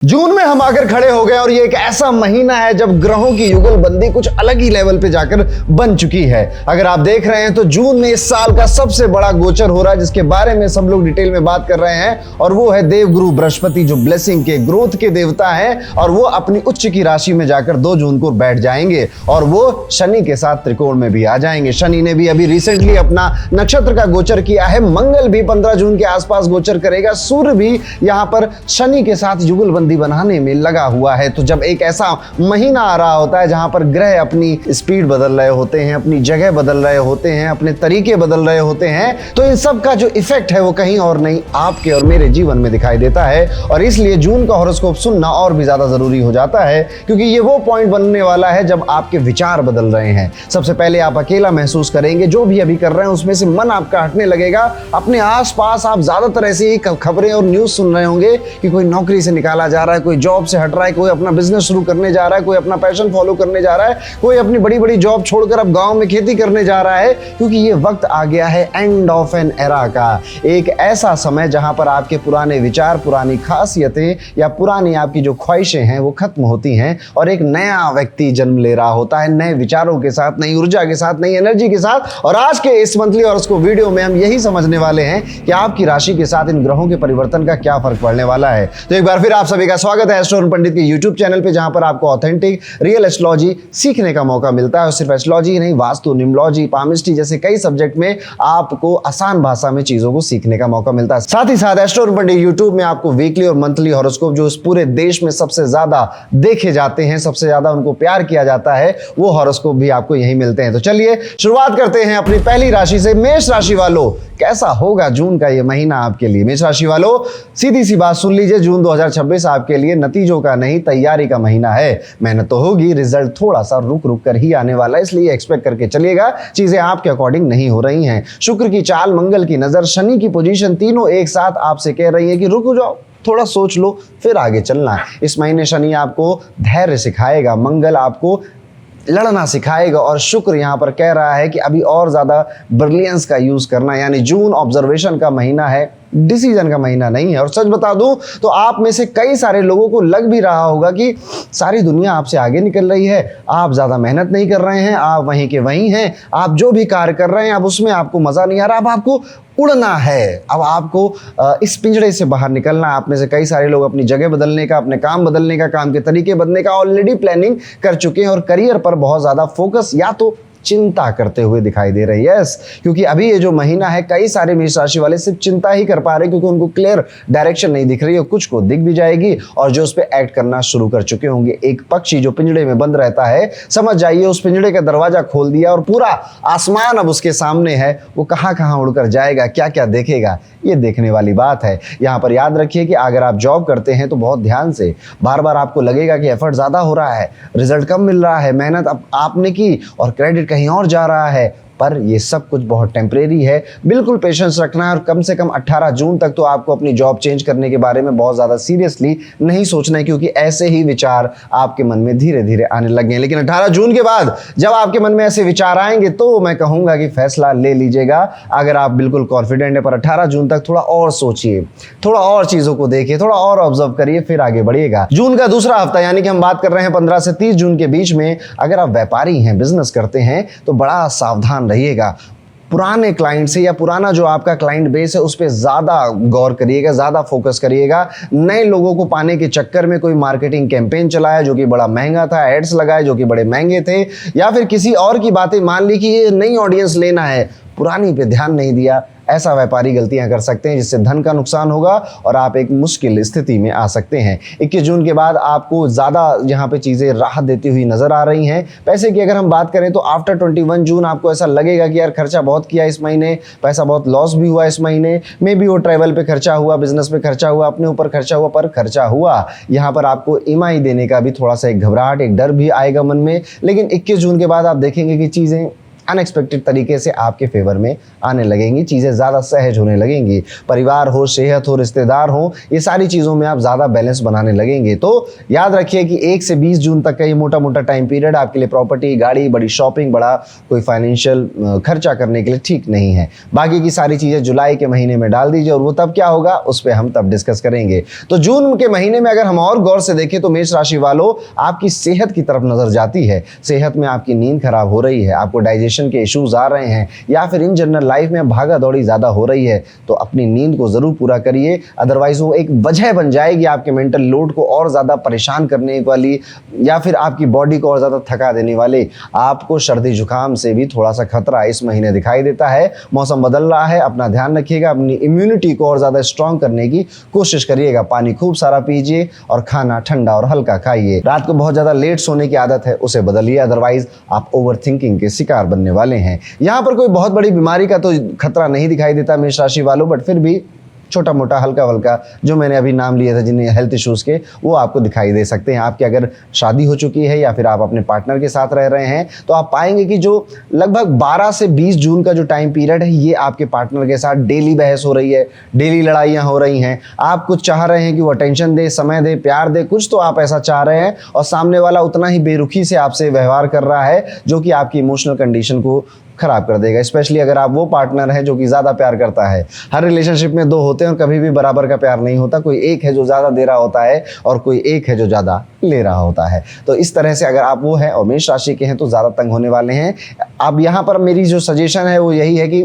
जून में हम आकर खड़े हो गए और ये एक ऐसा महीना है जब ग्रहों की युगलबंदी कुछ अलग ही लेवल पे जाकर बन चुकी है। अगर आप देख रहे हैं तो जून में इस साल का सबसे बड़ा गोचर हो रहा है जिसके बारे में सब लोग डिटेल में बात कर रहे हैं, और वो है देवगुरु बृहस्पति, जो ब्लेसिंग के, ग्रोथ के देवता हैं, और वो अपनी उच्च की राशि में जाकर 2 जून को बैठ जाएंगे और वो शनि के साथ त्रिकोण में भी आ जाएंगे। शनि ने भी अभी रिसेंटली अपना नक्षत्र का गोचर किया है। मंगल भी 15 जून के आसपास गोचर करेगा। सूर्य भी यहाँ पर शनि के साथ युगलबंदी बनाने में लगा हुआ है। तो जब एक ऐसा महीना आ रहा होता है जहां पर ग्रह अपनी स्पीड बदल रहे होते हैं, अपनी जगह बदल रहे होते हैं, अपने तरीके बदल रहे होते हैं, तो इन सब का जो इफेक्ट है वो कहीं और नहीं, आपके और मेरे जीवन में दिखाई देता है। और इसलिए जून का हॉरोस्कोप सुनना और भी ज्यादा जरूरी हो जाता है, क्योंकि ये वो पॉइंट बनने वाला है जब आपके विचार बदल रहे हैं। सबसे पहले आप अकेला महसूस करेंगे, जो भी अभी कर रहे हैं उसमें से मन आपका हटने लगेगा। अपने आसपास आप ज्यादातर ऐसी ही खबरें और न्यूज सुन रहे होंगे कि कोई नौकरी से निकाला जा रहा है, कोई जॉब से हट रहा है, कोई अपना बिजनेस शुरू करने जा रहा है, कोई अपना पैशन फॉलो करने जा रहा है, कोई अपनी बड़ी बड़ी जॉब छोड़कर अब गांव में खेती करने जा रहा है, क्योंकि ये वक्त आ गया है एंड ऑफ एन एरा का। एक ऐसा समय जहां पर आपके पुराने विचार, पुरानी खासियतें या पुरानी आपकी जो ख्वाहिशें हैं वो खत्म होती हैं और एक नया व्यक्ति जन्म ले रहा होता है, नए विचारों के साथ, नई ऊर्जा के साथ, नई एनर्जी के साथ। और आज के इस मंथली और उसको वीडियो में हम यही समझने वाले हैं कि आपकी राशि के साथ इन ग्रहों के परिवर्तन का क्या फर्क पड़ने वाला है। तो एक बार फिर आप सभी का स्वागत है एस्ट्रो पंडित के यूट्यूब चैनल पे, जहां पर आपको ऑथेंटिक रियल एस्ट्रोलॉजी सीखने का मौका मिलता है। और सिर्फ एस्ट्रोलॉजी नहीं, वास्तु, न्यूमरोलॉजी, पामिस्ट्री जैसे कई सब्जेक्ट में आपको आसान भाषा में चीजों को सीखने का मौका मिलता है। साथ ही साथ एस्ट्रो पंडित यूट्यूब में आपको वीकली और मंथली हॉरोस्कोप, जो इस पूरे देश में सबसे ज्यादा देखे जाते हैं, सबसे ज्यादा उनको प्यार किया जाता है, वो हॉरोस्कोप भी आपको यहीं मिलते हैं। तो चलिए शुरुआत करते हैं अपनी पहली राशि से। मेष राशि वालों, कैसा होगा जून का ये महीना आपके लिए? मेष राशि वालों, सीधी सी बात सुन लीजिए, जून 2026 आपके लिए नतीजों का नहीं, तैयारी का महीना है। मेहनत तो होगी, रिजल्ट थोड़ा सा रुक रुक कर ही आने वाला है, इसलिए एक्सपेक्ट करके चलिएगा। चीजें आपके अकॉर्डिंग नहीं हो रही हैं। शुक्र की चाल, मंगल की नजर, शनि की पोजीशन, तीनों एक साथ आपसे कह रही है कि रुक जाओ, थोड़ा सोच लो, फिर आगे चलना है। इस महीने शनि आपको धैर्य सिखाएगा, मंगल आपको लड़ना सिखाएगा, और शुक्र यहाँ पर कह रहा है कि अभी और ज्यादा ब्रिलियंस का यूज करना। यानी जून ऑब्जर्वेशन का महीना है, डिसीजन का महीना नहीं है। और सच बता दूं तो आप में से कई सारे लोगों को लग भी रहा होगा कि सारी दुनिया आपसे आगे निकल रही है, आप ज्यादा मेहनत नहीं कर रहे हैं, आप वहीं के वहीं हैं, आप जो भी कार्य कर रहे हैं अब उसमें आपको मजा नहीं आ रहा, अब आपको उड़ना है, अब आपको इस पिंजड़े से बाहर निकलना। आप में से कई सारे लोग अपनी जगह बदलने का, अपने काम बदलने का, काम के तरीके बदलने का ऑलरेडी प्लानिंग कर चुके हैं और करियर पर बहुत ज्यादा फोकस या तो चिंता करते हुए दिखाई दे रही है। यस, क्योंकि अभी ये जो महीना है कई सारे मेष राशि वाले सिर्फ चिंता ही कर पा रहे हैं, क्योंकि उनको क्लियर डायरेक्शन नहीं दिख रही है। कुछ को दिख भी जाएगी और जो उस पर एक्ट करना शुरू कर चुके होंगे। एक पक्षी जो पिंजड़े में बंद रहता है, समझ जाइए उस पिंजड़े का दरवाजा खोल दिया और पूरा आसमान अब उसके सामने है। वो कहाँ कहाँ उड़कर जाएगा, क्या क्या देखेगा, ये देखने वाली बात है। यहाँ पर याद रखिए कि अगर आप जॉब करते हैं तो बहुत ध्यान से, बार बार आपको लगेगा कि एफर्ट ज्यादा हो रहा है, रिजल्ट कम मिल रहा है, मेहनत अब आपने की और क्रेडिट कहीं और जा रहा है, पर ये सब कुछ बहुत टेम्परेरी है। बिल्कुल पेशेंस रखना है और कम से कम 18 जून तक तो आपको अपनी जॉब चेंज करने के बारे में बहुत ज़्यादा सीरियसली नहीं सोचना है, क्योंकि ऐसे ही विचार आपके मन में धीरे धीरे आने लगे हैं। लेकिन 18 जून के बाद जब आपके मन में ऐसे विचार आएंगे तो मैं कहूँगा कि फैसला ले लीजिएगा, अगर आप बिल्कुल कॉन्फिडेंट है। पर 18 जून तक थोड़ा और सोचिए, थोड़ा और चीज़ों को देखिए, थोड़ा और ऑब्जर्व करिए, फिर आगे बढ़िएगा। जून का दूसरा हफ्ता, यानी कि हम बात कर रहे हैं 15 से 30 जून के बीच में, अगर आप व्यापारी हैं, बिजनेस करते हैं तो बड़ा सावधान रहिएगा। पुराने क्लाइंट से या पुराना जो आपका क्लाइंट बेस है उस पर ज़्यादा गौर करिएगा, ज़्यादा फोकस करिएगा। नए लोगों को पाने के चक्कर में कोई मार्केटिंग कैंपेन चलाया जो कि बड़ा महंगा था, एड्स लगाए जो कि बड़े महंगे थे, या फिर किसी और की बातें मान ली कि ये नई ऑडियंस लेना है, पुरानी पे ध्यान नहीं दिया। ऐसा व्यापारी गलतियां कर सकते हैं जिससे धन का नुकसान होगा और आप एक मुश्किल स्थिति में आ सकते हैं। 21 जून के बाद आपको ज़्यादा यहाँ पे चीज़ें राहत देती हुई नज़र आ रही हैं। पैसे की अगर हम बात करें तो आफ्टर 21 जून आपको ऐसा लगेगा कि यार खर्चा बहुत किया इस महीने, पैसा बहुत लॉस भी हुआ इस महीने, मे बी वो ट्रैवल पे खर्चा हुआ, बिजनेस पे खर्चा हुआ, अपने ऊपर खर्चा हुआ, पर खर्चा हुआ। यहाँ पर आपको ईएमआई देने का भी थोड़ा सा एक घबराहट, एक डर भी आएगा मन में। लेकिन 21 जून के बाद आप देखेंगे कि चीज़ें अनएक्सपेक्टेड तरीके से आपके फेवर में आने लगेंगी, चीज़ें ज़्यादा सहज होने लगेंगी। परिवार हो, सेहत हो, रिश्तेदार हो, ये सारी चीज़ों में आप ज़्यादा बैलेंस बनाने लगेंगे। तो याद रखिए कि 1 से 20 जून तक का ये मोटा मोटा टाइम पीरियड आपके लिए प्रॉपर्टी, गाड़ी, बड़ी शॉपिंग, बड़ा कोई फाइनेंशियल खर्चा करने के लिए ठीक नहीं है। बाकी की सारी चीज़ें जुलाई के महीने में डाल दीजिए, और वो तब क्या होगा उस पर हम तब डिस्कस करेंगे। तो जून के महीने में अगर हम और गौर से देखें तो मेष राशि वालों, आपकी सेहत की तरफ नजर जाती है। सेहत में आपकी नींद खराब हो रही है, आपको डाइजेशन के इश्यूज आ रहे हैं, या फिर इन जनरल लाइफ में भागा दौड़ी ज्यादा हो रही है, तो अपनी नींद को जरूर पूरा करिए। अदरवाइज वो एक वजह बन जाएगी आपके मेंटल लोड को और ज्यादा परेशान करने वाली, या फिर आपकी बॉडी को और ज्यादा थका देने वाली। आपको सर्दी जुकाम से भी थोड़ा सा खतरा इस महीने दिखाई देता है। मौसम बदल रहा है, अपना ध्यान रखिएगा, अपनी इम्यूनिटी को और ज्यादा स्ट्रांग करने की कोशिश करिएगा। पानी खूब सारा पीजिए और खाना ठंडा और हल्का खाइए। रात को बहुत ज्यादा लेट सोने की आदत है, उसे बदलिए, अदरवाइज आप ओवर थिंकिंग के शिकार बनने वाले हैं। यहाँ पर कोई बहुत बड़ी बीमारी का तो खतरा नहीं दिखाई देता मेष राशि वालों, बट फिर भी छोटा मोटा हल्का हल्का जो मैंने अभी नाम लिए थे जिन्हें हेल्थ इश्यूज़ के, वो आपको दिखाई दे सकते हैं। आपकी अगर शादी हो चुकी है या फिर आप अपने पार्टनर के साथ रह रहे हैं, तो आप पाएंगे कि जो लगभग 12 से 20 जून का जो टाइम पीरियड है, ये आपके पार्टनर के साथ डेली बहस हो रही है, डेली लड़ाइयाँ हो रही हैं। आप कुछ चाह रहे हैं कि वो अटेंशन दे, समय दे, प्यार दे, कुछ तो आप ऐसा चाह रहे हैं, और सामने वाला उतना ही बेरुखी से आपसे व्यवहार कर रहा है, जो कि आपकी इमोशनल कंडीशन को खराब कर देगा। स्पेशली अगर आप वो पार्टनर है जो कि ज़्यादा प्यार करता है। हर रिलेशनशिप में 2 होते हैं और कभी भी बराबर का प्यार नहीं होता। कोई एक है जो ज़्यादा दे रहा होता है और कोई एक है जो ज़्यादा ले रहा होता है। तो इस तरह से अगर आप वो हैं और मेष राशि के हैं तो ज़्यादा तंग होने वाले हैं। अब यहाँ पर मेरी जो सजेशन है वो यही है कि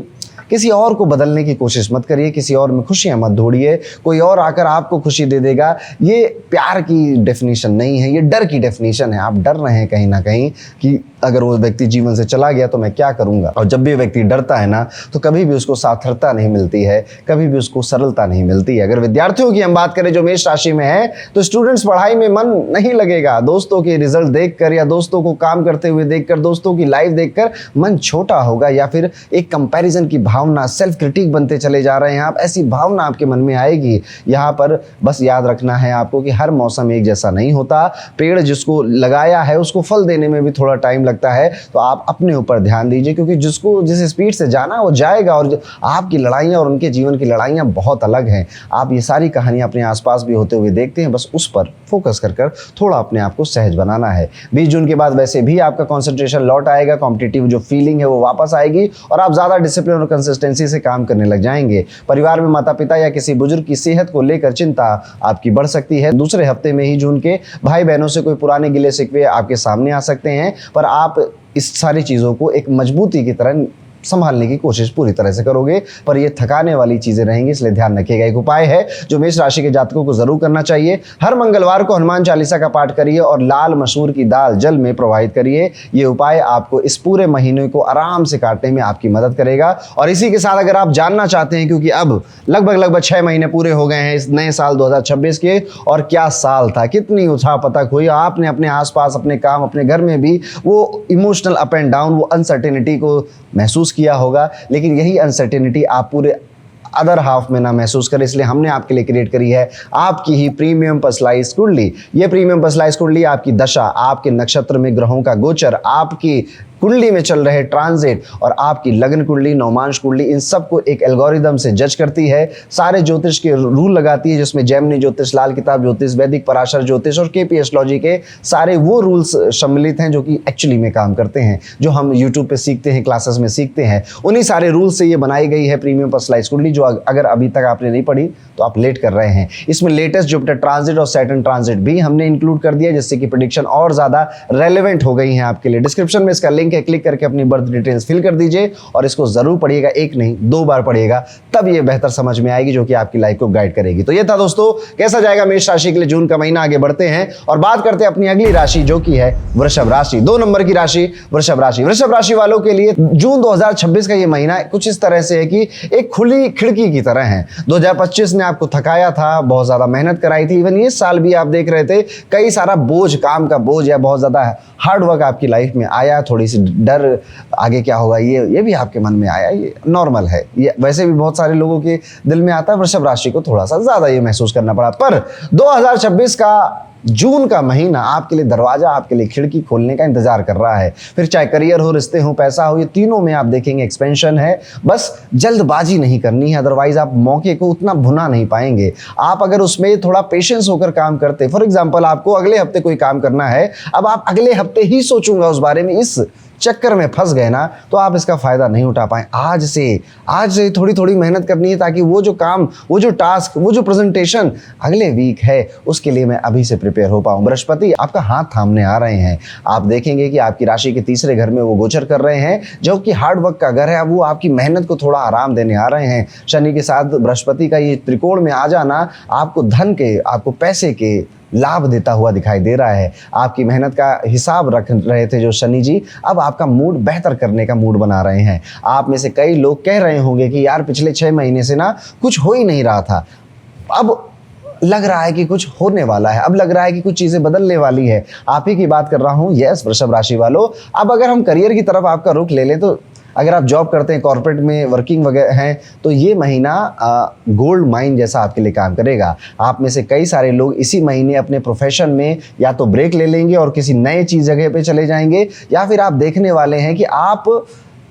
किसी और को बदलने की कोशिश मत करिए, किसी और में खुशियां मत ढूंढिए। कोई और आकर आपको खुशी दे देगा, ये प्यार की डेफिनेशन नहीं है, ये डर की डेफिनेशन है। आप डर रहे हैं कहीं ना कहीं कि अगर वो व्यक्ति जीवन से चला गया तो मैं क्या करूंगा। और जब भी व्यक्ति डरता है ना, तो कभी भी उसको सार्थकता नहीं मिलती है, कभी भी उसको सरलता नहीं मिलती है। अगर विद्यार्थियों की हम बात करें जो मेष राशि में है, तो स्टूडेंट्स पढ़ाई में मन नहीं लगेगा। दोस्तों के रिजल्ट देखकर या दोस्तों को काम करते हुए देखकर, दोस्तों की लाइफ देखकर मन छोटा होगा, या फिर एक कंपैरिजन की भावना, सेल्फ क्रिटिक बनते चले जा रहे हैं आप, ऐसी भावना आपके मन में आएगी। यहाँ पर बस याद रखना है आपको कि हर मौसम एक जैसा नहीं होता। पेड़ जिसको लगाया है उसको फल देने में भी थोड़ा टाइम लगता है। तो आप अपने ऊपर ध्यान दीजिए, क्योंकि जिसको जिस स्पीड से जाना वो जाएगा, और आपकी लड़ाइयाँ और उनके जीवन की लड़ाइयाँ बहुत अलग हैं। आप ये सारी कहानियाँ अपने आसपास भी होते हुए देखते हैं, बस उस पर फोकस कर थोड़ा अपने आप को सहज बनाना है। 20 जून के बाद वैसे भी आपका कॉन्सेंट्रेशन लौट आएगा, कॉम्पिटिटिव जो फीलिंग है वो वापस आएगी, और आप ज़्यादा डिसिप्लिन और कंसिस्टेंसी से काम करने लग जाएंगे। परिवार में माता पिता या किसी बुजुर्ग की सेहत को लेकर चिंता आपकी बढ़ सकती है। दूसरे हफ्ते में ही जून के भाई बहनों से कोई पुराने गिले शिकवे आपके सामने आ सकते हैं, पर आप इस सारी चीज़ों को एक मजबूती की तरह संभालने की कोशिश पूरी तरह से करोगे, पर ये थकाने वाली चीजें रहेंगी, इसलिए ध्यान रखिएगा। एक उपाय है जो मेष राशि के जातकों को जरूर करना चाहिए। हर मंगलवार को हनुमान चालीसा का पाठ करिए और लाल मसूर की दाल जल में प्रवाहित करिए। ये उपाय आपको इस पूरे महीने को आराम से काटने में आपकी मदद करेगा। और इसी के साथ अगर आप जानना चाहते हैं, क्योंकि अब लगभग 6 महीने पूरे हो गए हैं इस नए साल 2026 के, और क्या साल था, कितनी उठापतक हुई, आपने अपने आसपास, अपने काम, अपने घर में भी वो इमोशनल अप एंड डाउन, वो अनसर्टेनिटी को महसूस किया होगा। लेकिन यही अनसर्टेनिटी आप पूरे अदर हाफ में ना महसूस करें, इसलिए हमने आपके लिए क्रिएट करी है आपकी ही प्रीमियम पर्सनलाइज्ड कुंडली। ये प्रीमियम पर्सनलाइज्ड कुंडली आपकी दशा, आपके नक्षत्र में ग्रहों का गोचर, आपकी कुंडली में चल रहे ट्रांजिट और आपकी लग्न कुंडली, नवमांश कुंडली, इन सबको एक एल्गोरिदम से जज करती है। सारे ज्योतिष के रूल लगाती है, जिसमें जैमिनी ज्योतिष, लाल किताब ज्योतिष, वैदिक पराशर ज्योतिष और केपी एस्ट्रोलॉजी के सारे वो रूल्स सम्मिलित हैं जो कि एक्चुअली में काम करते हैं, जो हम यूट्यूब पे सीखते हैं, क्लासेस में सीखते हैं। उन्हीं सारे रूल्स से ये बनाई गई है प्रीमियम पर्सनलाइज्ड कुंडली, जो अगर अभी तक आपने नहीं पढ़ी तो आप लेट कर रहे हैं। इसमें लेटेस्ट जुपिटर ट्रांजिट और सैटर्न ट्रांजिट भी हमने इंक्लूड कर दिया, जिससे कि प्रेडिक्शन और ज्यादा रेलेवेंट हो गई हैं आपके लिए। डिस्क्रिप्शन में इसका लिंक है, क्लिक करके अपनी बर्थ डिटेल्स फिल कर दीजिए और इसको जरूर पढ़िएगा, एक नहीं 2 बार पढ़िएगा, तब ये बेहतर समझ में आएगी, जो कि आपकी लाइफ को गाइड करेगी। तो ये था दोस्तों, कैसा जाएगा मेष राशि के लिए जून का महीना। आगे बढ़ते हैं और बात करते हैं अपनी अगली राशि, जो कि है वृषभ राशि। 2 नंबर की राशि वृषभ राशि। वृषभ राशि वालों के लिए जून 2026 का ये महीना कुछ इस तरह से है कि एक खुली खिड़की की तरह है। 2025 ने आपको थकाया था, बहुत ज्यादा मेहनत कराई थी। इवन ये साल भी आप देख रहे थे कई सारा बोझ, काम का बोझ या बहुत ज्यादा हार्ड वर्क आपकी लाइफ में आया। थोड़ी सी डर, आगे क्या होगा ये भी आपके मन में आया। ये नॉर्मल है, ये वैसे भी बहुत सारे लोगों के दिल में आता है। वृषभ राशि को थोड़ा सा ज्यादा ये महसूस करना पड़ा। पर 2026 का जून का महीना आपके लिए दरवाजा, आपके लिए खिड़की खोलने का इंतजार कर रहा है। फिर चाहे करियर हो, रिश्ते हो, पैसा हो, ये तीनों में आप देखेंगे एक्सपेंशन है। बस जल्दबाजी नहीं करनी है, अदरवाइज आप मौके को उतना भुना नहीं पाएंगे। आप अगर उसमें थोड़ा पेशेंस होकर काम करते, फॉर एग्जाम्पल आपको अगले हफ्ते कोई काम करना है, अब आप अगले हफ्ते ही सोचूंगा उस बारे में, इस चक्कर में फंस गए ना तो आप इसका फायदा नहीं उठा पाए। आज से थोड़ी थोड़ी मेहनत करनी है, ताकि वो जो काम, वो जो टास्क, वो जो प्रेजेंटेशन अगले वीक है, उसके लिए मैं अभी से प्रिपेयर हो पाऊं। बृहस्पति आपका हाथ थामने आ रहे हैं। आप देखेंगे कि आपकी राशि के तीसरे घर में वो गोचर कर रहे हैं, जो कि हार्ड वर्क का घर है। अब वो आपकी मेहनत को थोड़ा आराम देने आ रहे हैं। शनि के साथ बृहस्पति का ये त्रिकोण में आ जाना आपको धन के, आपको पैसे के लाभ देता हुआ दिखाई दे रहा है। आपकी मेहनत का हिसाब रख रहे थे जो शनि जी, अब आपका मूड बेहतर करने का मूड बना रहे हैं। आप में से कई लोग कह रहे होंगे कि यार पिछले 6 महीने से ना कुछ हो ही नहीं रहा था, अब लग रहा है कि कुछ होने वाला है, अब लग रहा है कि कुछ चीजें बदलने वाली है। आप ही की बात कर रहा हूं। यस वृषभ राशि वालों, अब अगर हम करियर की तरफ आपका रुख ले लें, तो अगर आप जॉब करते हैं, कॉर्पोरेट में वर्किंग वगैरह हैं, तो ये महीना गोल्ड माइन जैसा आपके लिए काम करेगा। आप में से कई सारे लोग इसी महीने अपने प्रोफेशन में या तो ब्रेक ले लेंगे और किसी नए चीज जगह पे चले जाएंगे, या फिर आप देखने वाले हैं कि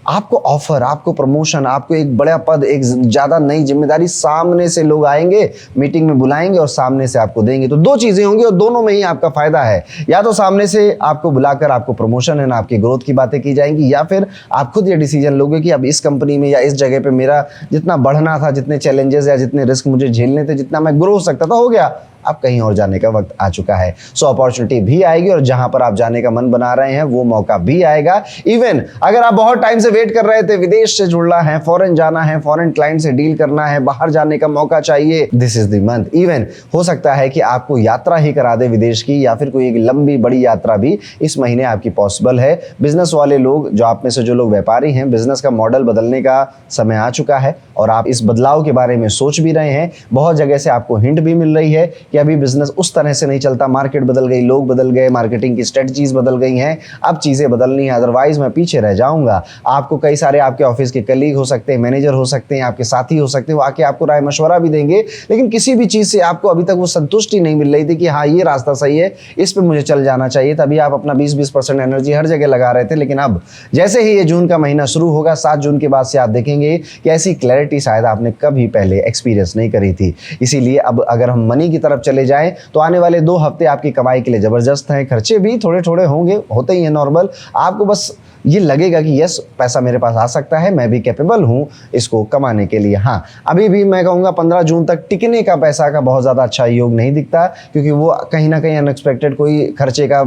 आपको ऑफर, आपको प्रमोशन, आपको एक बड़ा पद, एक ज़्यादा नई जिम्मेदारी सामने से लोग आएंगे, मीटिंग में बुलाएंगे और सामने से आपको देंगे। तो 2 चीज़ें होंगी और दोनों में ही आपका फायदा है। या तो सामने से आपको बुलाकर आपको प्रमोशन है ना, आपकी ग्रोथ की बातें की जाएंगी, या फिर आप खुद ये डिसीजन लोगे कि अब इस कंपनी में या इस जगह पे मेरा जितना बढ़ना था, जितने चैलेंजेस या जितने रिस्क मुझे झेलने थे, जितना मैं ग्रो हो सकता था, हो गया। अब कहीं और जाने का वक्त आ चुका है। सो अपॉर्चुनिटी भी आएगी और जहां पर आप जाने का मन बना रहे हैं वो मौका भी आएगा। इवन अगर आप बहुत टाइम से वेट कर रहे थे, विदेश से जुड़ना है, फॉरेन जाना है, फॉरेन क्लाइंट से डील करना है, बाहर जाने का मौका चाहिए, this is the month. Even हो सकता है कि आपको यात्रा ही करा दे विदेश की, या फिर कोई एक लंबी बड़ी यात्रा भी इस महीने आपकी पॉसिबल है। बिजनेस वाले लोग, जो आप में से जो लोग व्यापारी हैं, बिजनेस का मॉडल बदलने का समय आ चुका है और आप इस बदलाव के बारे में सोच भी रहे हैं। बहुत जगह से आपको हिंट भी मिल रही है कि अभी बिजनेस उस तरह से नहीं चलता, मार्केट बदल गई, लोग बदल गए, मार्केटिंग की स्ट्रेटजीज बदल गई हैं, अब चीजें बदलनी है, अदरवाइज मैं पीछे रह जाऊंगा। आपको कई सारे आपके ऑफिस के कलीग हो सकते हैं, मैनेजर हो सकते हैं, आपके साथी हो सकते हैं, वो आके आपको राय मशवरा भी देंगे, लेकिन किसी भी चीज से आपको अभी तक वो संतुष्टि नहीं मिल रही थी कि हाँ ये रास्ता सही है, इस पे मुझे चल जाना चाहिए। तभी आप अपना 20% एनर्जी हर जगह लगा रहे थे, लेकिन अब जैसे ही ये जून का महीना शुरू होगा, 7 जून के बाद से आप देखेंगे कि ऐसी क्लैरिटी शायद आपने कभी पहले एक्सपीरियंस नहीं करी थी। इसीलिए अब अगर हम मनी की तरफ चले जाएं, तो आने वाले 2 हफ्ते आपकी कमाई के लिए जबरदस्त हैं। खर्चे भी थोड़े थोड़े होंगे, होते ही हैं नॉर्मल। आपको बस ये लगेगा कि यस पैसा मेरे पास आ सकता है, मैं भी कैपेबल हूँ इसको कमाने के लिए। हाँ, अभी भी मैं कहूँगा 15 जून तक टिकने का पैसा का बहुत ज़्यादा अच्छा योग नहीं दिखता, क्योंकि वो कहीं ना कहीं अनएक्सपेक्टेड कोई खर्चे का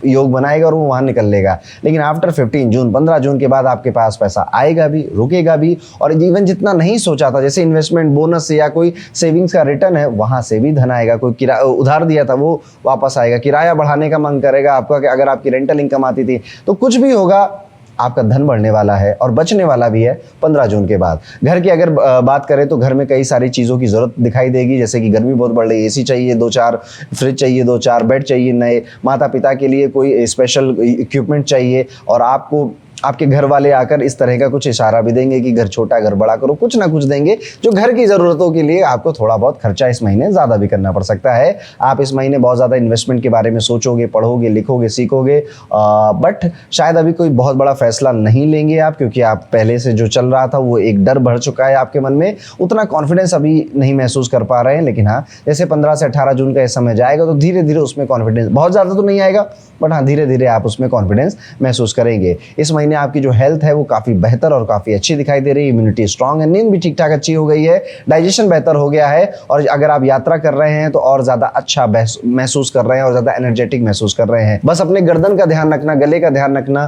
योग बनाएगा और वो वहाँ निकल लेगा। लेकिन आफ्टर 15 जून, 15 जून के बाद आपके पास पैसा आएगा भी, रुकेगा भी, और इवन जितना नहीं सोचा था, जैसे इन्वेस्टमेंट बोनस से या कोई सेविंग्स का रिटर्न है, वहाँ से भी धन आएगा। कोई किराया उधार दिया था वो वापस आएगा, किराया बढ़ाने का मन करेगा आपका, कि अगर आपकी रेंटल इनकम आती थी, तो कुछ भी होगा, आपका धन बढ़ने वाला है और बचने वाला भी है 15 जून के बाद। घर की अगर बात करें तो घर में कई सारी चीज़ों की ज़रूरत दिखाई देगी, जैसे कि गर्मी बहुत बढ़ रही है, एसी चाहिए 2-4, फ्रिज चाहिए 2-4, बेड चाहिए नए, माता पिता के लिए कोई स्पेशल इक्विपमेंट चाहिए, और आपको आपके घर वाले आकर इस तरह का कुछ इशारा भी देंगे कि घर छोटा, घर बड़ा करो, कुछ ना कुछ देंगे जो घर की ज़रूरतों के लिए आपको थोड़ा बहुत खर्चा इस महीने ज़्यादा भी करना पड़ सकता है। आप इस महीने बहुत ज़्यादा इन्वेस्टमेंट के बारे में सोचोगे, पढ़ोगे, लिखोगे, सीखोगे, बट शायद अभी कोई बहुत बड़ा फैसला नहीं लेंगे आप, क्योंकि आप पहले से जो चल रहा था वो एक डर भर चुका है आपके मन में, उतना कॉन्फिडेंस अभी नहीं महसूस कर पा रहे हैं। लेकिन हाँ, जैसे 15 से 18 जून का ये समय जाएगा तो धीरे धीरे उसमें कॉन्फिडेंस, बहुत ज़्यादा तो नहीं आएगा, बट हाँ धीरे धीरे आप उसमें कॉन्फिडेंस महसूस करेंगे। इस महीने आपकी जो हेल्थ है वो काफ़ी बेहतर और काफ़ी अच्छी दिखाई दे रही है, इम्यूनिटी स्ट्रांग है, नींद भी ठीक ठाक अच्छी हो गई है, डाइजेशन बेहतर हो गया है, और अगर आप यात्रा कर रहे हैं तो और ज़्यादा अच्छा महसूस कर रहे हैं और ज़्यादा एनर्जेटिक महसूस कर रहे हैं। बस अपने गर्दन का ध्यान रखना, गले का ध्यान रखना,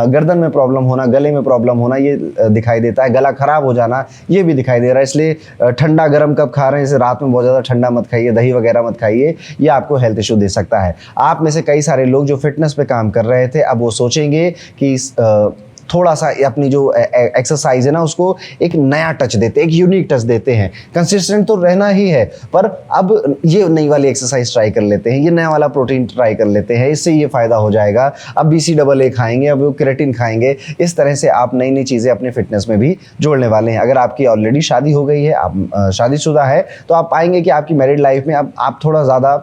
गर्दन में प्रॉब्लम होना, गले में प्रॉब्लम होना ये दिखाई देता है, गला खराब हो जाना ये भी दिखाई दे रहा है। इसलिए ठंडा गर्म कब खा रहे हैं, जैसे रात में बहुत ज़्यादा ठंडा मत खाइए, दही वगैरह मत खाइए, ये आपको हेल्थ इशू दे सकता है। आप में से कई सारे लोग जो फिटनेस पे काम कर रहे थे, अब वो सोचेंगे कि थोड़ा सा अपनी जो एक्सरसाइज है ना उसको एक नया टच देते, एक यूनिक टच देते हैं। कंसिस्टेंट तो रहना ही है, पर अब ये नई वाली एक्सरसाइज ट्राई कर लेते हैं, ये नया वाला प्रोटीन ट्राई कर लेते हैं, इससे ये फ़ायदा हो जाएगा। अब BCAA खाएंगे, अब वो क्रेटिन खाएंगे, इस तरह से आप नई नई चीज़ें अपने फिटनेस में भी जोड़ने वाले हैं। अगर आपकी ऑलरेडी शादी हो गई है, आप शादीशुदा है, तो आप पाएंगे कि आपकी मैरिड लाइफ में अब आप थोड़ा ज़्यादा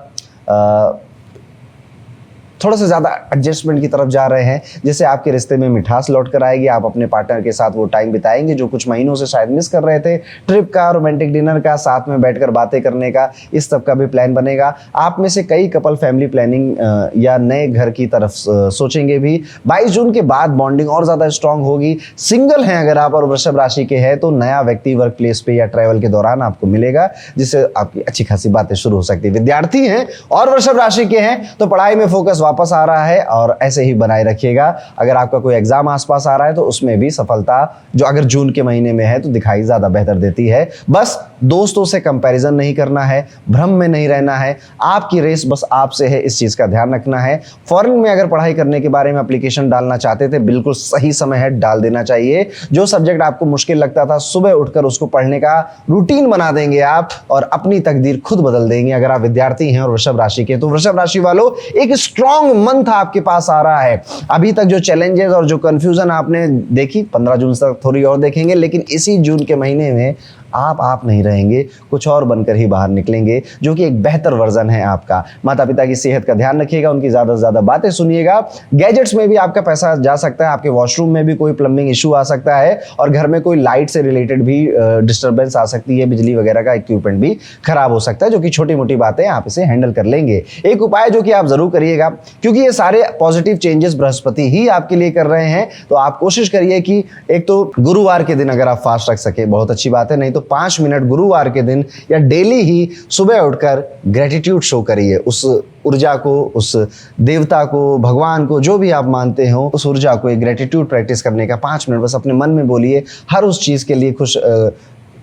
थोड़ा सा ज़्यादा एडजस्टमेंट की तरफ जा रहे हैं, जिससे आपके रिश्ते में मिठास लौट कर आएगी। आप अपने पार्टनर के साथ वो टाइम बिताएंगे जो कुछ महीनों से शायद मिस कर रहे थे। ट्रिप का, रोमांटिक डिनर का, साथ में बैठकर बातें करने का, इस सब का भी प्लान बनेगा। आप में से कई कपल फैमिली प्लानिंग या नए घर की तरफ सोचेंगे भी। 22 जून के बाद बॉन्डिंग और ज़्यादा स्ट्रांग होगी। सिंगल हैं अगर आप और वृषभ राशि के हैं तो नया व्यक्ति वर्क प्लेस पे या ट्रैवल के दौरान आपको मिलेगा, जिससे आपकी अच्छी खासी बातें शुरू हो सकती है। विद्यार्थी हैं और वृषभ राशि के हैं तो पढ़ाई में फोकस वापस आ रहा है और ऐसे ही बनाए रखिएगा। अगर आपका कोई एग्जाम आसपास आ रहा है तो उसमें भी सफलता जो अगर जून के महीने में है तो दिखाई ज्यादा बेहतर देती है। बस दोस्तों से कंपैरिजन नहीं करना है, भ्रम में नहीं रहना है, आपकी रेस बस आपसे है, इस चीज का ध्यान रखना है। फॉरेन में अगर पढ़ाई करने के बारे में एप्लीकेशन डालना चाहते थे, बिल्कुल सही समय है, डाल देना चाहिए। जो सब्जेक्ट आपको मुश्किल लगता था, सुबह उठकर उसको पढ़ने का रूटीन बना देंगे आप और अपनी तकदीर खुद बदल देंगे। अगर आप विद्यार्थी हैं और वृषभ राशि के, तो वृषभ राशि वालों एक स्ट्रॉन्ग मंथ आपके पास आ रहा है। अभी तक जो चैलेंजेस और जो कंफ्यूजन आपने देखी, 15 जून तक थोड़ी और देखेंगे, लेकिन इसी जून के महीने में आप नहीं रहेंगे, कुछ और बनकर ही बाहर निकलेंगे, जो कि एक बेहतर वर्जन है आपका। माता पिता की सेहत का ध्यान रखिएगा, उनकी ज्यादा से ज्यादा बातें सुनिएगा। गैजेट्स में भी आपका पैसा जा सकता है, आपके वॉशरूम में भी कोई प्लम्बिंग इशू आ सकता है और घर में कोई लाइट से रिलेटेड भी डिस्टर्बेंस आ सकती है, बिजली वगैरह का इक्विपमेंट भी खराब हो सकता है, जो कि छोटी मोटी बातें आप इसे हैंडल कर लेंगे। एक उपाय जो कि आप जरूर करिएगा, क्योंकि ये सारे पॉजिटिव चेंजेस बृहस्पति ही आपके लिए कर रहे हैं, तो आप कोशिश करिए कि एक तो गुरुवार के दिन अगर आप फास्ट रख सके बहुत अच्छी बात है, नहीं तो 5 मिनट गुरुवार के दिन या डेली ही सुबह उठकर ग्रेटिट्यूड शो करिए। उस ऊर्जा को, उस देवता को, भगवान को, जो भी आप मानते हो, उस ऊर्जा को एक ग्रेटिट्यूड प्रैक्टिस करने का 5 मिनट बस अपने मन में बोलिए, हर उस चीज़ के लिए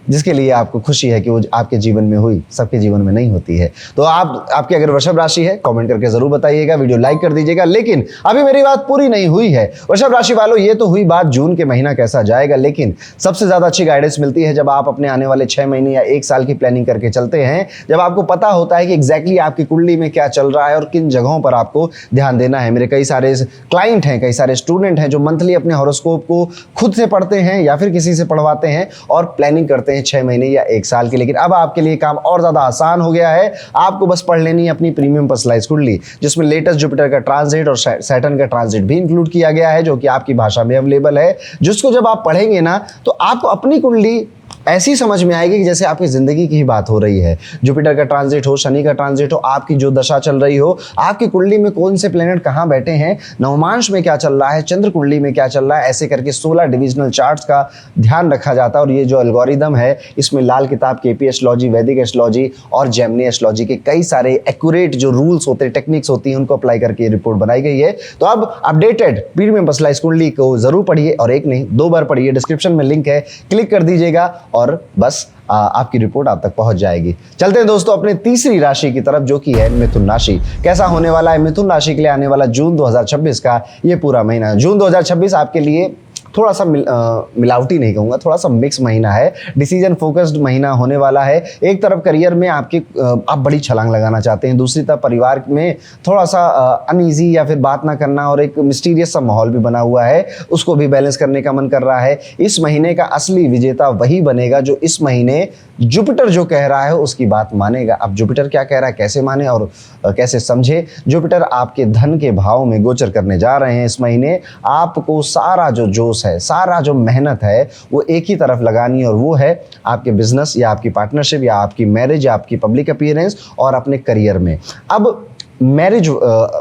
जिसके लिए आपको खुशी है कि वो आपके जीवन में हुई, सबके जीवन में नहीं होती है। तो आपके अगर वृषभ राशि है, कमेंट करके जरूर बताइएगा, वीडियो लाइक कर दीजिएगा। लेकिन अभी मेरी बात पूरी नहीं हुई है। वृषभ राशि वालों, ये तो हुई बात जून के महीना कैसा जाएगा, लेकिन सबसे ज्यादा अच्छी गाइडेंस मिलती है जब आप अपने आने वाले 6 महीने या 1 साल की प्लानिंग करके चलते हैं, जब आपको पता होता है कि एग्जैक्टली आपकी कुंडली में क्या चल रहा है और किन जगहों पर आपको ध्यान देना है। मेरे कई सारे क्लाइंट हैं, कई सारे स्टूडेंट हैं जो मंथली अपने हॉरोस्कोप को खुद से पढ़ते हैं या फिर किसी से पढ़वाते हैं और प्लानिंग करते हैं 6 महीने या 1 साल के। लेकिन अब आपके लिए काम और ज्यादा आसान हो गया है। आपको बस पढ़ लेनी है अपनी प्रीमियम पर्सनलाइज्ड कुंडली, जिसमें लेटेस्ट जुपिटर का ट्रांजिट और सैटर्न का ट्रांजिट भी इंक्लूड किया गया है, जो कि आपकी भाषा में अवेलेबल है। जिसको जब आप पढ़ेंगे ना तो आपको अपनी कुंडली ऐसी समझ में आएगी कि जैसे आपकी जिंदगी की ही बात हो रही है। जुपिटर का ट्रांजिट हो, शनि का ट्रांजिट हो, आपकी जो दशा चल रही हो, आपकी कुंडली में कौन से प्लेनेट कहाँ बैठे हैं, नवमांश में क्या चल रहा है, चंद्र कुंडली में क्या चल रहा है, ऐसे करके 16 डिविजनल चार्ट्स का ध्यान रखा जाता है। और ये जो एल्गोरिदम है, इसमें लाल किताब केपी एस्ट्रोलॉजी, वैदिक एस्ट्रोलॉजी और जेमिनी एस्ट्रोलॉजी के कई सारे एक्यूरेट जो रूल्स होते हैं, टेक्निक्स होती हैं, उनको अप्लाई करके रिपोर्ट बनाई गई है। तो अब अपडेटेड प्रीमियम पर्सनलाइज्ड कुंडली को जरूर पढ़िए, और एक नहीं 2 बार पढ़िए। डिस्क्रिप्शन में लिंक है, क्लिक कर दीजिएगा और बस आपकी रिपोर्ट आप तक पहुंच जाएगी। चलते हैं दोस्तों अपने तीसरी राशि की तरफ, जो कि है मिथुन राशि। कैसा होने वाला है मिथुन राशि के लिए आने वाला जून 2026 का ये पूरा महीना। जून 2026 आपके लिए थोड़ा सा मिलावटी नहीं कहूँगा, थोड़ा सा मिक्स महीना है, डिसीजन फोकस्ड महीना होने वाला है। एक तरफ करियर में आप बड़ी छलांग लगाना चाहते हैं, दूसरी तरफ परिवार में थोड़ा सा अनईजी या फिर बात ना करना और एक मिस्टीरियस सा माहौल भी बना हुआ है, उसको भी बैलेंस करने का मन कर रहा है। इस महीने का असली विजेता वही बनेगा जो इस महीने जुपिटर जो कह रहा है उसकी बात मानेगा। अब जुपिटर क्या कह रहा है, कैसे माने और कैसे समझे। जुपिटर आपके धन के भाव में गोचर करने जा रहे हैं इस महीने। आपको सारा जो जोश है, सारा जो मेहनत है, वो एक ही तरफ लगानी है, और वो है आपके बिजनेस या आपकी पार्टनरशिप या आपकी मैरिज या आपकी पब्लिक अपीयरेंस और अपने करियर में। अब मैरिज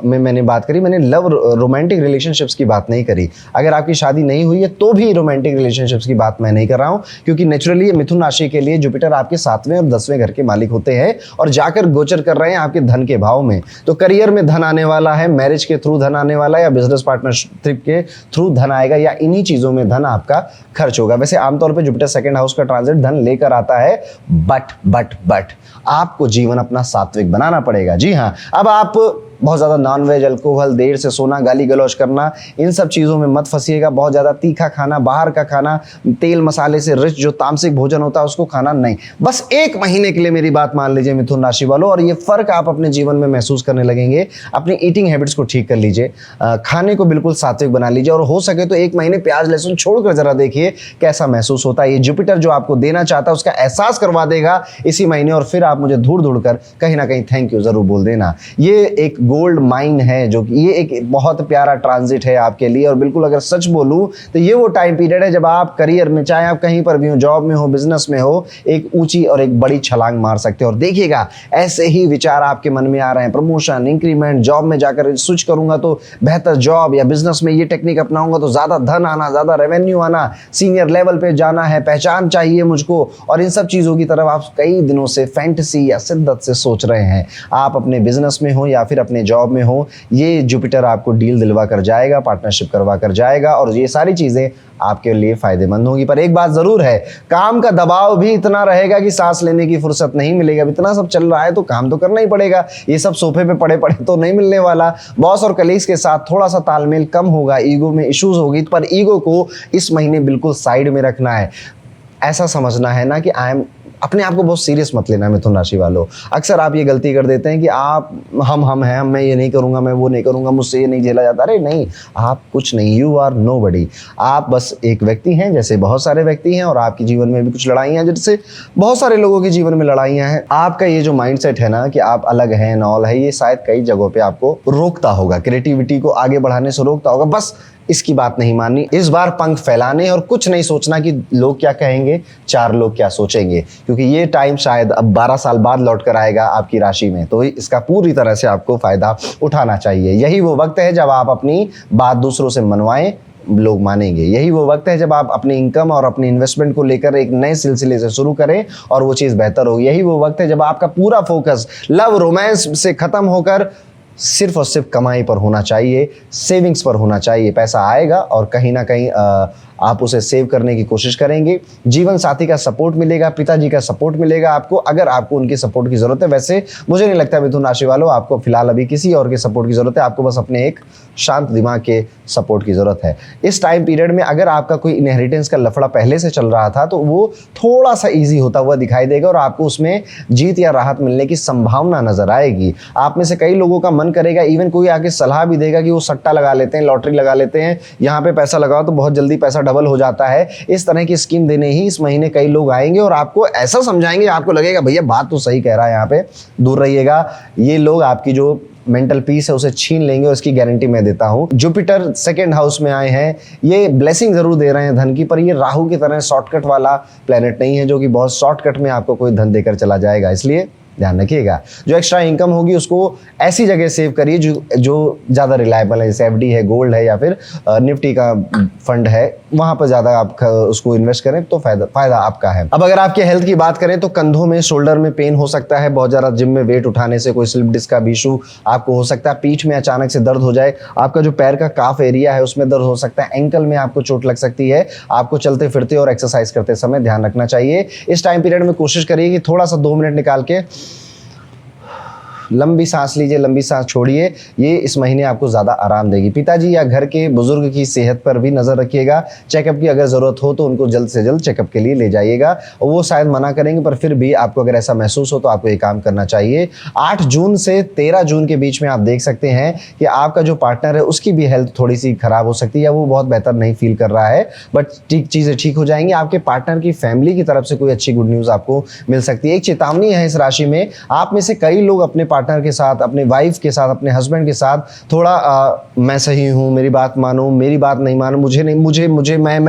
में मैंने बात करी, मैंने लव रोमांटिक रिलेशनशिप्स की बात नहीं करी। अगर आपकी शादी नहीं हुई है तो भी रोमांटिक रिलेशनशिप्स की बात मैं नहीं कर रहा हूँ, क्योंकि नेचुरली मिथुन राशि के लिए जुपिटर आपके 7वें और 10वें घर के मालिक होते हैं और जाकर गोचर कर रहे हैं आपके धन के भाव में। तो करियर में धन आने वाला है, मैरिज के थ्रू धन आने वाला है या बिजनेस पार्टनरशिप के थ्रू धन आएगा, या इन्हीं चीज़ों में धन आपका खर्च होगा। वैसे आमतौर पर जुपिटर 2nd हाउस का ट्रांजिट धन लेकर आता है, बट आपको जीवन अपना सात्विक बनाना पड़ेगा। जी हाँ, अब आप बहुत ज़्यादा नॉनवेज, अल्कोहल, देर से सोना, गाली गलौज करना, इन सब चीज़ों में मत फंसिएगा। बहुत ज़्यादा तीखा खाना, बाहर का खाना, तेल मसाले से रिच जो तामसिक भोजन होता है उसको खाना नहीं। बस 1 महीने के लिए मेरी बात मान लीजिए मिथुन राशि वालों, और ये फ़र्क आप अपने जीवन में महसूस करने लगेंगे। अपनी ईटिंग हैबिट्स को ठीक कर लीजिए, खाने को बिल्कुल सात्विक बना लीजिए, और हो सके तो 1 महीने प्याज लहसुन छोड़कर जरा देखिए कैसा महसूस होता है। ये जुपिटर जो आपको देना चाहता है उसका एहसास करवा देगा इसी महीने, और फिर आप मुझे ढूंढ कर कहीं ना कहीं थैंक यू जरूर बोल देना। ये एक गोल्ड माइन है, जो कि ये एक बहुत प्यारा ट्रांजिट है आपके लिए। और बिल्कुल अगर सच बोलूं तो ये वो टाइम पीरियड है जब आप करियर में, चाहे आप कहीं पर भी हो, जॉब में हो, बिजनेस में हो, एक ऊंची और एक बड़ी छलांग मार सकते हो। और देखिएगा ऐसे ही विचार आपके मन में आ रहे हैं, प्रमोशन, इंक्रीमेंट, जॉब में जाकर स्विच करूंगा तो बेहतर जॉब, या बिजनेस में ये टेक्निक अपनाऊंगा तो ज्यादा धन आना, ज्यादा रेवेन्यू आना, सीनियर लेवल पे जाना है, पहचान चाहिए मुझको। और इन सब चीजों की तरफ आप कई दिनों से फैंटेसी या शिद्दत से सोच रहे हैं। आप अपने बिजनेस में हो या फिर अपने जॉब में हो, ये जुपिटर आपको डील दिलवा कर जाएगा, पार्टनरशिप करवा कर जाएगा, और ये सारी चीजें आपके लिए फायदेमंद होगी। पर एक बात जरूर है, काम का दबाव भी इतना रहेगा कि सांस लेने की फुर्सत नहीं मिलेगा। इतना सब चल रहा है तो काम तो करना ही पड़ेगा, ये सब सोफे पे पड़े पड़े तो नहीं मिलने वाला। बॉस और कलीग्स के साथ थोड़ा सा तालमेल कम होगा, ईगो में इश्यूज होगी, पर ईगो को इस महीने बिल्कुल साइड में रखना है। ऐसा समझना है ना कि अपने आप को बहुत सीरियस मत लेना मिथुन राशि वालों। अक्सर आप ये गलती कर देते हैं कि आप हम हैं, मैं ये नहीं करूंगा, मैं वो नहीं करूंगा, मुझसे ये नहीं झेला जाता। अरे नहीं, आप कुछ नहीं, यू आर नोबडी। आप बस एक व्यक्ति हैं जैसे बहुत सारे व्यक्ति हैं, और आपके जीवन में भी कुछ लड़ाइयाँ जैसे बहुत सारे लोगों के जीवन में लड़ाइयाँ हैं। आपका ये जो माइंडसेट है ना कि आप अलग हैं, नॉल है, ये शायद कई जगहों पे आपको रोकता होगा, क्रिएटिविटी को आगे बढ़ाने से रोकता होगा। बस इसकी बात नहीं माननी, इस बार पंख फैलाने और कुछ नहीं सोचना कि लोग क्या कहेंगे, चार लोग क्या सोचेंगे, क्योंकि ये टाइम शायद अब 12 साल बाद लौट कर आएगा आपकी राशि में। तो इसका पूरी तरह से आपको फायदा उठाना चाहिए। यही वो वक्त है जब आप अपनी बात दूसरों से मनवाएं, लोग मानेंगे। यही वो वक्त है जब आप अपनी इनकम और अपनी इन्वेस्टमेंट को लेकर एक नए सिलसिले से शुरू करें और वो चीज़ बेहतर होगी। यही वो वक्त है जब आपका पूरा फोकस लव रोमांस से खत्म होकर सिर्फ और सिर्फ कमाई पर होना चाहिए, सेविंग्स पर होना चाहिए। पैसा आएगा और कहीं ना कहीं आप उसे सेव करने की कोशिश करेंगे। जीवन साथी का सपोर्ट मिलेगा, पिताजी का सपोर्ट मिलेगा आपको, अगर आपको उनके सपोर्ट की जरूरत है। वैसे मुझे नहीं लगता मिथुन राशि वालों आपको फिलहाल अभी किसी और के सपोर्ट की जरूरत है, आपको बस अपने एक शांत दिमाग के सपोर्ट की जरूरत है। इस टाइम पीरियड में अगर आपका कोई इनहेरिटेंस का लफड़ा पहले से चल रहा था तो वो थोड़ा सा ईजी होता हुआ दिखाई देगा और आपको उसमें जीत या राहत मिलने की संभावना नजर आएगी। आप में से कई लोगों का मन करेगा, इवन कोई आके सलाह भी देगा कि वो सट्टा लगा लेते हैं, लॉटरी लगा लेते हैं, यहाँ पे पैसा लगाओ तो बहुत जल्दी पैसा डबल हो जाता है। इस तरह की स्कीम देने ही इस महीने कई लोग आएंगे और आपको ऐसा समझाएंगे, आपको लगेगा भैया बात तो सही कह रहा है, यहाँ पे दूर रहिएगा। ये लोग आपकी जो मेंटल पीस है उसे छीन लेंगे और इसकी गारंटी मैं देता हूं। जुपिटर सेकंड हाउस में आए हैं, ये ब्लेसिंग जरूर दे रहे हैं धन की, पर ये राहु की तरह शॉर्टकट वाला प्लेनेट नहीं है जो कि बहुत शॉर्टकट में आपको कोई धन देकर चला जाएगा। इसलिए ध्यान रखिएगा, जो एक्स्ट्रा इनकम होगी उसको ऐसी जगह सेव करिए जो ज़्यादा रिलायबल है, जैसे एफडी है, गोल्ड है, या फिर निफ्टी का फंड है, वहाँ पर ज़्यादा आप उसको इन्वेस्ट करें तो फायदा आपका है। अब अगर आपके हेल्थ की बात करें तो कंधों में, शोल्डर में पेन हो सकता है, बहुत ज़्यादा जिम में वेट उठाने से कोई स्लिप डिस्क का भी इशू आपको हो सकता है, पीठ में अचानक से दर्द हो जाए, आपका जो पैर का काफ एरिया है उसमें दर्द हो सकता है, एंकल में आपको चोट लग सकती है। आपको चलते फिरते और एक्सरसाइज करते समय ध्यान रखना चाहिए। इस टाइम पीरियड में कोशिश करिए कि थोड़ा सा 2 मिनट निकाल के लंबी सांस लीजिए, लंबी सांस छोड़िए, ये इस महीने आपको ज़्यादा आराम देगी। पिताजी या घर के बुजुर्ग की सेहत पर भी नज़र रखिएगा। चेकअप की अगर ज़रूरत हो तो उनको जल्द से जल्द चेकअप के लिए ले जाइएगा। वो शायद मना करेंगे, पर फिर भी आपको अगर ऐसा महसूस हो तो आपको ये काम करना चाहिए। 8 जून से 13 जून के बीच में आप देख सकते हैं कि आपका जो पार्टनर है उसकी भी हेल्थ थोड़ी सी खराब हो सकती है, या वो बहुत बेहतर नहीं फील कर रहा है, बट चीज़ें ठीक हो जाएंगी। आपके पार्टनर की फैमिली की तरफ से कोई अच्छी गुड न्यूज़ आपको मिल सकती है। एक चेतावनी है इस राशि में, आप में से कई लोग अपने पार्टनर के साथ, अपने वाइफ के साथ, अपने हस्बैंड के साथ थोड़ा मैं सही हूं, मेरी बात मानो, मेरी बात नहीं मानो, मुझे नहीं, मुझे मैं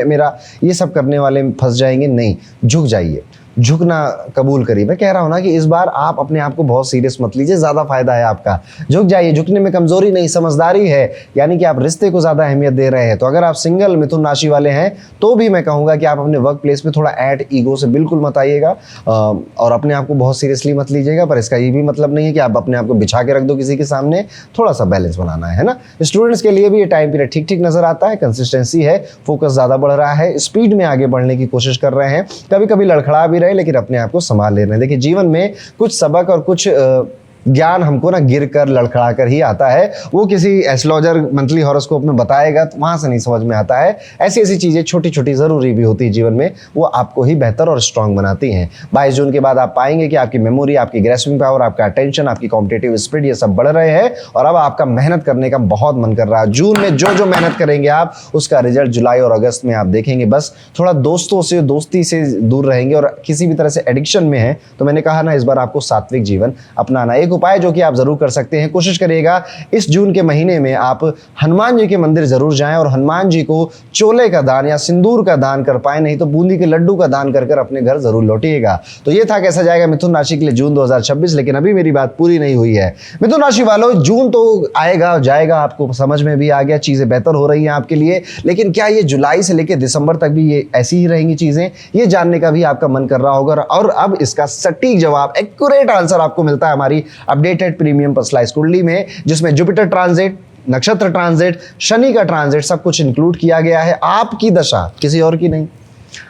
मेरा, ये सब करने वाले फंस जाएंगे। नहीं, झुक जाइए, झुकना कबूल करिए। मैं कह रहा हूं ना कि इस बार आप अपने आप को बहुत सीरियस मत लीजिए, ज्यादा फायदा है आपका। झुक जाइए, झुकने में कमजोरी नहीं, समझदारी है, यानी कि आप रिश्ते को ज्यादा अहमियत दे रहे हैं। तो अगर आप सिंगल मिथुन राशि वाले हैं तो भी मैं कहूंगा कि आप अपने वर्क प्लेस में थोड़ा ऐड ईगो से बिल्कुल मत आइएगा और अपने आप को बहुत सीरियसली मत लीजिएगा। पर इसका ये भी मतलब नहीं है कि आप अपने आप को बिछा के रख दो किसी के सामने, थोड़ा सा बैलेंस बनाना है ना। स्टूडेंट्स के लिए भी ये टाइम पीरियड ठीक ठीक नजर आता है, कंसिस्टेंसी है, फोकस ज्यादा बढ़ रहा है, स्पीड में आगे बढ़ने की कोशिश कर रहे हैं, कभी कभी लड़खड़ा भी रहे लेकिन अपने आप को संभाल ले रहे हैं। देखिए, जीवन में कुछ सबक और कुछ ज्ञान हमको ना गिर कर, लड़खड़ा कर ही आता है। वो किसी एस्ट्रोलॉजर मंथली हॉरोस्कोप में बताएगा तो वहां से नहीं समझ में आता है। ऐसी ऐसी चीजें छोटी छोटी जरूरी भी होती है जीवन में, वो आपको ही बेहतर और स्ट्रांग बनाती हैं। 22 जून के बाद आप पाएंगे कि आपकी मेमोरी, आपकी ग्रेस्पिंग पावर, आपका अटेंशन, आपकी कॉम्पिटिटिव स्पिरिट, ये सब बढ़ रहे हैं और अब आपका मेहनत करने का बहुत मन कर रहा है। जून में जो जो मेहनत करेंगे आप, उसका रिजल्ट जुलाई और अगस्त में आप देखेंगे। बस थोड़ा दोस्तों से, दोस्ती से दूर रहेंगे और किसी भी तरह से एडिक्शन में है तो मैंने कहा ना, इस बार आपको सात्विक जीवन अपनाना। एक उपाय जो कि आप जरूर कर सकते हैं, कोशिश करिएगा इस जून के महीने में आप हनुमान जी के मंदिर जरूर जाएं और हनुमान जी को चोले का दान या सिंदूर का दान कर पाए, नहीं तो बूंदी के लड्डू का दान कर अपने घर जरूर लौटिएगा। तो ये था कैसा जाएगा मिथुन राशि के लिए जून 2026। लेकिन अभी मेरी बात पूरी नहीं हुई है। मिथुन राशि वालों, जून तो आएगा जाएगा, आपको समझ में भी आ गया, चीजें बेहतर हो रही हैं आपके लिए, लेकिन क्या ये जुलाई से लेकर दिसंबर तक भी ये ऐसी ही रहेंगी चीजें, ये जानने का भी आपका मन कर रहा होगा। और अब इसका सटीक जवाब, एक्यूरेट आंसर आपको मिलता है हमारी अपडेटेड प्रीमियम पर्सनलाइज्ड कुंडली में, जिसमें जुपिटर ट्रांजिट, नक्षत्र ट्रांजिट, शनि का ट्रांजिट सब कुछ इंक्लूड किया गया है। आपकी दशा, किसी और की नहीं,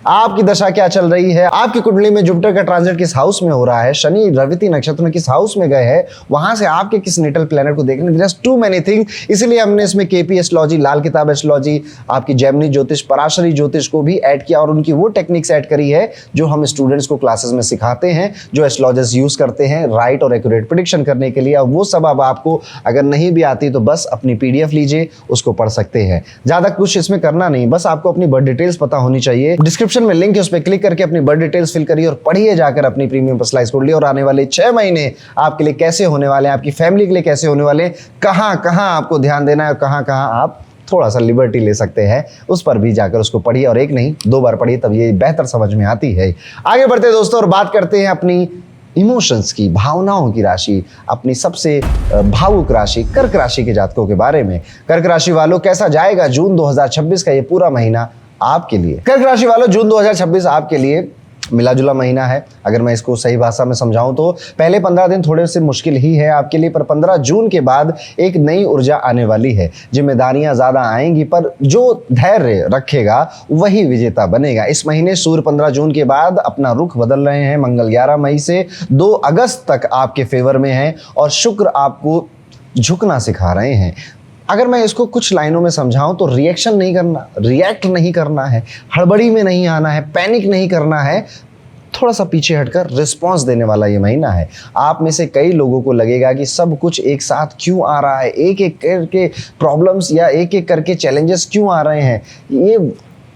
आपकी दशा क्या चल रही है, आपकी कुंडली में जुपिटर का ट्रांजिट किस हाउस में हो रहा है, शनि रविति नक्षत्र में किस हाउस में गए हैं, वहां से आपके किस नेटल प्लैनेट को देखने, जस्ट टू मेनी थिंग। इसलिए हमने इसमें केपी एस्ट्रोलॉजी, लाल किताब एस्ट्रोलॉजी, आपकी जैमिनी ज्योतिष, पराशरी ज्योतिष को भी ऐड किया और उनकी वो टेक्निक्स ऐड करी है जो हम स्टूडेंट्स को क्लासेस में सिखाते हैं, जो एस्ट्रोलॉजर्स यूज करते हैं राइट और एक्यूरेट प्रेडिक्शन करने के लिए। अब वो सब अब आपको अगर नहीं भी आती तो बस अपनी पीडीएफ लीजिए, उसको पढ़ सकते हैं। ज्यादा कुछ इसमें करना नहीं, बस आपको अपनी बर्थ डिटेल्स पता होनी चाहिए। डिस्क्रिप्शन में लिंक है, उस पर क्लिक करके अपनी बर्थ डिटेल्स फिल करिए और पढ़िए जाकर अपनी प्रीमियम पर्सनलाइज्ड कुंडली। और आने वाले 6 महीने आपके लिए कैसे होने वाले हैं, आपकी फैमिली के लिए कैसे होने वाले, कहां कहां आपको ध्यान देना है और कहां कहां आप थोड़ा सा लिबर्टी ले सकते हैं, उस पर भी जाकर उसको पढ़िए। और एक नहीं 2 बार पढ़िए, तब ये बेहतर समझ में आती है। आगे बढ़ते हैं दोस्तों और बात करते हैं अपनी इमोशंस की, भावनाओं की राशि, अपनी सबसे भावुक राशि कर्क राशि के जातकों के बारे में। कर्क राशि वालों, कैसा जाएगा जून 2026 का ये पूरा महीना आपके लिए। कर्क राशि वालों, जून 2026 आपके लिए मिला जुला महीना है। अगर मैं इसको सही भाषा में समझाऊं तो पहले 15 दिन थोड़े से मुश्किल ही है आपके लिए, पर 15 जून के बाद एक नई ऊर्जा आने वाली है। जिम्मेदारियां ज्यादा आएंगी, पर जो धैर्य रखेगा वही विजेता बनेगा। इस महीने सूर्य 15 जून के बाद अपना रुख बदल रहे हैं। मंगल 11 मई से 2 अगस्त तक आपके फेवर में है और शुक्र आपको झुकना सिखा रहे हैं। अगर मैं इसको कुछ लाइनों में समझाऊं तो रिएक्शन नहीं करना, रिएक्ट नहीं करना है, हड़बड़ी में नहीं आना है, पैनिक नहीं करना है, थोड़ा सा पीछे हटकर रिस्पांस देने वाला ये महीना है। आप में से कई लोगों को लगेगा कि सब कुछ एक साथ क्यों आ रहा है, एक एक करके प्रॉब्लम्स या एक एक करके चैलेंजेस क्यों आ रहे हैं।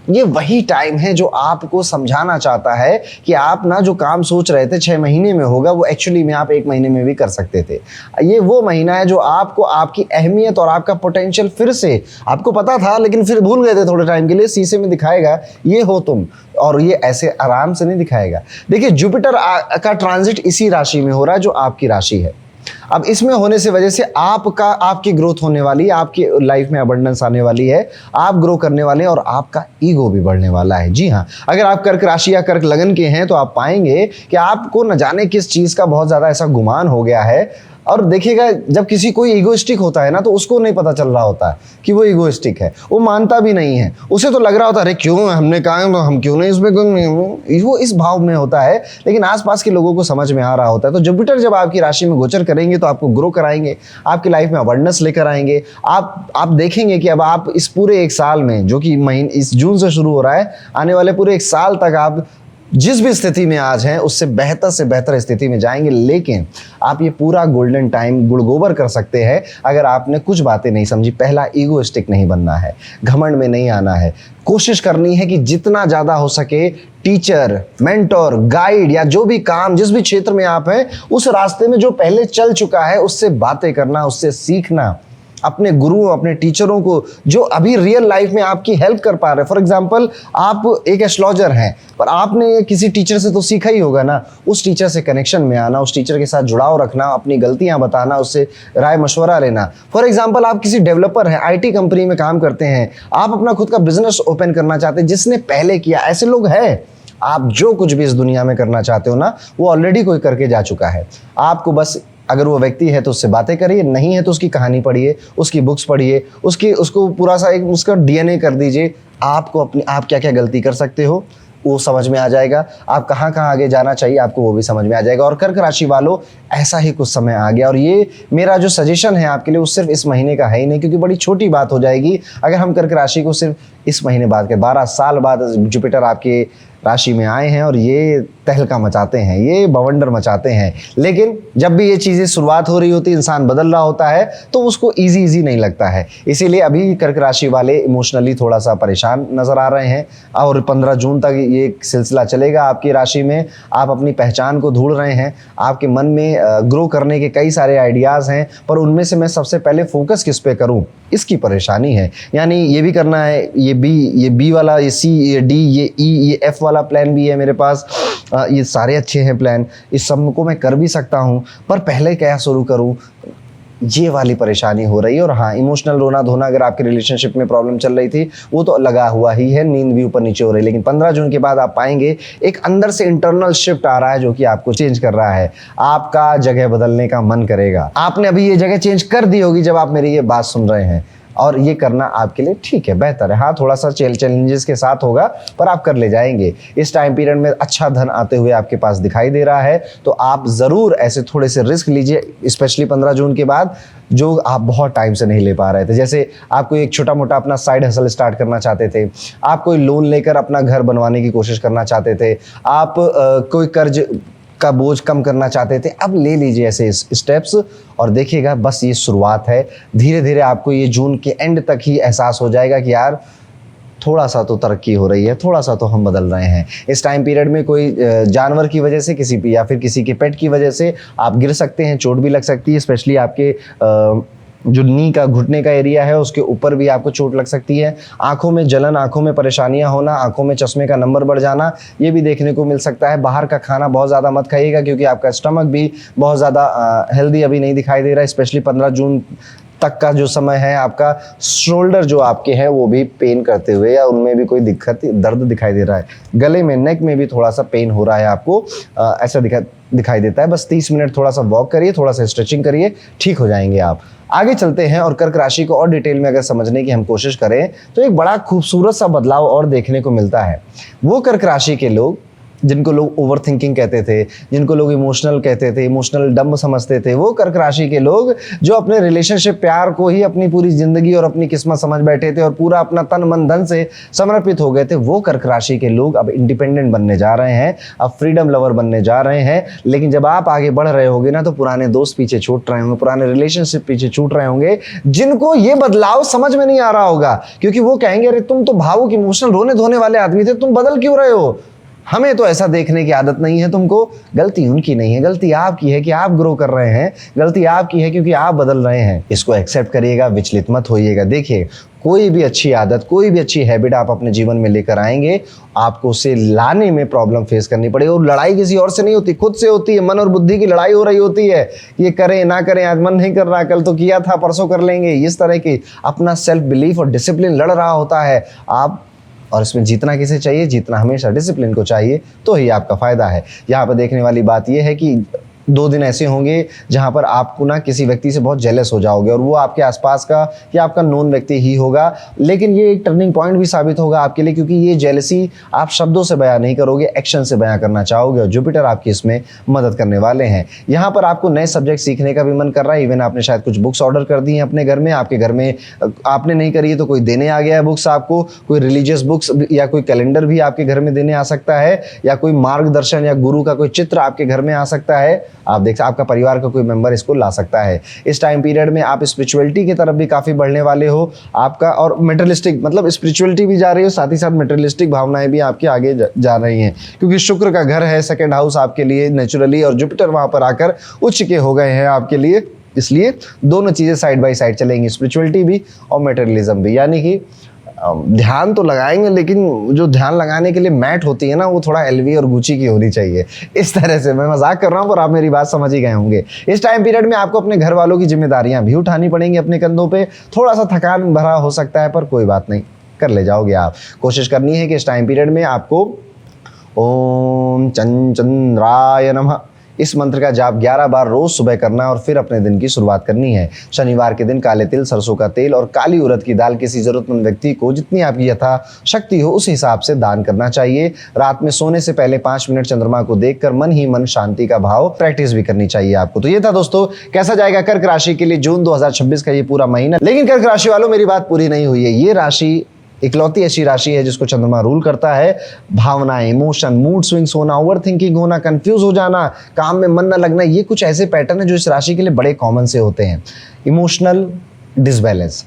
ये वही टाइम है जो आपको समझाना चाहता है कि आप ना जो काम सोच रहे थे 6 महीने में होगा, वो एक्चुअली में आप 1 महीने में भी कर सकते थे। ये वो महीना है जो आपको आपकी अहमियत और आपका पोटेंशियल फिर से, आपको पता था लेकिन फिर भूल गए थे थोड़े टाइम के लिए, शीशे में दिखाएगा ये हो तुम। और ये ऐसे आराम से नहीं दिखाएगा। देखिए, जुपिटर का ट्रांजिट इसी राशि में हो रहा है जो आपकी राशि है। अब इसमें होने से वजह से आपकी ग्रोथ होने वाली है, आपकी लाइफ में अबंडेंस आने वाली है, आप ग्रो करने वाले हैं और आपका ईगो भी बढ़ने वाला है। जी हाँ, अगर आप कर्क राशि या कर्क लगन के हैं तो आप पाएंगे कि आपको न जाने किस चीज का बहुत ज्यादा ऐसा गुमान हो गया है। और देखिएगा, जब किसी कोई ईगोइस्टिक होता है ना, तो उसको नहीं पता चल रहा होता है कि वो ईगोइस्टिक है, वो मानता भी नहीं है। उसे तो लग रहा होता है अरे क्यों हमने कहा तो हम क्यों नहीं इसमें, वो इस भाव में होता है। लेकिन आसपास के लोगों को समझ में आ रहा होता है। तो जुपिटर जब आपकी राशि में गोचर करेंगे तो आपको ग्रो कराएंगे, आपकी लाइफ में अबंडेंस लेकर आएंगे। आप देखेंगे कि अब आप इस पूरे 1 साल में, जो कि इस जून से शुरू हो रहा है, आने वाले पूरे 1 साल तक आप जिस भी स्थिति में आज हैं उससे बेहतर से बेहतर स्थिति में जाएंगे। लेकिन आप ये पूरा गोल्डन टाइम गुड़गोबर कर सकते हैं अगर आपने कुछ बातें नहीं समझी। पहला, ईगोइस्टिक नहीं बनना है, घमंड में नहीं आना है। कोशिश करनी है कि जितना ज्यादा हो सके टीचर, मेंटोर, गाइड या जो भी काम, जिस भी क्षेत्र में आप हैं, उस रास्ते में जो पहले चल चुका है उससे बातें करना, उससे सीखना। अपने गुरुओं, अपने टीचरों को जो अभी रियल लाइफ में आपकी हेल्प कर पा रहे हैं। फॉर एग्जांपल, आप एक एस्ट्रोलॉजर हैं, पर आपने किसी टीचर से तो सीखा ही होगा ना, उस टीचर से कनेक्शन में आना, उस टीचर के साथ जुड़ाव रखना, अपनी गलतियां बताना, उससे राय मशवरा लेना। फॉर एग्जाम्पल, आप किसी डेवलपर हैं, IT कंपनी में काम करते हैं, आप अपना खुद का बिजनेस ओपन करना चाहते हैं, जिसने पहले किया, ऐसे लोग हैं। आप जो कुछ भी इस दुनिया में करना चाहते हो ना, वो ऑलरेडी कोई करके जा चुका है। आपको बस, अगर वो व्यक्ति है तो उससे बातें करिए, नहीं है तो उसकी कहानी पढ़िए, उसकी बुक्स पढ़िए, उसको पूरा सा एक उसका DNA कर दीजिए। आप क्या क्या गलती कर सकते हो वो समझ में आ जाएगा, आप कहाँ कहाँ आगे जाना चाहिए आपको वो भी समझ में आ जाएगा। और कर्क राशि वालों, ऐसा ही कुछ समय आ गया। और ये मेरा जो सजेशन है आपके लिए वो सिर्फ इस महीने का है ही नहीं, क्योंकि बड़ी छोटी बात हो जाएगी अगर हम कर्क राशि को सिर्फ इस महीने बाद के 12 साल बाद जुपिटर आपके राशि में आए हैं और ये तहलका मचाते हैं, ये बवंडर मचाते हैं। लेकिन जब भी ये चीज़ें शुरुआत हो रही होती है, इंसान बदल रहा होता है, तो उसको इजी नहीं लगता है। इसीलिए अभी कर्क राशि वाले इमोशनली थोड़ा सा परेशान नजर आ रहे हैं और 15 जून तक ये सिलसिला चलेगा आपकी राशि में। आप अपनी पहचान को ढूंढ रहे हैं, आपके मन में ग्रो करने के कई सारे आइडियाज़ हैं, पर उनमें से मैं सबसे पहले फोकस किस पे करूं, इसकी परेशानी है। यानी ये भी करना है, ये बी वाला, ये सी, ये डी, ये ई, ये एफ वाला प्लान भी है मेरे पास। ये सारे अच्छे हैं प्लान, इस सब को मैं कर भी सकता हूँ, पर पहले क्या शुरू करूँ, ये वाली परेशानी हो रही है। और हाँ, इमोशनल रोना धोना अगर आपके रिलेशनशिप में प्रॉब्लम चल रही थी, वो तो लगा हुआ ही है, नींद भी ऊपर नीचे हो रही है। लेकिन 15 जून के बाद आप पाएंगे एक अंदर से इंटरनल शिफ्ट आ रहा है जो कि आपको चेंज कर रहा है। आपका जगह बदलने का मन करेगा। आपने अभी ये जगह चेंज कर दी होगी जब आप मेरी ये बात सुन रहे हैं, और ये करना आपके लिए ठीक है, बेहतर है। हाँ, थोड़ा सा चैलेंजेस के साथ होगा, पर आप कर ले जाएंगे। इस टाइम पीरियड में अच्छा धन आते हुए आपके पास दिखाई दे रहा है, तो आप ज़रूर ऐसे थोड़े से रिस्क लीजिए, स्पेशली 15 जून के बाद, जो आप बहुत टाइम से नहीं ले पा रहे थे। जैसे आप कोई एक छोटा मोटा अपना साइड हसल स्टार्ट करना चाहते थे, आप कोई लोन लेकर अपना घर बनवाने की कोशिश करना चाहते थे, आप कोई कर्ज का बोझ कम करना चाहते थे, अब ले लीजिए ऐसे स्टेप्स और देखिएगा, बस ये शुरुआत है। धीरे धीरे आपको ये जून के एंड तक ही एहसास हो जाएगा कि यार थोड़ा सा तो तरक्की हो रही है, थोड़ा सा तो हम बदल रहे हैं। इस टाइम पीरियड में कोई जानवर की वजह से किसी या फिर किसी के पेट की वजह से आप गिर सकते हैं, चोट भी लग सकती है। स्पेशली आपके जो नी का घुटने का एरिया है उसके ऊपर भी आपको चोट लग सकती है। आंखों में जलन, आंखों में परेशानियां होना, आंखों में चश्मे का नंबर बढ़ जाना, ये भी देखने को मिल सकता है। बाहर का खाना बहुत ज़्यादा मत खाइएगा, क्योंकि आपका स्टमक भी बहुत ज़्यादा हेल्दी अभी नहीं दिखाई दे रहा है। स्पेशली 15 जून तक का जो समय है, आपका शोल्डर जो आपके हैं वो भी पेन करते हुए, या उनमें भी कोई दर्द दिखाई दे रहा है। गले में, नेक में भी थोड़ा सा पेन हो रहा है आपको, ऐसा दिखाई देता है। बस 30 मिनट थोड़ा सा वॉक करिए, थोड़ा सा स्ट्रेचिंग करिए, ठीक हो जाएंगे आप। आगे चलते हैं और कर्क राशि को और डिटेल में अगर समझने की हम कोशिश करें तो एक बड़ा खूबसूरत सा बदलाव और देखने को मिलता है। वो कर्क राशि के लोग जिनको लोग ओवर थिंकिंग कहते थे, जिनको लोग इमोशनल कहते थे, इमोशनल डम्ब समझते थे, वो कर्क राशि के लोग जो अपने रिलेशनशिप प्यार को ही अपनी पूरी जिंदगी और अपनी किस्मत समझ बैठे थे और पूरा अपना तन मन धन से समर्पित हो गए थे, वो कर्क राशि के लोग अब इंडिपेंडेंट बनने जा रहे हैं, अब फ्रीडम लवर बनने जा रहे हैं। लेकिन जब आप आगे बढ़ रहे होगे ना, तो पुराने दोस्त पीछे छूट रहे होंगे, पुराने रिलेशनशिप पीछे छूट रहे होंगे, जिनको ये बदलाव समझ में नहीं आ रहा होगा, क्योंकि वो कहेंगे अरे तुम तो भावुक इमोशनल रोने धोने वाले आदमी थे, तुम बदल क्यों रहे हो, हमें तो ऐसा देखने की आदत नहीं है तुमको। गलती उनकी नहीं है, गलती आपकी है कि आप ग्रो कर रहे हैं, गलती आपकी है क्योंकि आप बदल रहे हैं। इसको एक्सेप्ट करिएगा, विचलित मत होइएगा। देखिए, कोई भी अच्छी आदत, कोई भी अच्छी हैबिट आप अपने जीवन में लेकर आएंगे, आपको उसे लाने में प्रॉब्लम फेस करनी पड़ेगी। और लड़ाई किसी और से नहीं होती, खुद से होती है। मन और बुद्धि की लड़ाई हो रही होती है, ये करें ना करें, आज मन नहीं कर रहा, कल तो किया था, परसों कर लेंगे, इस तरह की अपना सेल्फ बिलीफ और डिसिप्लिन लड़ रहा होता है आप। और इसमें जीतना किसे चाहिए? जीतना हमेशा डिसिप्लिन को चाहिए, तो ही आपका फायदा है। यहाँ पर देखने वाली बात यह है कि 2 दिन ऐसे होंगे जहां पर आपको ना किसी व्यक्ति से बहुत जेलस हो जाओगे, और वो आपके आसपास का या आपका नोन व्यक्ति ही होगा। लेकिन ये एक टर्निंग पॉइंट भी साबित होगा आपके लिए, क्योंकि ये जेलसी आप शब्दों से बयां नहीं करोगे, एक्शन से बयां करना चाहोगे, और जुपिटर आपकी इसमें मदद करने वाले हैं। यहाँ पर आपको नए सब्जेक्ट सीखने का भी मन कर रहा है। इवन आपने शायद कुछ बुक्स ऑर्डर कर दी हैं अपने घर में, आपके घर में आपने नहीं करी है तो कोई देने आ गया है बुक्स आपको, कोई रिलीजियस बुक्स या कोई कैलेंडर भी आपके घर में देने आ सकता है, या कोई मार्गदर्शन या गुरु का कोई चित्र आपके घर में आ सकता है। आप देख, आपका परिवार का कोई मेंबर इसको ला सकता है। इस टाइम पीरियड में आप स्पिरिचुअलिटी की तरफ भी काफी बढ़ने वाले हो आपका, और मेटेरियलिस्टिक, मतलब स्पिरिचुअलिटी भी जा रही है, साथ ही साथ मेटेरियलिस्टिक भावनाएं भी आपकी आगे जा रही हैं, क्योंकि शुक्र का घर है सेकंड हाउस आपके लिए नेचुरली, और जुपिटर वहां पर आकर उच्च के हो गए हैं आपके लिए। इसलिए दोनों चीजें साइड बाय साइड चलेंगी, स्पिरिचुअलिटी भी और मेटेरियलिज्म भी। यानी कि ध्यान तो लगाएंगे, लेकिन जो ध्यान लगाने के लिए मैट होती है ना, वो थोड़ा एलवी और गुची की होनी चाहिए। इस तरह से मैं मजाक कर रहा हूँ, पर आप मेरी बात समझ ही गए होंगे। इस टाइम पीरियड में आपको अपने घर वालों की जिम्मेदारियां भी उठानी पड़ेंगी अपने कंधों पे। थोड़ा सा थकान भरा हो सकता है, पर कोई बात नहीं, कर ले जाओगे आप। कोशिश करनी है कि इस टाइम पीरियड में आपको ओम चंद्राय नमः इस मंत्र का जाप 11 बार रोज सुबह करना है, और फिर अपने दिन की शुरुआत करनी है। शनिवार के दिन काले तिल, सरसों का तेल और काली उड़द की दाल किसी जरूरतमंद व्यक्ति को जितनी आपकी यथा शक्ति हो उस हिसाब से दान करना चाहिए। रात में सोने से पहले 5 मिनट चंद्रमा को देखकर मन ही मन शांति का भाव प्रैक्टिस भी करनी चाहिए आपको। तो ये था दोस्तों, कैसा जाएगा कर्क राशि के लिए जून 2026 का ये पूरा महीना। लेकिन कर्क राशि वालों, मेरी बात पूरी नहीं हुई है। ये राशि इकलौती ऐसी राशि है जिसको चंद्रमा रूल करता है। भावनाएं, इमोशन, मूड स्विंग्स होना, ओवर थिंकिंग होना, कंफ्यूज हो जाना, काम में मन न लगना, ये कुछ ऐसे पैटर्न है जो इस राशि के लिए बड़े कॉमन से होते हैं। इमोशनल डिसबैलेंस,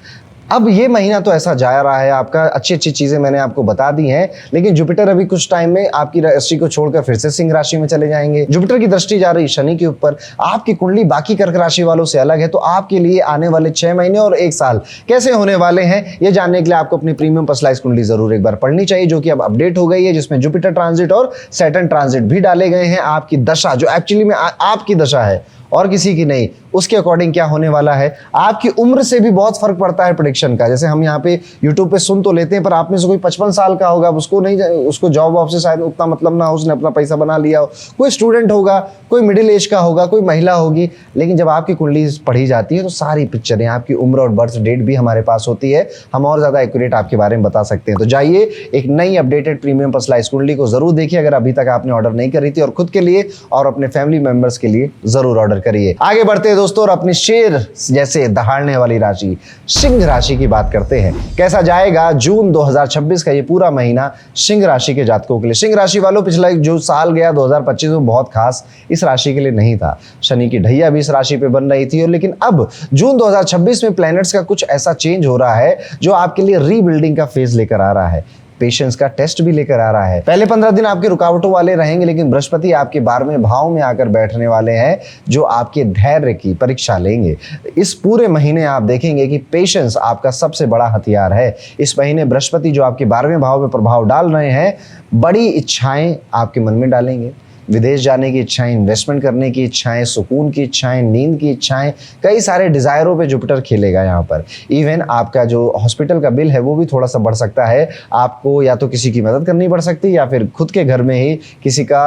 अब ये महीना तो ऐसा जा रहा है आपका, अच्छी अच्छी चीजें मैंने आपको बता दी हैं, लेकिन जुपिटर अभी कुछ टाइम में आपकी राशि को छोड़कर फिर से सिंह राशि में चले जाएंगे। जुपिटर की दृष्टि जा रही शनि के ऊपर। आपकी कुंडली बाकी कर्क राशि वालों से अलग है, तो आपके लिए आने वाले 6 महीने और 1 साल कैसे होने वाले हैं, ये जानने के लिए आपको अपनी प्रीमियम पर्सनलाइज्ड कुंडली जरूर एक बार पढ़नी चाहिए, जो कि अब अपडेट हो गई है, जिसमें जुपिटर ट्रांजिट और सैटर्न ट्रांजिट भी डाले गए हैं। आपकी दशा जो एक्चुअली में आपकी दशा है और किसी की नहीं, उसके अकॉर्डिंग क्या होने वाला है। आपकी उम्र से भी बहुत फर्क पड़ता है प्रेडिक्शन का। जैसे हम यहाँ पे यूट्यूब पे सुन तो लेते हैं, पर आप में से कोई 55 साल का होगा, उसको जॉब वॉब से शायद उतना मतलब ना हो, उसने अपना पैसा बना लिया हो, कोई स्टूडेंट होगा, कोई मिडिल एज का होगा, कोई महिला होगी, लेकिन जब आपकी कुंडली पढ़ी जाती है तो सारी पिक्चरें, आपकी उम्र और बर्थ डेट भी हमारे पास होती है, हम और ज्यादा एक्यूरेट आपके बारे में बता सकते हैं। तो जाइए एक नई अपडेटेड प्रीमियम पर्सनलाइज्ड कुंडली को जरूर देखिए, अगर अभी तक आपने ऑर्डर नहीं करी थी, और खुद के लिए और अपने फैमिली मेंबर्स के लिए जरूर ऑर्डर करिए। आगे बढ़ते हैं दोस्तों, और अपनी शेर जैसे दहाड़ने वाली राशि सिंह राशि की बात करते हैं। कैसा जाएगा जून 2026 का ये पूरा महीना सिंह राशि के जातकों के लिए। सिंह राशि वालों, पिछला जो साल गया 2025 में बहुत खास इस राशि के लिए नहीं था। शनि की ढैया भी इस राशि पे बन रही थी, और लेकिन अब जून 2026 में प्लैनेट्स का कुछ ऐसा चेंज हो रहा है जो आपके लिए रीबिल्डिंग का फेज लेकर आ रहा है, पेशेंस का टेस्ट भी लेकर आ रहा है। पहले 15 दिन आपके रुकावटों वाले रहेंगे, लेकिन बृहस्पति आपके 12वें भाव में आकर बैठने वाले हैं, जो आपके धैर्य की परीक्षा लेंगे। इस पूरे महीने आप देखेंगे कि पेशेंस आपका सबसे बड़ा हथियार है। इस महीने बृहस्पति जो आपके 12वें भाव में प्रभाव डाल रहे हैं, बड़ी इच्छाएं आपके मन में डालेंगे। विदेश जाने की इच्छाएं, इन्वेस्टमेंट करने की इच्छाएं, सुकून की इच्छाएं, नींद की इच्छाएं, कई सारे डिजायरों पे जुपिटर खेलेगा यहाँ पर। इवन आपका जो हॉस्पिटल का बिल है वो भी थोड़ा सा बढ़ सकता है। आपको या तो किसी की मदद करनी पड़ सकती है, या फिर खुद के घर में ही किसी का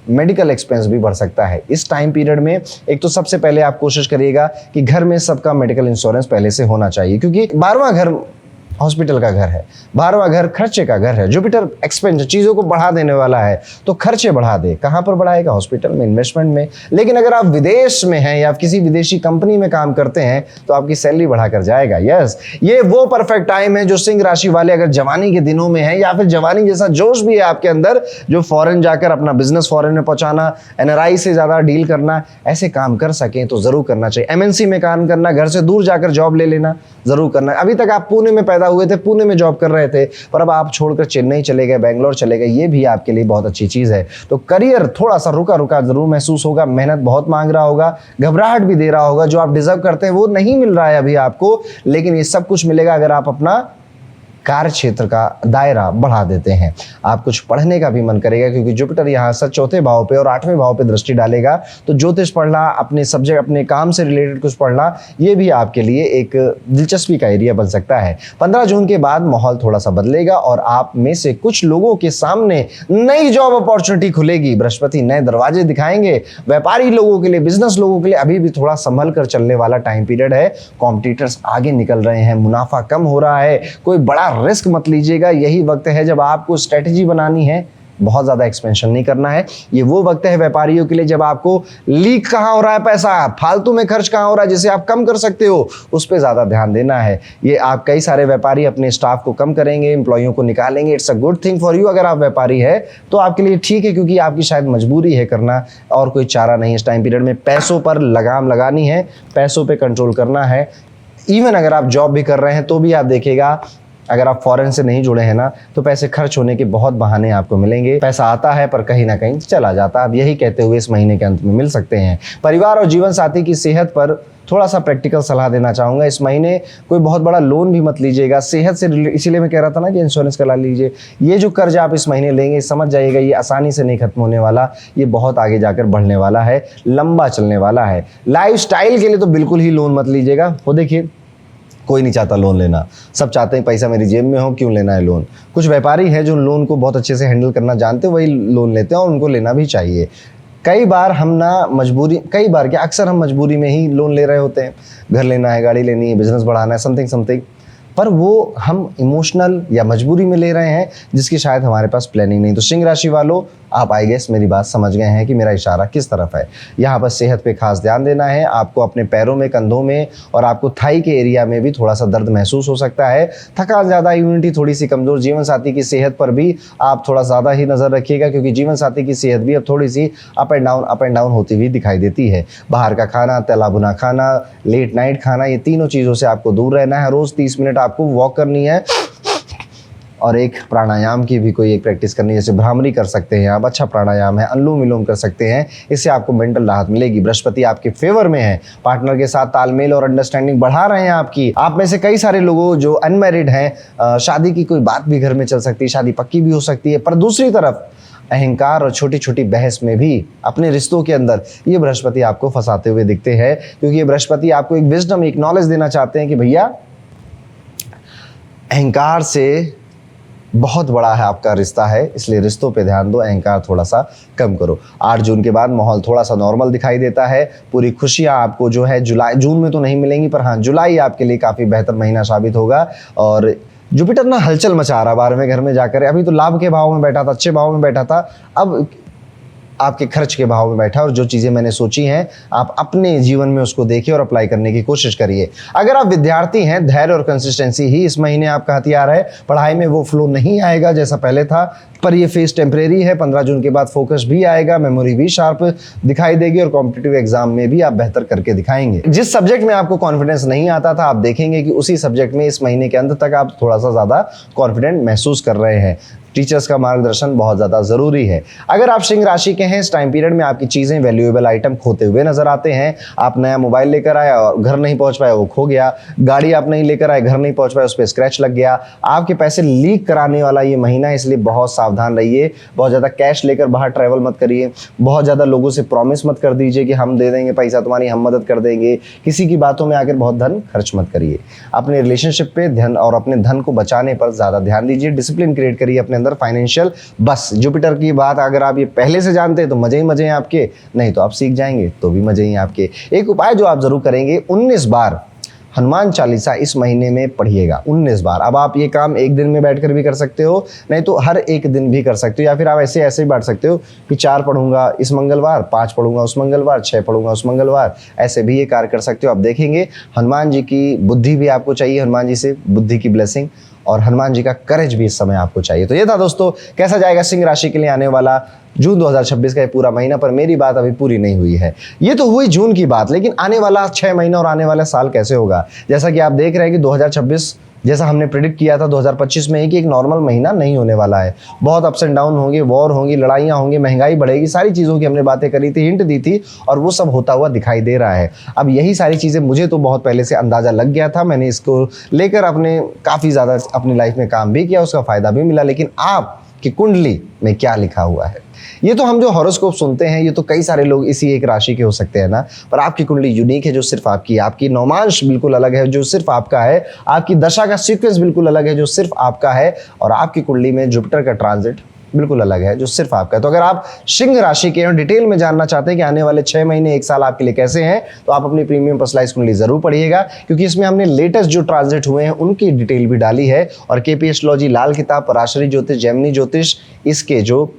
मेडिकल एक्सपेंस भी बढ़ सकता है इस टाइम पीरियड में। एक तो सबसे पहले आप कोशिश करिएगा कि घर में सबका मेडिकल इंश्योरेंस पहले से होना चाहिए, क्योंकि 12वां घर हॉस्पिटल का घर है, 12वां घर खर्चे का घर है। जुपिटर एक्सपेंस चीजों को बढ़ा देने वाला है, तो खर्चे बढ़ा दे। कहां पर बढ़ाएगा? हॉस्पिटल में, इन्वेस्टमेंट में। लेकिन अगर आप विदेश में हैं या किसी विदेशी कंपनी में काम करते हैं तो आपकी सैलरी बढ़ाकर जाएगा। यस, ये वो परफेक्ट टाइम है जो सिंह राशि वाले अगर जवानी के दिनों में है, या फिर जवानी जैसा जोश भी है आपके अंदर, जो फॉरेन जाकर अपना बिजनेस फॉरेन में पहुंचाना, एनआरआई से ज्यादा डील करना, ऐसे काम कर सकें तो जरूर करना चाहिए। एमएनसी में काम करना, घर से दूर जाकर जॉब ले लेना जरूर करना है। अभी तक आप पुणे में पैदा हुए थे, पुणे में जॉब कर रहे थे, पर अब आप छोड़कर चेन्नई चले गए, बेंगलोर चले गए, ये भी आपके लिए बहुत अच्छी चीज है। तो करियर थोड़ा सा रुका रुका जरूर महसूस होगा, मेहनत बहुत मांग रहा होगा, घबराहट भी दे रहा होगा। जो आप डिजर्व करते हैं वो नहीं मिल रहा है अभी आपको, लेकिन ये सब कुछ मिलेगा अगर आप अपना कार्य क्षेत्र का दायरा बढ़ा देते हैं। आप कुछ पढ़ने का भी मन करेगा, क्योंकि जुपिटर यहाँ से 4थे भाव पे और 8वें भाव पे दृष्टि डालेगा, तो ज्योतिष पढ़ना, अपने सब्जेक्ट, अपने काम से रिलेटेड कुछ पढ़ना, ये भी आपके लिए एक दिलचस्पी का एरिया बन सकता है। 15 जून के बाद माहौल थोड़ा सा बदलेगा और आप में से कुछ लोगों के सामने नई जॉब अपॉर्चुनिटी खुलेगी। बृहस्पति नए दरवाजे दिखाएंगे। व्यापारी लोगों के लिए, बिजनेस लोगों के लिए अभी भी थोड़ा संभल कर चलने वाला टाइम पीरियड है। कॉम्पिटिटर्स आगे निकल रहे हैं, मुनाफा कम हो रहा है, कोई बड़ा रिस्क मत लीजिएगा। यही वक्त है जब आपको स्ट्रेटेजी बनानी है, बहुत ज्यादा एक्सपेंशन नहीं करना है। ये वो वक्त है व्यापारियों के लिए जब आपको लीक कहां हो रहा है पैसा, फालतू में खर्च कहां हो रहा है, जिसे आप कम कर सकते हो, उस पर ज्यादा ध्यान देना है। ये आप कई सारे व्यापारी अपने स्टाफ को कम करेंगे, एम्प्लॉइयों को निकालेंगे। It's a good thing for you. अगर आप व्यापारी है तो आपके लिए ठीक है, क्योंकि आपकी शायद मजबूरी है करना, और कोई चारा नहीं। इस टाइम पीरियड में पैसों पर लगाम लगानी है, पैसों पर कंट्रोल करना है। इवन अगर आप जॉब भी कर रहे हैं तो भी आप देखिएगा, अगर आप फॉरेन से नहीं जुड़े हैं ना, तो पैसे खर्च होने के बहुत बहाने आपको मिलेंगे। पैसा आता है पर कहीं ना कहीं चला जाता है। आप यही कहते हुए इस महीने के अंत में मिल सकते हैं। परिवार और जीवन साथी की सेहत पर थोड़ा सा प्रैक्टिकल सलाह देना चाहूंगा। इस महीने कोई बहुत बड़ा लोन भी मत लीजिएगा सेहत से, इसीलिए मैं कह रहा था ना कि इंश्योरेंस करा लीजिए। ये जो कर्ज आप इस महीने लेंगे, समझ जाइएगा ये आसानी से नहीं खत्म होने वाला, ये बहुत आगे जाकर बढ़ने वाला है, लंबा चलने वाला है। लाइफस्टाइल के लिए तो बिल्कुल ही लोन मत लीजिएगा। वो देखिए, कोई नहीं चाहता लोन लेना, सब चाहते हैं पैसा मेरी जेब में हो, क्यों लेना है लोन। कुछ व्यापारी हैं जो लोन को बहुत अच्छे से हैंडल करना जानते हैं, वही लोन लेते हैं, और उनको लेना भी चाहिए। कई बार हम ना मजबूरी, कई बार क्या अक्सर हम मजबूरी में ही लोन ले रहे होते हैं। घर लेना है, गाड़ी लेनी है, बिजनेस बढ़ाना है, समथिंग। पर वो हम इमोशनल या मजबूरी में ले रहे हैं जिसकी शायद हमारे पास प्लानिंग नहीं। तो सिंह राशि वालों, आप आई गेस मेरी बात समझ गए हैं कि मेरा इशारा किस तरफ है। यहाँ पर सेहत पे खास ध्यान देना है। आपको अपने पैरों में, कंधों में और आपको थाई के एरिया में भी थोड़ा सा दर्द महसूस हो सकता है। थकान ज़्यादा, इम्यूनिटी थोड़ी सी कमज़ोर। जीवन साथी की सेहत पर भी आप थोड़ा ज़्यादा ही नज़र रखिएगा, क्योंकि जीवन साथी की सेहत भी अब थोड़ी सी अप एंड डाउन होती हुई दिखाई देती है। बाहर का खाना, तला भुना खाना, लेट नाइट खाना, ये तीनों चीज़ों से आपको दूर रहना है। रोज़ 30 मिनट आपको वॉक करनी है और एक प्राणायाम की भी कोई एक प्रैक्टिस करनी है, जैसे भ्रामरी कर सकते हैं आप, अच्छा प्राणायाम है, अनुलोम विलोम कर सकते हैं, इससे आपको मेंटल राहत मिलेगी। बृहस्पति आपके फेवर में है, पार्टनर के साथ तालमेल और अंडरस्टैंडिंग बढ़ा रहे हैं आपकी। आप में से कई सारे लोगों जो अनमैरिड हैं, शादी की कोई बात भी घर में चल सकती है, शादी पक्की भी हो सकती है। पर दूसरी तरफ अहंकार और छोटी छोटी बहस में भी अपने रिश्तों के अंदर ये बृहस्पति आपको फंसाते हुए दिखते हैं, क्योंकि ये बृहस्पति आपको एक विजडम, एक नॉलेज देना चाहते हैं कि भैया अहंकार से बहुत बड़ा है आपका रिश्ता है, इसलिए रिश्तों पे ध्यान दो, अहंकार थोड़ा सा कम करो। 8 जून के बाद माहौल थोड़ा सा नॉर्मल दिखाई देता है। पूरी खुशियां आपको जो है जून में तो नहीं मिलेंगी, पर हाँ जुलाई आपके लिए काफ़ी बेहतर महीना साबित होगा। और जुपिटर ना हलचल मचा रहा 12वें घर में जाकर। अभी तो लाभ के भाव में बैठा था, अच्छे भाव में बैठा था, अब आपके खर्च के भाव में बैठा। और जो चीज़ें मैंने सोची हैं आप अपने जीवन में उसको देखिए और अप्लाई करने की कोशिश करिए। अगर आप विद्यार्थी हैं, धैर्य और कंसिस्टेंसी ही इस महीने आपका हथियार है। पढ़ाई में वो फ्लो नहीं आएगा जैसा पहले था, पर ये फेज टेम्परेरी है। 15 जून के बाद फोकस भी आएगा, मेमोरी भी शार्प दिखाई देगी और कॉम्पिटिटिव एग्जाम में भी आप बेहतर करके दिखाएंगे। जिस सब्जेक्ट में आपको कॉन्फिडेंस नहीं आता था, आप देखेंगे कि उसी सब्जेक्ट में इस महीने के अंत तक आप थोड़ा सा ज़्यादा कॉन्फिडेंट महसूस कर रहे हैं। टीचर्स का मार्गदर्शन बहुत ज़्यादा ज़रूरी है। अगर आप सिंह राशि के हैं, इस टाइम पीरियड में आपकी चीज़ें, वैल्यूएबल आइटम खोते हुए नजर आते हैं। आप नया मोबाइल लेकर आए और घर नहीं पहुंच पाए, वो खो गया। गाड़ी आप नहीं लेकर आए, घर नहीं पहुंच पाए, उस पर स्क्रैच लग गया। आपके पैसे लीक कराने वाला ये महीना है, इसलिए बहुत सावधान रहिए। बहुत ज़्यादा कैश लेकर बाहर ट्रैवल मत करिए। बहुत ज़्यादा लोगों से प्रॉमिस मत कर दीजिए कि हम दे देंगे पैसा तुम्हारी, हम मदद कर देंगे। किसी की बातों में आकर बहुत धन खर्च मत करिए। अपने रिलेशनशिप पे ध्यान और अपने धन को बचाने पर ज़्यादा ध्यान दीजिए। डिसिप्लिन क्रिएट करिए अपने अंदर फाइनेंशियल। बस जुपिटर की बात अगर आप ये पहले से जानते हैं तो मजे ही मजे हैं आपके, नहीं तो आप सीख जाएंगे तो भी मजे ही हैं आपके। एक उपाय जो आप जरूर करेंगे, 19 बार हनुमान चालीसा इस महीने में पढ़िएगा। 19 बार। अब आप ये काम एक दिन में बैठकर भी कर सकते हो, नहीं तो हर एक दिन भी कर सकते हो, या फिर आप ऐसे ही बांट सकते हो कि 4 पढ़ूंगा इस मंगलवार, 5 पढ़ूंगा उस मंगलवार, 6 पढ़ूंगा उस मंगलवार, ऐसे भी ये कार्य कर सकते हो। आप देखेंगे हनुमान जी की बुद्धि भी आपको चाहिए, हनुमान जी से बुद्धि की ब्लेसिंग, और हनुमान जी का करेज भी इस समय आपको चाहिए। तो ये था दोस्तों, कैसा जाएगा सिंह राशि के लिए आने वाला जून 2026 का ये पूरा महीना। पर मेरी बात अभी पूरी नहीं हुई है, ये तो हुई जून की बात, लेकिन आने वाला 6 महीना और आने वाला साल कैसे होगा। जैसा कि आप देख रहे हैं कि 2026 जैसा हमने प्रिडिक्ट किया था 2025 में ही, कि एक नॉर्मल महीना नहीं होने वाला है। बहुत अप्स एंड डाउन होंगे, वॉर होंगी, लड़ाइयाँ होंगी, महंगाई बढ़ेगी, सारी चीज़ों की हमने बातें करी थी, हिंट दी थी, और वो सब होता हुआ दिखाई दे रहा है। अब यही सारी चीज़ें मुझे तो बहुत पहले से अंदाज़ा लग गया था, मैंने इसको लेकर अपने काफ़ी ज़्यादा अपनी लाइफ में काम भी किया, उसका फ़ायदा भी मिला। लेकिन आपकी कुंडली में क्या लिखा हुआ है, ये तो हम जो हॉरोस्कोप सुनते हैं ये तो कई सारे लोग इसी एक राशि के हो सकते हैं ना, पर आपकी कुंडली यूनिक है, जो सिर्फ आपकी नौमांश बिल्कुल अलग है, जो सिर्फ आपका है। आपकी दशा का सीक्वेंस बिल्कुल अलग है, जो सिर्फ आपका है। और आपकी कुंडली में जुपिटर का ट्रांजिट बिल्कुल अलग है, जो सिर्फ आपका है। तो अगर आप सिंह राशि के डिटेल में जानना चाहते हैं कि आने वाले 6 महीने 1 साल आपके लिए कैसे हैं, तो आप अपनी प्रीमियम पर्सनलाइज कुंडली जरूर पढ़िएगा, क्योंकि इसमें हमने लेटेस्ट जो ट्रांजिट हुए हैं उनकी डिटेल भी डाली है। और केपी एस्ट्रोलॉजी, लाल किताब, पराशरी ज्योतिष, जेमिनी ज्योतिष, इसके जो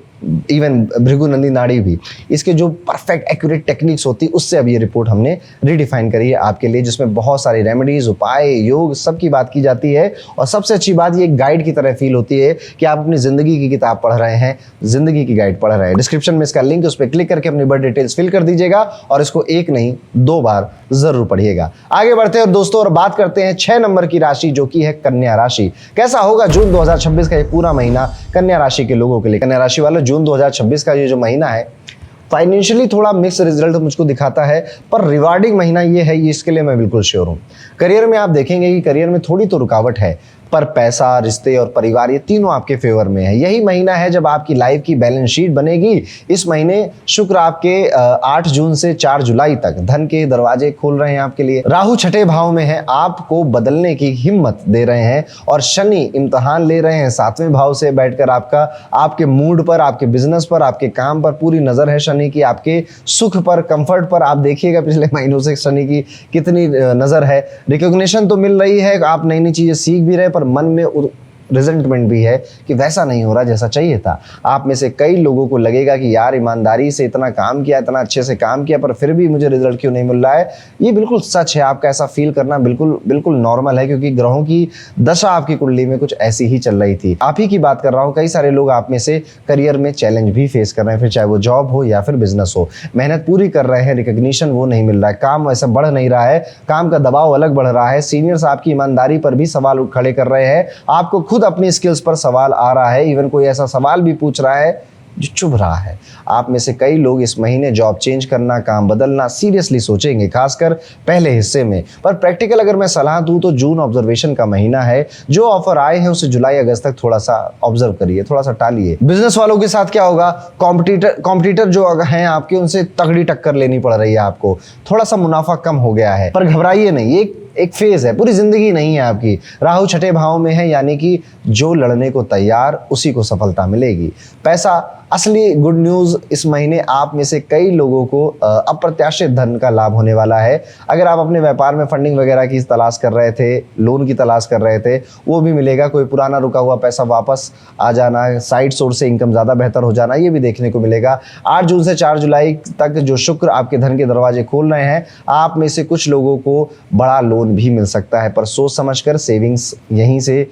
इवन भृगुनंदी नाड़ी भी, इसके जो परफेक्ट एक्यूरेट टेक्निक्स होती है, उससे अब ये रिपोर्ट हमने रिडिफाइन करी है आपके लिए, जिसमें बहुत सारी रेमेडीज, उपाय, योग, सब की बात की जाती है। और सबसे अच्छी बात, ये एक गाइड की तरह फील होती है कि आप अपनी जिंदगी की किताब पढ़ रहे हैं, जिंदगी की गाइड पढ़ रहे हैं। डिस्क्रिप्शन में इसका लिंक, उस पर क्लिक करके अपनी बर्थ डिटेल्स फिल कर दीजिएगा और इसको 1 नहीं 2 बार जरूर पढ़िएगा। आगे बढ़ते हैं दोस्तों और बात करते हैं 6 नंबर की राशि, जो कि है कन्या राशि। कैसा होगा जून 2026 का ये पूरा महीना कन्या राशि के लोगों के लिए। कन्या राशि वालों, जून 2026 का ये जो महीना है फाइनेंशियली थोड़ा मिक्स रिजल्ट मुझको दिखाता है, पर रिवार्डिंग महीना ये है, ये इसके लिए मैं बिल्कुल श्योर हूँ। करियर में आप देखेंगे कि करियर में थोड़ी तो रुकावट है, पर पैसा, रिश्ते और परिवार, ये तीनों आपके फेवर में है। यही महीना है जब आपकी लाइफ की बैलेंस शीट बनेगी। इस महीने शुक्र आपके 8 जून से 4 जुलाई तक धन के दरवाजे खोल रहे हैं आपके लिए। राहु छठे भाव में है, आपको बदलने की हिम्मत दे रहे हैं। और शनि इम्तिहान ले रहे हैं 7वें भाव से बैठकर। आपके मूड पर, आपके बिजनेस पर, आपके काम पर पूरी नजर है शनि की। आपके सुख पर, कंफर्ट पर आप देखिएगा पिछले महीनों से शनि की कितनी नजर है। रिकॉग्निशन तो मिल रही है, आप नई नई चीजें सीख भी रहे, पर मन में रिजल्टमेंट भी है कि वैसा नहीं हो रहा जैसा चाहिए था। आप में से कई लोगों को लगेगा कि यार ईमानदारी से इतना काम किया, इतना अच्छे से काम किया, पर फिर भी मुझे रिजल्ट क्यों नहीं मिल रहा है। ये बिल्कुल सच है, आपका ऐसा फील करना बिल्कुल नॉर्मल है, क्योंकि ग्रहों की दशा आपकी कुंडली में कुछ ऐसी ही चल रही थी। आप ही की बात कर रहा हूँ। कई सारे लोग आप में से करियर में चैलेंज भी फेस कर रहे हैं, फिर चाहे वो जॉब हो या फिर बिजनेस हो। मेहनत पूरी कर रहे हैं, रिकॉग्निशन वो नहीं मिल रहा है, काम वैसा बढ़ नहीं रहा है, काम का दबाव अलग बढ़ रहा है। सीनियर्स आपकी ईमानदारी पर भी सवाल खड़े कर रहे हैं, आपको खुद अपनी स्किल्स पर सवाल आ रहा है। इवन कोई ऐसा सवाल भी पूछ रहा है जो चुभ रहा है। आप में से कई लोग इस महीने जॉब चेंज करना, काम बदलना सीरियसली सोचेंगे, खासकर पहले हिस्से में। पर प्रैक्टिकल अगर मैं सलाह दूं तो जून ऑब्जर्वेशन का महीना है। जो ऑफर आए हैं उसे जुलाई अगस्त तक थोड़ा सा ऑब्जर्व करिए, थोड़ा सा टालिए। बिजनेस वालों के साथ क्या होगा, कॉम्पिटिटर जो हैं आपके, उनसे तगड़ी टक्कर लेनी पड़ रही है आपको। थोड़ा सा मुनाफा कम हो गया है, पर घबराइए नहीं, एक फेज है, पूरी जिंदगी नहीं है आपकी। राहु छठे भाव में है, यानी कि जो लड़ने को तैयार उसी को सफलता मिलेगी। पैसा, असली गुड न्यूज, इस महीने आप में से कई लोगों को अप्रत्याशित धन का लाभ होने वाला है। अगर आप अपने व्यापार में फंडिंग वगैरह की तलाश कर रहे थे, लोन की तलाश कर रहे थे, वो भी मिलेगा। कोई पुराना रुका हुआ पैसा वापस आ जाना, साइड सोर्स से इनकम ज्यादा बेहतर हो जाना, ये भी देखने को मिलेगा। 8 जून से 4 जुलाई तक जो शुक्र आपके धन के दरवाजे खोल रहे हैं, आप में से कुछ लोगों को बड़ा लोन भी मिल सकता है, पर सोच समझकर सेविंग्स यहीं से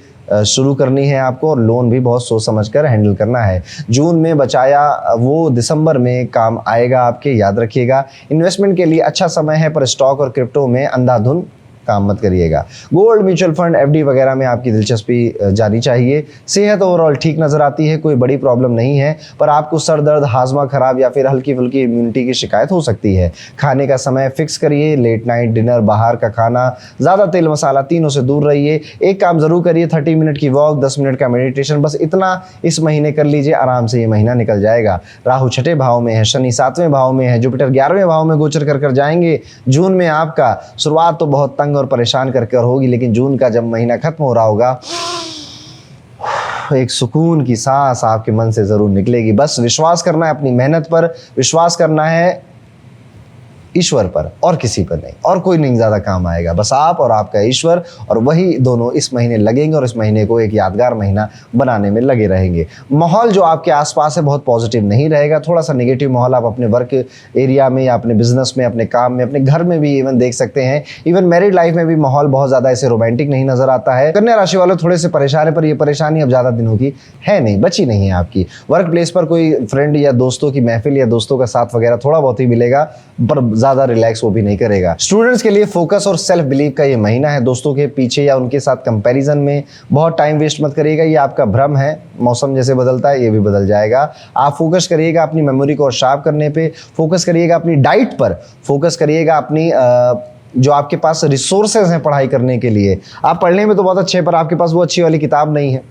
शुरू करनी है आपको, और लोन भी बहुत सोच समझकर हैंडल करना है। जून में बचाया वो दिसंबर में काम आएगा आपके, याद रखिएगा। इन्वेस्टमेंट के लिए अच्छा समय है, पर स्टॉक और क्रिप्टो में अंधाधुंध काम मत करिएगा। गोल्ड, म्यूचुअल फंड, एफडी वगैरह में आपकी दिलचस्पी जानी चाहिए। सेहत ओवरऑल ठीक नजर आती है, कोई बड़ी प्रॉब्लम नहीं है, पर आपको सर दर्द, हाजमा खराब या फिर हल्की फुल्की इम्यूनिटी की शिकायत हो सकती है। खाने का समय फिक्स करिए, लेट नाइट डिनर, बाहर का खाना, ज़्यादा तेल मसाला, तीनों से दूर रहिए। एक काम जरूर करिए, 30 मिनट की वॉक, 10 मिनट का मेडिटेशन, बस इतना इस महीने कर लीजिए, आराम से ये महीना निकल जाएगा। राहु छठे भाव में है, शनि 7वें भाव में है, जुपिटर 11वें भाव में गोचर कर जाएंगे। जून में आपका शुरुआत तो बहुत तंग और परेशान कर होगी, लेकिन जून का जब महीना खत्म हो रहा होगा, एक सुकून की सांस आपके मन से जरूर निकलेगी। बस विश्वास करना है अपनी मेहनत पर, विश्वास करना है ईश्वर पर, और किसी पर नहीं, और कोई नहीं ज्यादा काम आएगा, बस आप और आपका ईश्वर, और वही दोनों इस महीने लगेंगे और इस महीने को एक यादगार महीना बनाने में लगे रहेंगे। माहौल जो आपके आसपास है बहुत पॉजिटिव नहीं रहेगा, थोड़ा सा नेगेटिव माहौल आप अपने वर्क एरिया में या अपने बिजनेस में, अपने काम में, अपने घर में भी इवन देख सकते हैं। इवन मैरिड लाइफ में भी माहौल बहुत ज्यादा ऐसे रोमांटिक नहीं नजर आता है। कन्या राशि वाले थोड़े से परेशान है, पर ये परेशानी अब ज्यादा दिनों की है नहीं, बची नहीं है आपकी। वर्क प्लेस पर कोई फ्रेंड या दोस्तों की महफिल या दोस्तों का साथ वगैरह थोड़ा बहुत ही मिलेगा, पर ज्यादा रिलैक्स वो भी नहीं करेगा। स्टूडेंट्स के लिए फोकस और सेल्फ बिलीव का ये महीना है। दोस्तों के पीछे या उनके साथ कंपैरिजन में बहुत टाइम वेस्ट मत करिएगा, ये आपका भ्रम है। मौसम जैसे बदलता है ये भी बदल जाएगा। आप फोकस करिएगा अपनी मेमोरी को और शार्प करने पे, फोकस करिएगा अपनी डाइट पर, फोकस करिएगा अपनी जो आपके पास रिसोर्सेज हैं पढ़ाई करने के लिए। आप पढ़ने में तो बहुत अच्छे हैं, पर आपके पास वो अच्छी वाली किताब नहीं है।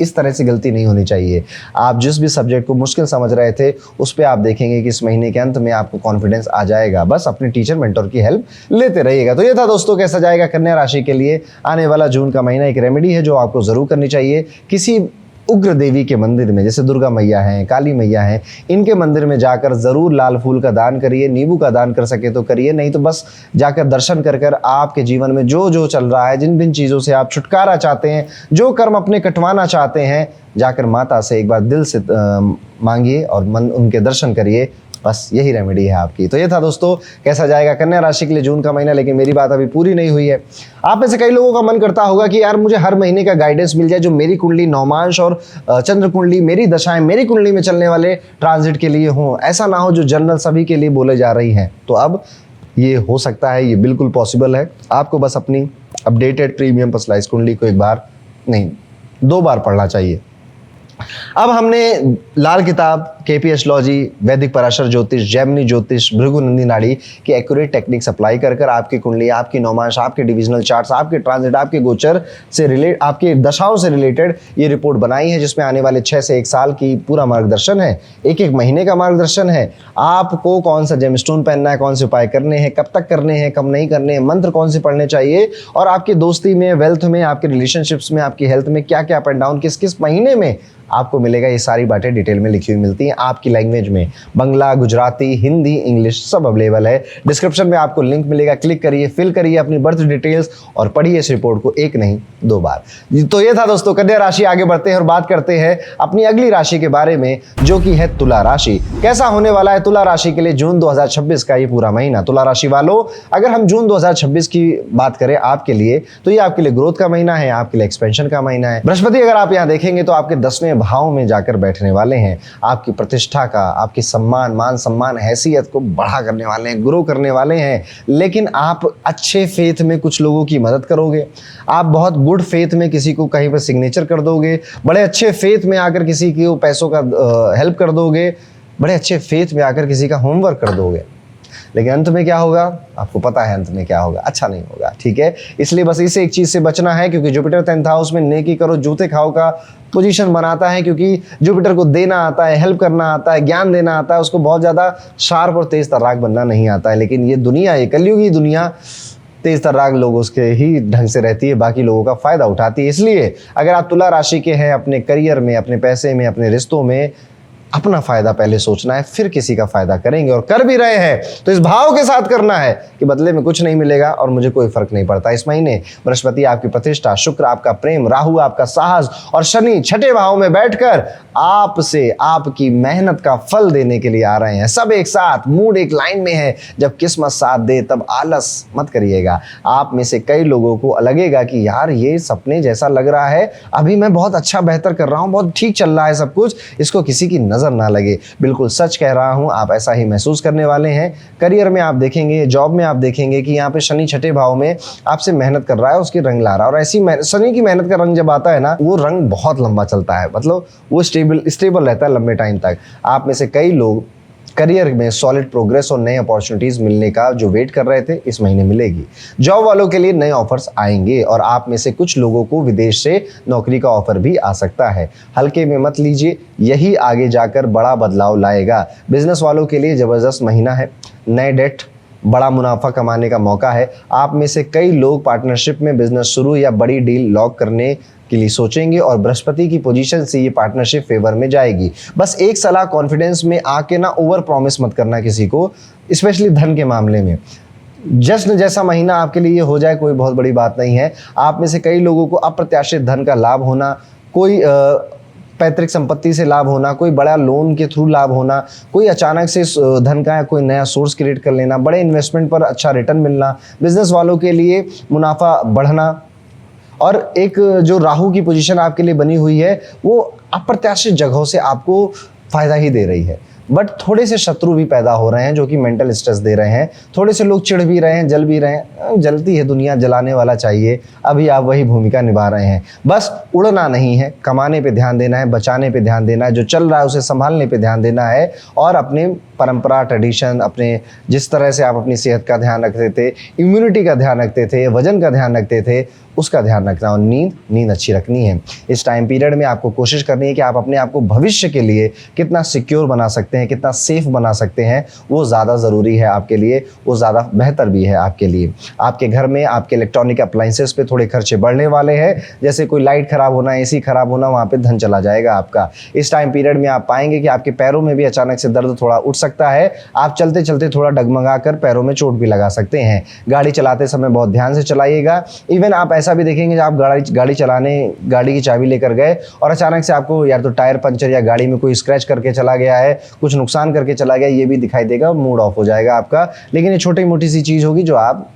इस तरह से गलती नहीं होनी चाहिए। आप जिस भी सब्जेक्ट को मुश्किल समझ रहे थे, उस पर आप देखेंगे कि इस महीने के अंत में आपको कॉन्फिडेंस आ जाएगा। बस अपने टीचर मेंटर की हेल्प लेते रहिएगा। तो ये था दोस्तों कैसा जाएगा कन्या राशि के लिए आने वाला जून का महीना। एक रेमेडी है जो आपको जरूर करनी चाहिए। किसी उग्र देवी के मंदिर में, जैसे दुर्गा मैया हैं, काली मैया हैं, इनके मंदिर में जाकर जरूर लाल फूल का दान करिए। नींबू का दान कर सके तो करिए, नहीं तो बस जाकर दर्शन कर कर आपके जीवन में जो जो चल रहा है, जिन जिन चीज़ों से आप छुटकारा चाहते हैं, जो कर्म अपने कटवाना चाहते हैं, जाकर माता से एक बार दिल से मांगिए और मन उनके दर्शन करिए। बस यही रेमेडी है आपकी। तो ये था दोस्तों कैसा जाएगा कन्या राशि के लिए जून का महीना। लेकिन मेरी बात अभी पूरी नहीं हुई है। आप में से कई लोगों का मन करता होगा कि यार मुझे हर महीने का गाइडेंस मिल जाए, जो मेरी कुंडली नवमांश और चंद्र कुंडली, मेरी दशाएं मेरी कुंडली में चलने वाले ट्रांजिट के लिए हों। ऐसा ना हो जो जनरल सभी के लिए बोले जा रही हैं। तो अब ये हो सकता है, ये बिल्कुल पॉसिबल है। आपको बस अपनी अपडेटेड प्रीमियम पर्सनलाइज कुंडली को एक बार नहीं 2 बार पढ़ना चाहिए। अब हमने लाल किताब केपी एस्ट्रोलॉजी, वैदिक पराशर ज्योतिष, जैमिनी ज्योतिष, भृगुनंदी नाड़ी की एक्यूरेट टेक्निक्स अप्लाई कर कर आपकी कुंडली, आपकी नौमांश, आपके डिविजनल चार्ट्स, आपके ट्रांजिट, आपके गोचर से रिलेट, आपकी दशाओं से रिलेटेड ये रिपोर्ट बनाई है, जिसमें आने वाले 6 से 1 साल की पूरा मार्गदर्शन है, एक महीने का मार्गदर्शन है। आपको कौन सा जेमस्टोन पहनना है, कौन से उपाय करने हैं, कब तक करने हैं, कब नहीं करने हैं, मंत्र कौन से पढ़ने चाहिए, और आपकी दोस्ती में, वेल्थ में, आपके रिलेशनशिप्स में, आपकी हेल्थ में क्या क्या अप एंड डाउन किस किस महीने में आपको मिलेगा, ये सारी बातें डिटेल में लिखी हुई मिलती हैं आपकी लैंग्वेज में। बंगला, गुजराती, हिंदी, इंग्लिश सब अवेलेबल है। डिस्क्रिप्शन में आपको लिंक मिलेगा, क्लिक करिए, फिल करिए अपनी बर्थ डिटेल्स और पढ़िए इस रिपोर्ट को 1 नहीं 2 बार। तो ये था दोस्तों कन्या राशि। आगे बढ़ते हैं और बात करते हैं अपनी अगली राशि के बारे में, जो कि है तुला राशि। कैसा होने वाला है तुला राशि के लिए जून 2026 का ये पूरा महीना। तुला राशि वालों, अगर हम जून 2026 की बात करें आपके लिए, तो ये आपके लिए ग्रोथ का महीना है, आपके लिए एक्सपेंशन का महीना है। बृहस्पति अगर आप यहाँ देखेंगे तो आपके 10वें भाव में जाकर बैठने वाले हैं। आपकी प्रतिष्ठा का, आपकी सम्मान, मान सम्मान, हैसियत को बढ़ा करने वाले हैं, ग्रो करने वाले हैं। लेकिन आप अच्छे फेथ में कुछ लोगों की मदद करोगे, आप बहुत गुड फेथ में किसी को कहीं पर सिग्नेचर कर दोगे, बड़े अच्छे फेथ में आकर किसी को पैसों का हेल्प कर दोगे, बड़े अच्छे फेथ में आकर किसी का होमवर्क कर दोगे। लेकिन अंत में क्या होगा आपको पता है, अंत में क्या होगा, अच्छा नहीं होगा। ठीक है, इसलिए बस इसे एक चीज से बचना है, क्योंकि जुपिटर 10th हाउस में नेकी करो जूते खाओ का पोजीशन बनाता है, क्योंकि जुपिटर को देना आता है, हेल्प करना आता है, ज्ञान देना आता है, उसको बहुत ज्यादा शार्प और तेज तर्राक बनना नहीं आता है। लेकिन ये दुनिया, ये कलयुगी दुनिया, तेज तर्राक लोग उसके ही ढंग से रहती है, बाकी लोगों का फायदा उठाती है। इसलिए अगर आप तुला राशि के हैं, अपने करियर में, अपने पैसे में, अपने रिश्तों में अपना फायदा पहले सोचना है, फिर किसी का फायदा करेंगे, और कर भी रहे हैं तो इस भाव के साथ करना है कि बदले में कुछ नहीं मिलेगा और मुझे कोई फर्क नहीं पड़ता। इस महीने बृहस्पति आपकी प्रतिष्ठा, शुक्र आपका प्रेम, राहु आपका साहस और शनि 6ठे भाव में बैठकर आपसे आपकी मेहनत का फल देने के लिए आ रहे हैं। सब एक साथ, मूड एक लाइन में है। जब किस्मत साथ दे तब आलस मत करिएगा। आप में से कई लोगों को लगेगा कि यार ये सपने जैसा लग रहा है, अभी मैं बहुत अच्छा बेहतर कर रहा हूँ, बहुत ठीक चल रहा है सब कुछ, इसको किसी की नजर ना लगे। बिल्कुल सच कह रहा हूं, आप ऐसा ही महसूस करने वाले हैं। करियर में आप देखेंगे, जॉब में आप देखेंगे कि यहाँ पे शनि 6ठे भाव में आपसे मेहनत कर रहा है, उसकी रंग ला रहा है। और ऐसी शनि की मेहनत का रंग जब आता है ना, वो रंग बहुत लंबा चलता है, मतलब वो स्टेबल रहता है लंबे टाइम तक। आप में से कई लोग करियर में सॉलिड प्रोग्रेस और नए अपॉर्चुनिटीज मिलने का जो वेट कर रहे थे, इस महीने मिलेगी। जॉब वालों के लिए नए ऑफर्स आएंगे और आप में से कुछ लोगों को विदेश से नौकरी का ऑफर भी आ सकता है। हल्के में मत लीजिए, यही आगे जाकर बड़ा बदलाव लाएगा। बिजनेस वालों के लिए जबरदस्त महीना है। नए डेट, बड़ा मुनाफा कमाने का मौका है। आप में से कई लोग पार्टनरशिप में बिजनेस शुरू या बड़ी डील लॉक करने के लिए सोचेंगे और बृहस्पति की पोजीशन से ये पार्टनरशिप फेवर में जाएगी। बस एक सलाह, कॉन्फिडेंस में आके ना ओवर प्रॉमिस मत करना किसी को, स्पेशली धन के मामले में। जश्न जैसा महीना आपके लिए हो जाए कोई बहुत बड़ी बात नहीं है। आप में से कई लोगों को अप्रत्याशित धन का लाभ होना, कोई पैतृक संपत्ति से लाभ होना, कोई बड़ा लोन के थ्रू लाभ होना, कोई अचानक से धन का कोई नया सोर्स क्रिएट कर लेना, बड़े इन्वेस्टमेंट पर अच्छा रिटर्न मिलना, बिजनेस वालों के लिए मुनाफा बढ़ना। और एक जो राहु की पोजीशन आपके लिए बनी हुई है, वो अप्रत्याशित जगहों से आपको फायदा ही दे रही है। बट थोड़े से शत्रु भी पैदा हो रहे हैं जो कि मेंटल स्ट्रेस दे रहे हैं। थोड़े से लोग चिढ़ भी रहे हैं, जल भी रहे हैं। जलती है दुनिया, जलाने वाला चाहिए। अभी आप वही भूमिका निभा रहे हैं। बस उड़ना नहीं है, कमाने पे ध्यान देना है, बचाने पे ध्यान देना है, जो चल रहा है उसे संभालने पे ध्यान देना है, और अपने परंपरा, ट्रेडिशन, अपने जिस तरह से आप अपनी सेहत का ध्यान रखते थे, इम्यूनिटी का ध्यान रखते थे, वजन का ध्यान रखते थे, उसका ध्यान रखना। और नींद अच्छी रखनी है। इस टाइम पीरियड में आपको कोशिश करनी है कि आप अपने आप को भविष्य के लिए कितना सिक्योर बना सकते हैं, कितना सेफ बना सकते हैं, वो ज़्यादा ज़रूरी है आपके लिए, वो ज़्यादा बेहतर भी है आपके लिए। आपके घर में आपके इलेक्ट्रॉनिक अप्लाइंसेस पे थोड़े खर्चे बढ़ने वाले हैं, जैसे कोई लाइट खराब होना, एसी खराब होना, वहाँ पे धन चला जाएगा आपका। इस टाइम पीरियड में आप पाएंगे कि आपके पैरों में भी अचानक से दर्द थोड़ा उठ सकता है। आप चलते चलते थोड़ा डगमगा कर पैरों में चोट भी लगा सकते हैं। गाड़ी चलाते समय बहुत ध्यान से चलाइएगा। इवन आप ऐसा भी देखेंगे जब आप गाड़ी चलाने गाड़ी की चाबी लेकर गए और अचानक से आपको या तो टायर पंचर या गाड़ी में कोई स्क्रैच करके चला गया है, कुछ नुकसान करके चला गया, ये भी दिखाई देगा, मूड ऑफ हो जाएगा आपका। लेकिन ये छोटी मोटी सी चीज़ होगी जो आप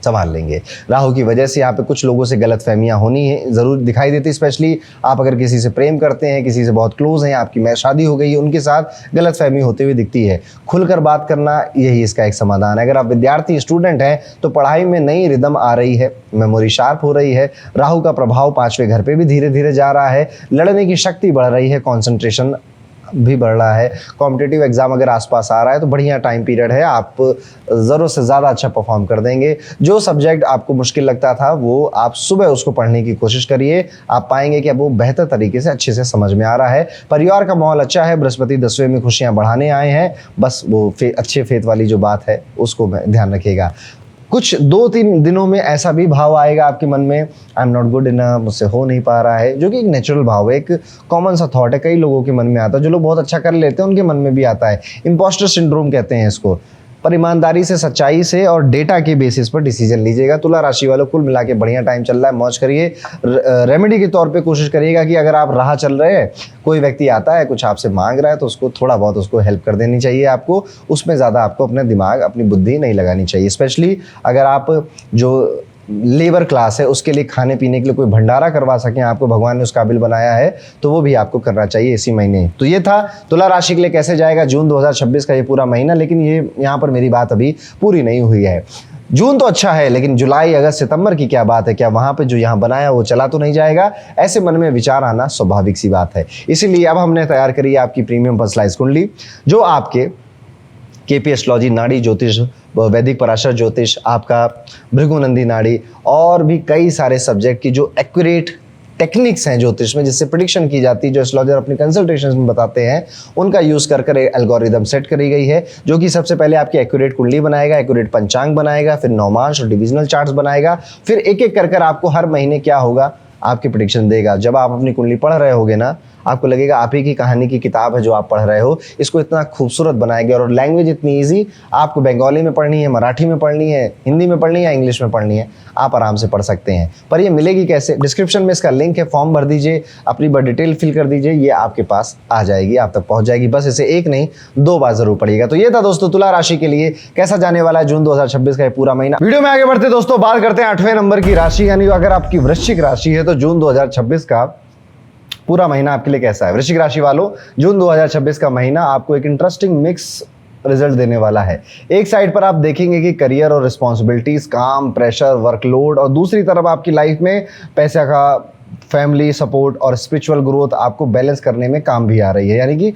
संभाल लेंगे। राहु की वजह से यहाँ पे कुछ लोगों से गलतफहमियां होनी है, ज़रूर दिखाई देती। स्पेशली आप अगर किसी से प्रेम करते हैं, किसी से बहुत क्लोज हैं, आपकी शादी हो गई है, उनके साथ गलतफहमी होते हुए दिखती है। खुलकर बात करना, यही इसका एक समाधान है। अगर आप विद्यार्थी, स्टूडेंट हैं तो पढ़ाई में नई रिदम आ रही है, मेमोरी शार्प हो रही है। राहु का प्रभाव 5वें घर पर भी धीरे धीरे जा रहा है। लड़ने की शक्ति बढ़ रही है, कॉन्सेंट्रेशन भी बढ़ रहा है, कॉम्पिटिटिव एग्जाम अगर आसपास आ रहा है तो बढ़िया टाइम पीरियड है, आप ज़रूरत से ज़्यादा अच्छा परफॉर्म कर देंगे। जो सब्जेक्ट आपको मुश्किल लगता था वो आप सुबह उसको पढ़ने की कोशिश करिए, आप पाएंगे कि अब वो बेहतर तरीके से अच्छे से समझ में आ रहा है। परिवार का माहौल अच्छा है, बृहस्पति 10वें में खुशियाँ बढ़ाने आए हैं, बस वो अच्छे फेथ वाली जो बात है उसको ध्यान रखिएगा। कुछ 2-3 दिनों में ऐसा भी भाव आएगा आपके मन में, I am not good enough, मुझसे हो नहीं पा रहा है, जो कि एक नेचुरल भाव है, एक कॉमन सा थॉट है, कई लोगों के मन में आता है, जो लोग बहुत अच्छा कर लेते हैं उनके मन में भी आता है। इम्पोस्टर सिंड्रोम कहते हैं इसको। पर ईमानदारी से, सच्चाई से और डेटा के बेसिस पर डिसीजन लीजिएगा। तुला राशि वालों कुल मिला के बढ़िया टाइम चल रहा है, मौज करिए। रेमेडी के तौर पे कोशिश करिएगा कि अगर आप राह चल रहे हैं, कोई व्यक्ति आता है कुछ आपसे मांग रहा है तो उसको थोड़ा बहुत उसको हेल्प कर देनी चाहिए आपको, उसमें ज़्यादा आपको अपने दिमाग, अपनी बुद्धि नहीं लगानी चाहिए। स्पेशली अगर आप जो लेबर क्लास है उसके लिए खाने पीने के लिए कोई भंडारा करवा सकें, आपको भगवान ने उस काबिल बनाया है, तो वो भी आपको करना चाहिए इसी महीने। तो ये था तुला राशि के लिए कैसे जाएगा जून 2026 का ये पूरा महीना। लेकिन ये यहाँ पर मेरी बात अभी पूरी नहीं हुई है। जून तो अच्छा है, लेकिन जुलाई, अगस्त, सितंबर की क्या बात है? क्या वहाँ पे जो यहाँ बनाया वो चला तो नहीं जाएगा? ऐसे मन में विचार आना स्वाभाविक सी बात है। इसीलिए अब हमने तैयार करी है आपकी प्रीमियम पर्सनलाइज्ड कुंडली, जो आपके केपी एस्ट्रोलॉजी, नाड़ी ज्योतिष, वैदिक पराशर ज्योतिष, आपका भृगुनंदी नाड़ी और भी कई सारे सब्जेक्ट की जो एक्यूरेट टेक्निक्स हैं ज्योतिष में, जिससे प्रिडिक्शन की जाती है, जो एस्ट्रोलॉजर अपनी कंसल्टेशन में बताते हैं, उनका यूज़ कर एल्गोरिदम सेट करी गई है, जो कि सबसे पहले आपकी एक्यूरेट कुंडली बनाएगा, एक्यूरेट पंचांग बनाएगा, फिर नौमांश और डिविजनल चार्ट्स बनाएगा, फिर एक एक कर आपको हर महीने क्या होगा आपकी प्रेडिक्शन देगा। जब आप अपनी कुंडली पढ़ रहे होगे ना, आपको लगेगा आप ही की कहानी की किताब है जो आप पढ़ रहे हो। इसको इतना खूबसूरत बनाएंगे और लैंग्वेज इतनी इजी, आपको बंगाली में पढ़नी है, मराठी में पढ़नी है, हिंदी में पढ़नी है, इंग्लिश में पढ़नी है, आप आराम से पढ़ सकते हैं। पर ये मिलेगी कैसे? डिस्क्रिप्शन में इसका लिंक है, फॉर्म भर दीजिए, अपनी डिटेल फिल कर दीजिए, ये आपके पास आ जाएगी, आप तक पहुंच जाएगी। बस इसे एक नहीं 2 बार जरूर पढ़िएगा। तो ये था दोस्तों तुला राशि के लिए कैसा जाने वाला है जून 2026 का ये पूरा महीना। वीडियो में आगे बढ़ते दोस्तों बात करते हैं 8वें नंबर की राशि, यानी अगर आपकी वृश्चिक राशि है तो जून 2026 का पूरा महीना आपके लिए कैसा है। वृश्चिक राशि वालों, जून 2026 का महीना आपको एक इंटरेस्टिंग मिक्स रिजल्ट देने वाला है। एक साइड पर आप देखेंगे कि करियर और रिस्पॉन्सिबिलिटीज, काम, प्रेशर, वर्कलोड, और दूसरी तरफ आपकी लाइफ में पैसा का, फैमिली सपोर्ट और स्पिरिचुअल ग्रोथ आपको बैलेंस करने में काम भी आ रही है। यानी कि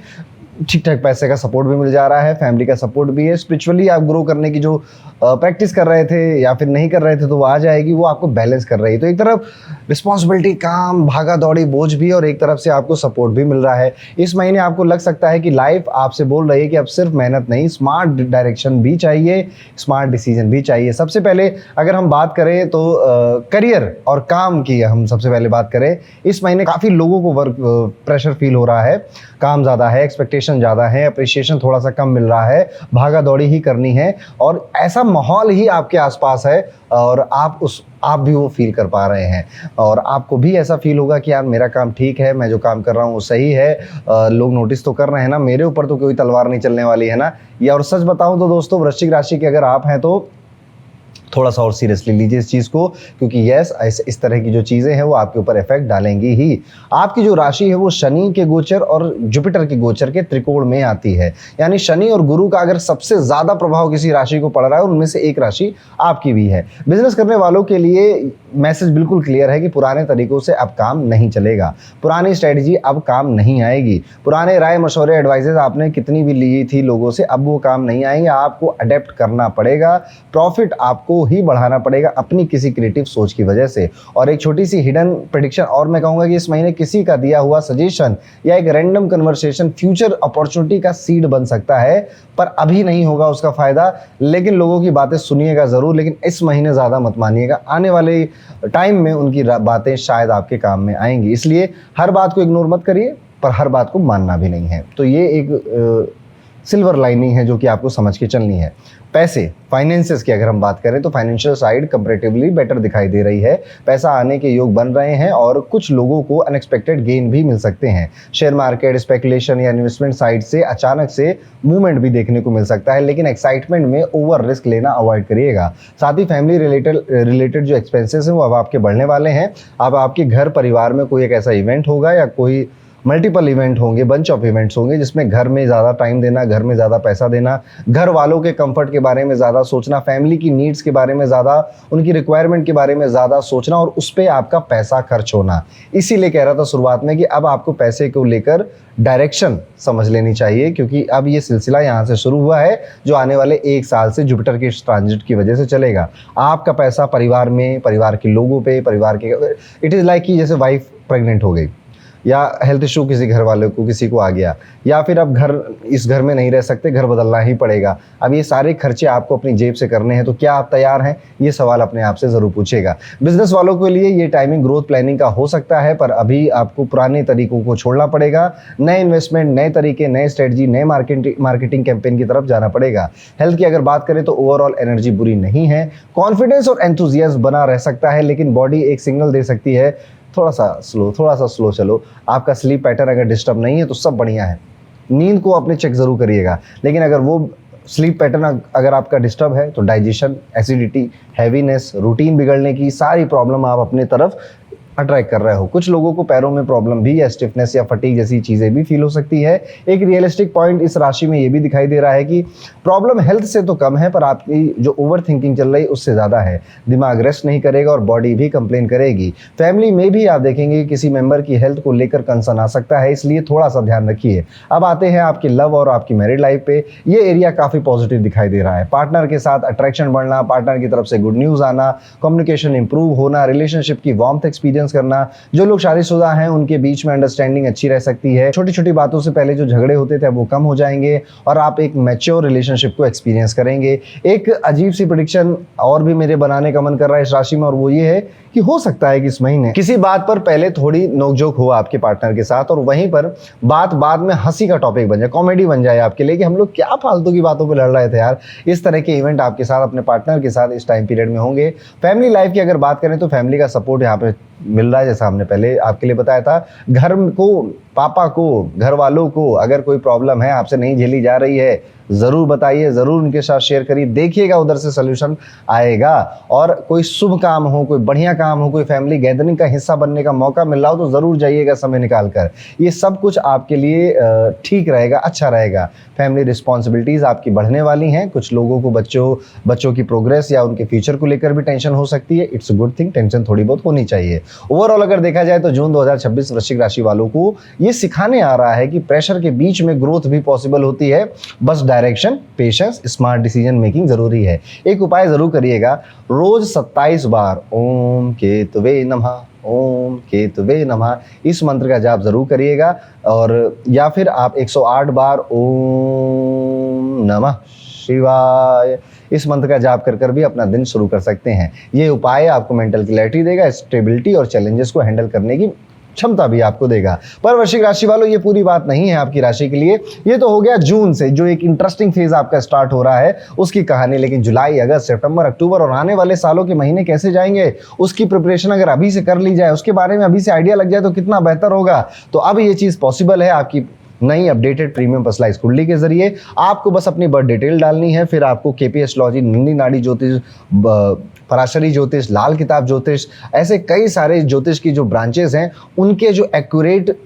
ठीक ठाक पैसे का सपोर्ट भी मिल जा रहा है, फैमिली का सपोर्ट भी है, स्पिरिचुअली आप ग्रो करने की जो प्रैक्टिस कर रहे थे या फिर नहीं कर रहे थे तो वो आ जाएगी, वो आपको बैलेंस कर रही है। तो एक तरफ रिस्पॉन्सिबिलिटी, काम, भागा दौड़ी, बोझ भी, और एक तरफ से आपको सपोर्ट भी मिल रहा है। इस महीने आपको लग सकता है कि लाइफ आपसे बोल रही है कि अब सिर्फ मेहनत नहीं, स्मार्ट डायरेक्शन भी चाहिए, स्मार्ट डिसीजन भी चाहिए। सबसे पहले अगर हम बात करें तो करियर और काम की हम सबसे पहले बात करें, इस महीने काफ़ी लोगों को वर्क प्रेशर फील हो रहा है, काम ज़्यादा है, एक्सपेक्टेशन ज़्यादा है, अप्रिशिएशन थोड़ा सा कम मिल रहा है, भागा दौड़ी ही करनी है, और ऐसा माहौल ही आपके आसपास है और आप भी वो फील कर पा रहे हैं, और आपको भी ऐसा फील होगा कि यार मेरा काम ठीक है, मैं जो काम कर रहा हूँ वो सही है, लोग नोटिस तो कर रहे हैं ना, मेरे ऊपर तो कोई तलवार नहीं चलने वाली है ना। या और सच बताऊँ तो दोस्तों, वृश्चिक राशि के अगर आप हैं तो थोड़ा सा और सीरियसली लीजिए इस चीज़ को, क्योंकि यस इस तरह की जो चीज़ें हैं वो आपके ऊपर इफेक्ट डालेंगी ही। आपकी जो राशि है वो शनि के गोचर और जुपिटर के गोचर के त्रिकोण में आती है, यानी शनि और गुरु का अगर सबसे ज़्यादा प्रभाव किसी राशि को पड़ रहा है, उनमें से एक राशि आपकी भी है। बिजनेस करने वालों के लिए मैसेज बिल्कुल क्लियर है कि पुराने तरीकों से अब काम नहीं चलेगा, पुरानी स्ट्रेटजी अब काम नहीं आएगी, पुराने राय मशवरे एडवाइजेज आपने कितनी भी ली थी लोगों से, अब वो काम नहीं आएंगे, आपको अडेप्ट करना पड़ेगा, प्रॉफिट आपको ही बढ़ाना पड़ेगा अपनी किसी क्रिएटिव सोच की वजह से। और एक छोटी सी हिडन प्रेडिक्शन और मैं कहूंगा कि इस महीने किसी का दिया हुआ सजेशन या एक रैंडम कन्वर्सेशन फ्यूचर अपॉर्चुनिटी का सीड बन सकता है, पर अभी नहीं होगा उसका फायदा, लेकिन लोगों की बातें सुनिएगा जरूर, लेकिन इस महीने ज्यादा मत मानिएगा, आने वाले टाइम में उनकी बातें शायद आपके काम में आएंगी, इसलिए हर बात को इग्नोर मत करिए, पर हर बात को मानना भी नहीं है। तो ये एक सिल्वर लाइनिंग है जो कि आपको समझ के चलनी है। पैसे, फाइनेंसेस की अगर हम बात करें तो फाइनेंशियल साइड कंपैरेटिवली बेटर दिखाई दे रही है, पैसा आने के योग बन रहे हैं और कुछ लोगों को अनएक्सपेक्टेड गेन भी मिल सकते हैं। शेयर मार्केट, स्पेकुलेशन या इन्वेस्टमेंट साइड से अचानक से मूवमेंट भी देखने को मिल सकता है, लेकिन एक्साइटमेंट में ओवर रिस्क लेना अवॉइड करिएगा। साथ ही फैमिली रिलेटेड जो एक्सपेंसेस हैं वो अब आपके बढ़ने वाले हैं। अब आपके घर परिवार में कोई एक ऐसा इवेंट होगा या कोई मल्टीपल इवेंट होंगे, बंच ऑफ इवेंट्स होंगे जिसमें घर में ज़्यादा टाइम देना, घर में ज़्यादा पैसा देना, घर वालों के कंफर्ट के बारे में ज़्यादा सोचना, फैमिली की नीड्स के बारे में ज़्यादा, उनकी रिक्वायरमेंट के बारे में ज़्यादा सोचना और उस पर आपका पैसा खर्च होना। इसीलिए कह रहा था शुरुआत में कि अब आपको पैसे को लेकर डायरेक्शन समझ लेनी चाहिए, क्योंकि अब ये सिलसिला यहाँ से शुरू हुआ है जो आने वाले 1 साल से जुपिटर के ट्रांजिट की वजह से चलेगा। आपका पैसा परिवार में, परिवार के लोगों पे, परिवार के, इट इज़ लाइक कि जैसे वाइफ प्रेग्नेंट हो गई या हेल्थ इशू किसी घर वाले को, किसी को आ गया, या फिर अब इस घर में नहीं रह सकते, घर बदलना ही पड़ेगा। अब ये सारे खर्चे आपको अपनी जेब से करने हैं, तो क्या आप तैयार हैं? ये सवाल अपने आप से ज़रूर पूछेगा। बिजनेस वालों के लिए ये टाइमिंग ग्रोथ प्लानिंग का हो सकता है, पर अभी आपको पुराने तरीकों को छोड़ना पड़ेगा। नए इन्वेस्टमेंट, नए तरीके, नए स्ट्रेटजी, नए मार्केटिंग कैंपेन की तरफ जाना पड़ेगा। हेल्थ की अगर बात करें तो ओवरऑल एनर्जी बुरी नहीं है, कॉन्फिडेंस और एंथुजियाज्म बना रह सकता है, लेकिन बॉडी एक सिग्नल दे सकती है थोड़ा सा स्लो चलो। आपका स्लीप पैटर्न अगर डिस्टर्ब नहीं है तो सब बढ़िया है। नींद को अपने चेक ज़रूर करिएगा, लेकिन अगर वो स्लीप पैटर्न अगर आपका डिस्टर्ब है तो डाइजेशन, एसिडिटी, हैवीनेस, रूटीन बिगड़ने की सारी प्रॉब्लम आप अपने तरफ अट्रैक्ट कर रहे हो। कुछ लोगों को पैरों में प्रॉब्लम भी या स्टिफनेस या फटीग जैसी चीज़ें भी फील हो सकती है। एक रियलिस्टिक पॉइंट इस राशि में ये भी दिखाई दे रहा है कि प्रॉब्लम हेल्थ से तो कम है, पर आपकी जो ओवर थिंकिंग चल रही है उससे ज़्यादा है। दिमाग रेस्ट नहीं करेगा और बॉडी भी कंप्लेन करेगी। फैमिली में भी आप देखेंगे कि किसी मेंबर की हेल्थ को लेकर कंसर्न आ सकता है, इसलिए थोड़ा सा ध्यान रखिए। अब आते हैं आपकी लव और आपकी मैरिड लाइफ पे। ये एरिया काफ़ी पॉजिटिव दिखाई दे रहा है। पार्टनर के साथ अट्रैक्शन बढ़ना, पार्टनर की तरफ से गुड न्यूज़ आना, कम्युनिकेशन इंप्रूव होना, रिलेशनशिप की वार्मथ एक्सपीरियंस करना। जो लोग शादीशुदा हैं उनके बीच में अंडरस्टैंडिंग अच्छी रह सकती है। छोटी छोटी बातों से पहले जो झगड़े होते थे वो कम हो जाएंगे और आप एक मैच्योर रिलेशनशिप को एक्सपीरियंस करेंगे। एक अजीब सी प्रेडिक्शन और भी मेरे बनाने का मन कर रहा है इस राशि में, और वो ये है कि हो सकता है कि इस महीने किसी बात पर पहले थोड़ी नोकझोंक हो आपके पार्टनर के साथ, और वहीं पर बात बाद में हंसी का टॉपिक बन जाए, कॉमेडी बन जाए आपके लिए कि हम लोग क्या फालतू की बातों पे लड़ रहे थे यार। इस तरह के इवेंट आपके साथ अपने पार्टनर के साथ इस टाइम पीरियड में होंगे। फैमिली लाइफ की अगर बात करें तो फैमिली का सपोर्ट यहाँ पे मिल रहा है, जैसा हमने पहले आपके लिए बताया था। घर को, पापा को, घर वालों को अगर कोई प्रॉब्लम है, आपसे नहीं झेली जा रही है, ज़रूर बताइए, ज़रूर उनके साथ शेयर करिए, देखिएगा उधर से सोल्यूशन आएगा। और कोई शुभ काम हो, कोई बढ़िया काम हो, कोई फैमिली गैदरिंग का हिस्सा बनने का मौका मिल रहा हो तो ज़रूर जाइएगा समय निकाल कर। ये सब कुछ आपके लिए ठीक रहेगा, अच्छा रहेगा। फैमिली रिस्पॉन्सिबिलिटीज़ आपकी बढ़ने वाली हैं। कुछ लोगों को बच्चों की प्रोग्रेस या उनके फ्यूचर को लेकर भी टेंशन हो सकती है। It's a good thing, tension थोड़ी बहुत होनी चाहिए। ओवरऑल अगर देखा जाए तो जून 2026 वृश्चिक राशि वालों को ये सिखाने आ रहा है कि प्रेशर के बीच में ग्रोथ भी पॉसिबल होती है। बस direction, patience, smart decision making जरूरी है। एक उपाय जरूर करिएगा, रोज 27 बार ओम केतवे नमः, ओम केतवे नमः इस मंत्र का जाप जरूर करिएगा। और या फिर आप 108 बार ओम नमः शिवाय इस मंत्र का जाप कर भी अपना दिन शुरू कर सकते हैं। ये उपाय आपको मेंटल क्लैरिटी देगा, स्टेबिलिटी और चैलेंजेस को हैंडल करने की क्षमता भी आपको देगा। पर वृश्चिक राशि वालों ये पूरी बात नहीं है आपकी राशि के लिए। ये तो हो गया जून से जो एक इंटरेस्टिंग फेज आपका स्टार्ट हो रहा है उसकी कहानी, लेकिन जुलाई, अगस्त, सितंबर, अक्टूबर और आने वाले सालों के महीने कैसे जाएंगे उसकी प्रिपरेशन अगर अभी से कर ली जाए, उसके बारे में अभी से आइडिया लग जाए तो कितना बेहतर होगा। तो अब ये चीज़ पॉसिबल है आपकी नई अपडेटेड प्रीमियम पर्सनलाइज कुंडली के जरिए। आपको बस अपनी बर्थ डिटेल डालनी है, फिर आपको केपी एस्ट्रोलॉजी, नंदी नाड़ी ज्योतिष, पराशरी ज्योतिष, लाल किताब ज्योतिष, ऐसे कई सारे ज्योतिष की जो ब्रांचेस हैं उनके जो एक्यूरेट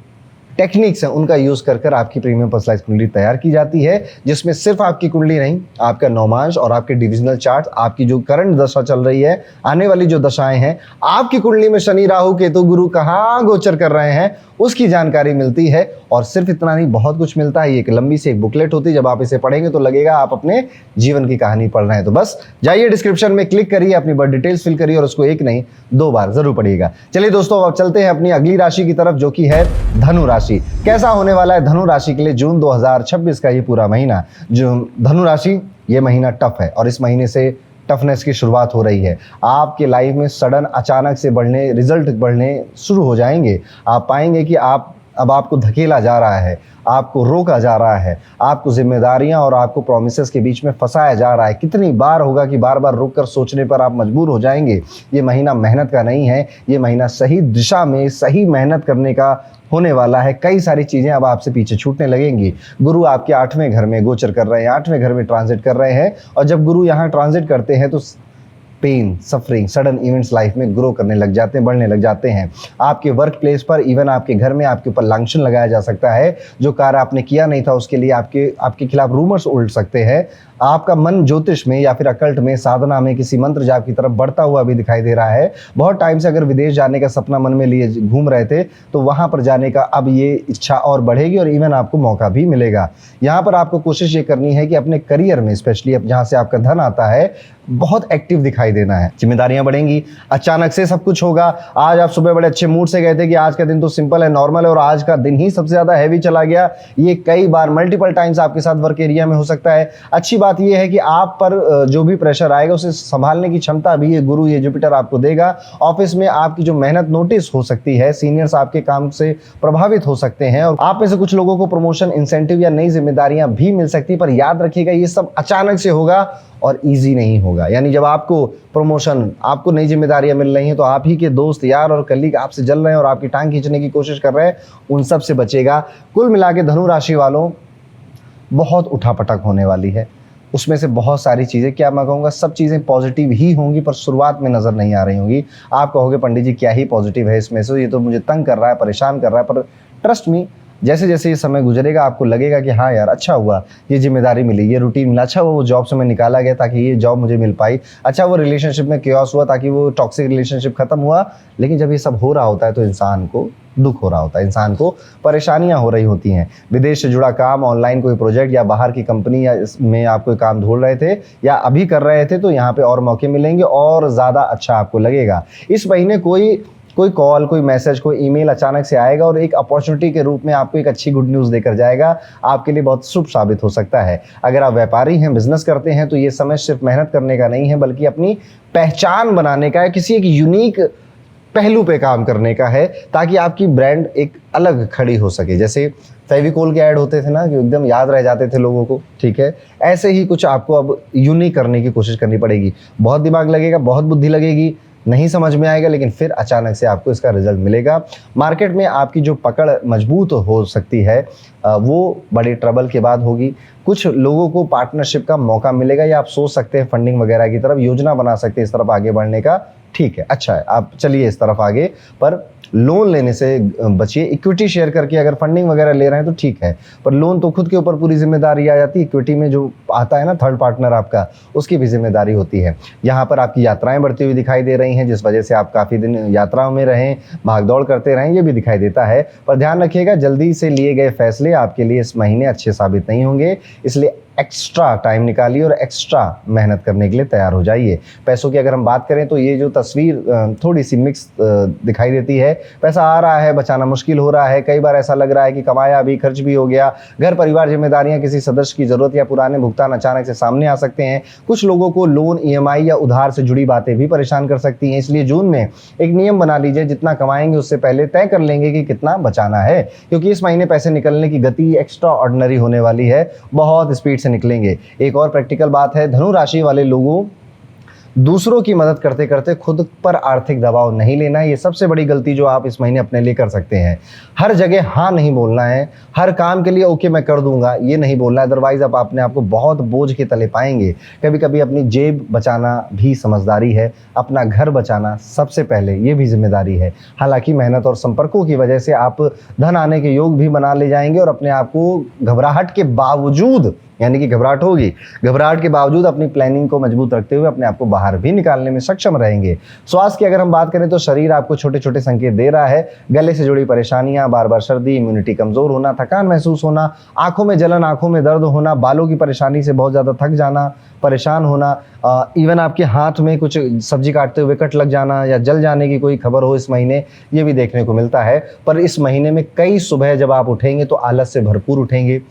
टेक्निक्स हैं उनका यूज़ कर आपकी प्रीमियम पर्सनलाइज कुंडली तैयार की जाती है, जिसमें सिर्फ आपकी कुंडली नहीं, आपका नौमांश और आपके डिविजनल चार्ट, आपकी जो करंट दशा चल रही है, आने वाली जो दशाएं हैं, आपकी कुंडली में शनि, राहु, केतु, गुरु कहाँ गोचर कर रहे हैं उसकी जानकारी मिलती है। और सिर्फ इतना नहीं, बहुत कुछ मिलता है। ये एक लंबी सी एक बुकलेट होती है, जब आप इसे पढ़ेंगे तो लगेगा आप अपने जीवन की कहानी पढ़ रहे हैं। तो बस जाइए डिस्क्रिप्शन में क्लिक करिए, अपनी बर्थ डिटेल्स फिल करिए और उसको एक नहीं 2 बार जरूर पढ़िएगा। चलिए दोस्तों, अब चलते हैं अपनी अगली राशि की तरफ जो कि है धनु राशि। कैसा होने वाला है धनु राशि के लिए जून 2026 का ये पूरा महीना। जो धनु राशि, ये महीना टफ है और इस महीने से टफनेस की शुरुआत हो रही है। आपके लाइफ में सडन अचानक से रिजल्ट बढ़ने शुरू हो जाएंगे। आप पाएंगे कि अब आपको धकेला जा रहा है, आपको रोका जा रहा है, आपको जिम्मेदारियां और आपको प्रॉमिसेस के बीच में फंसाया जा रहा है। कितनी बार होगा कि बार बार रुक कर सोचने पर आप मजबूर हो जाएंगे। ये महीना मेहनत का नहीं है, ये महीना सही दिशा में सही मेहनत करने का होने वाला है। कई सारी चीज़ें अब आपसे पीछे छूटने लगेंगी। गुरु आपके 8वें घर में गोचर कर रहे हैं, 8वें घर में ट्रांजिट कर रहे हैं, और जब गुरु यहाँ ट्रांजिट करते हैं तो pain, suffering, sudden events life में ग्रो करने लग जाते हैं, बढ़ने लग जाते हैं। आपके वर्क प्लेस पर, इवन आपके घर में आपके ऊपर लांछन लगाया जा सकता है। जो कार्य आपने किया नहीं था उसके लिए आपके खिलाफ रूमर्स उड़ सकते हैं। आपका मन ज्योतिष में या फिर अकल्ट में, साधना में, किसी मंत्र जाप की तरफ बढ़ता हुआ भी दिखाई दे रहा है। बहुत टाइम से अगर विदेश जाने का सपना मन में लिए घूम रहे थे तो वहां पर जाने का अब ये इच्छा और बढ़ेगी और इवन आपको मौका भी मिलेगा। यहाँ पर आपको कोशिश ये करनी है कि अपने करियर में, स्पेशली अब जहाँ से आपका धन आता है, बहुत एक्टिव दिखाई देना है। जिम्मेदारियां बढ़ेंगी, अचानक से सब कुछ होगा। आज आप सुबह बड़े अच्छे मूड से गए थे कि आज का दिन तो सिंपल है, नॉर्मल है, और आज का दिन ही सबसे ज्यादा हैवी चला गया। ये कई बार, मल्टीपल टाइम्स आपके साथ वर्क एरिया में हो सकता है। अच्छी बात यह है कि आप पर जो भी प्रेशर आएगा उसे संभालने की क्षमता भी ये गुरु, ये जुपिटर आपको देगा। ऑफिस में आपकी जो मेहनत नोटिस हो सकती है, सीनियर्स आपके काम से प्रभावित हो सकते हैं और आप में से कुछ लोगों को प्रमोशन, इंसेंटिव या नई जिम्मेदारियां भी मिल सकती है। पर याद रखिएगा, ये सब अचानक से होगा और इजी नहीं होगा। यानी जब आपको प्रमोशन, आपको नई जिम्मेदारियां मिल रही हैं तो आप ही के दोस्त, यार और कलीग आपसे जल रहे हैं और आपकी टांग खींचने की कोशिश कर रहे हैं, उन सब से बचेगा। कुल मिला के धनु राशि वालों, बहुत उठापटक होने वाली है। उसमें से बहुत सारी चीज़ें, क्या मैं कहूँगा, सब चीज़ें पॉजिटिव ही होंगी पर शुरुआत में नज़र नहीं आ रही होंगी। आप कहोगे पंडित जी क्या ही पॉजिटिव है इसमें से, ये तो मुझे तंग कर रहा है, परेशान कर रहा है। पर ट्रस्ट मी, जैसे जैसे ये समय गुजरेगा आपको लगेगा कि हाँ यार, अच्छा हुआ ये जिम्मेदारी मिली, ये रूटीन मिला, अच्छा हुआ वो जॉब से मैं निकाला गया ताकि ये जॉब मुझे मिल पाई, अच्छा वो रिलेशनशिप में केओस हुआ ताकि वो टॉक्सिक रिलेशनशिप खत्म हुआ। लेकिन जब ये सब हो रहा होता है तो इंसान को दुख हो रहा होता है, इंसान को परेशानियां हो रही होती हैं। विदेश से जुड़ा काम, ऑनलाइन कोई प्रोजेक्ट या बाहर की कंपनी या में आप कोई काम ढूंढ रहे थे या अभी कर रहे थे तो यहाँ पे और मौके मिलेंगे और ज़्यादा अच्छा आपको लगेगा। इस महीने कोई कॉल, कोई मैसेज, कोई ईमेल अचानक से आएगा और एक अपॉर्चुनिटी के रूप में आपको एक अच्छी गुड न्यूज़ देकर जाएगा। आपके लिए बहुत शुभ साबित हो सकता है। अगर आप व्यापारी हैं, बिजनेस करते हैं तो ये समय सिर्फ मेहनत करने का नहीं है बल्कि अपनी पहचान बनाने का है, किसी एक यूनिक पहलू पे काम करने का है ताकि आपकी ब्रांड एक अलग खड़ी हो सके। जैसे फेविकोल के ऐड होते थे ना कि एकदम याद रह जाते थे लोगों को, ठीक है, ऐसे ही कुछ आपको अब यूनिक करने की कोशिश करनी पड़ेगी। बहुत दिमाग लगेगा, बहुत बुद्धि लगेगी, नहीं समझ में आएगा, लेकिन फिर अचानक से आपको इसका रिजल्ट मिलेगा। मार्केट में आपकी जो पकड़ मजबूत हो सकती है वो बड़े ट्रबल के बाद होगी। कुछ लोगों को पार्टनरशिप का मौका मिलेगा या आप सोच सकते हैं फंडिंग वगैरह की तरफ, योजना बना सकते हैं इस तरफ आगे बढ़ने का। ठीक है, अच्छा है, आप चलिए इस तरफ आगे, पर लोन लेने से बचिए। इक्विटी शेयर करके अगर फंडिंग वगैरह ले रहे हैं तो ठीक है, पर लोन तो खुद के ऊपर पूरी जिम्मेदारी आ जाती है। इक्विटी में जो आता है ना थर्ड पार्टनर आपका, उसकी भी जिम्मेदारी होती है। यहाँ पर आपकी यात्राएं बढ़ती हुई दिखाई दे रही हैं जिस वजह से आप काफ़ी दिन यात्राओं में रहें, भागदौड़ करते रहें, ये भी दिखाई देता है। पर ध्यान रखिएगा, जल्दी से लिए गए फैसले आपके लिए इस महीने अच्छे साबित नहीं होंगे, इसलिए एक्स्ट्रा टाइम निकालिए और एक्स्ट्रा मेहनत करने के लिए तैयार हो जाइए। पैसों की अगर हम बात करें तो ये जो तस्वीर थोड़ी सी मिक्स दिखाई देती है। पैसा आ रहा है, बचाना मुश्किल हो रहा है। कई बार ऐसा लग रहा है कि कमाया भी, खर्च भी हो गया। घर परिवार, जिम्मेदारियां, किसी सदस्य की जरूरत या पुराने भुगतान अचानक से सामने आ सकते हैं। कुछ लोगों को लोन, EMI या उधार से जुड़ी बातें भी परेशान कर सकती हैं। इसलिए जून में एक नियम बना लीजिए, जितना कमाएंगे उससे पहले तय कर लेंगे कि कितना बचाना है, क्योंकि इस महीने पैसे निकलने की गति एक्स्ट्रा ऑर्डिनरी होने वाली है, बहुत स्पीड से निकलेंगे। एक और प्रैक्टिकल बात है, धनु राशि वाले लोगों, दूसरों की मदद करते करते खुद पर आर्थिक दबाव नहीं लेना है। ये सबसे बड़ी गलती जो आप इस महीने अपने लिए कर सकते हैं। हर जगह हाँ नहीं बोलना है, हर काम के लिए ओके मैं कर दूंगा ये नहीं बोलना है, अदरवाइज आप अपने आप को बहुत बोझ के तले पाएंगे। कभी कभी अपनी जेब बचाना भी समझदारी है, अपना घर बचाना सबसे पहले ये भी जिम्मेदारी है। हालांकि मेहनत और संपर्कों की वजह से आप धन आने के योग भी बना ले जाएंगे और अपने आप को घबराहट के बावजूद, यानी कि घबराहट होगी, घबराहट के बावजूद अपनी प्लानिंग को मजबूत रखते हुए अपने आप को बाहर भी निकालने में सक्षम रहेंगे। स्वास्थ्य की अगर हम बात करें तो शरीर आपको छोटे छोटे संकेत दे रहा है। गले से जुड़ी परेशानियां, बार बार सर्दी, इम्यूनिटी कमजोर होना, थकान महसूस होना, आंखों में जलन, आंखों में दर्द होना, बालों की परेशानी से बहुत ज्यादा थक जाना, परेशान होना, इवन आपके हाथ में कुछ सब्जी काटते हुए कट लग जाना या जल जाने की कोई खबर हो इस महीने, ये भी देखने को मिलता है। पर इस महीने में कई सुबह जब आप उठेंगे तो आलस से भरपूर उठेंगे,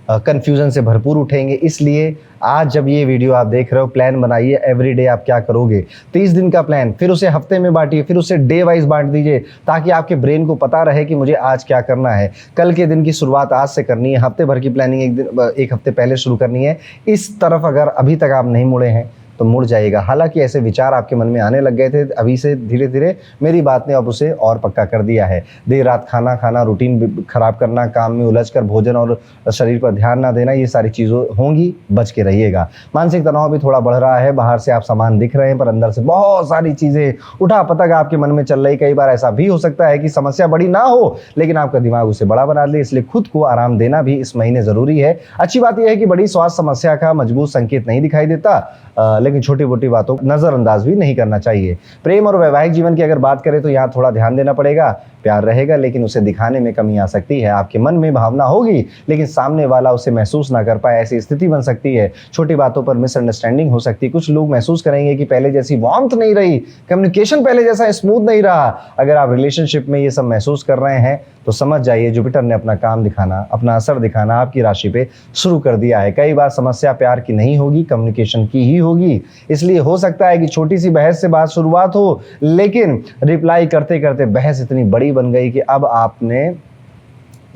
कंफ्यूजन से भरपूर उठेंगे। इसलिए आज जब ये वीडियो आप देख रहे हो, प्लान बनाइए एवरीडे आप क्या करोगे। 30 दिन का प्लान, फिर उसे हफ्ते में बांटिए, फिर उसे डे वाइज बांट दीजिए ताकि आपके ब्रेन को पता रहे कि मुझे आज क्या करना है। कल के दिन की शुरुआत आज से करनी है, हफ्ते भर की प्लानिंग एक हफ्ते पहले शुरू करनी है। इस तरफ अगर अभी तक आप नहीं मुड़े हैं तो मुड़ जाइएगा। हालांकि ऐसे विचार आपके मन में आने लग गए थे, अभी से धीरे धीरे मेरी बात ने अब उसे और पक्का कर दिया है। देर रात खाना खाना, रूटीन खराब करना, काम में उलझकर भोजन और शरीर पर ध्यान ना देना, ये सारी चीज़ें होंगी, बच के रहिएगा। मानसिक तनाव भी थोड़ा बढ़ रहा है। बाहर से आप सामान दिख रहे हैं पर अंदर से बहुत सारी चीज़ें उठा पटक आपके मन में चल रही। कई बार ऐसा भी हो सकता है कि समस्या बड़ी ना हो लेकिन आपका दिमाग उसे बड़ा बना ले, इसलिए खुद को आराम देना भी इस महीने जरूरी है। अच्छी बात यह है कि बड़ी स्वास्थ्य समस्या का मजबूत संकेत नहीं दिखाई देता, लेकिन छोटी मोटी बातों को नजरअंदाज भी नहीं करना चाहिए। प्रेम और वैवाहिक जीवन की अगर बात करें तो यहाँ थोड़ा ध्यान देना पड़ेगा। प्यार रहेगा लेकिन उसे दिखाने में कमी आ सकती है। आपके मन में भावना होगी लेकिन सामने वाला उसे महसूस ना कर पाए, ऐसी स्थिति बन सकती है। छोटी बातों पर मिसअंडरस्टैंडिंग हो सकती है। कुछ लोग महसूस करेंगे कि पहले जैसी वार्मथ नहीं रही, कम्युनिकेशन पहले जैसा स्मूथ नहीं रहा। अगर आप रिलेशनशिप में ये सब महसूस कर रहे हैं तो समझ जाइए जुपिटर ने अपना काम दिखाना, अपना असर दिखाना आपकी राशि पे शुरू कर दिया है। कई बार समस्या प्यार की नहीं होगी, कम्युनिकेशन की ही होगी। इसलिए हो सकता है कि छोटी सी बहस से बात शुरुआत हो लेकिन रिप्लाई करते करते बहस इतनी बड़ी बन गई कि अब आपने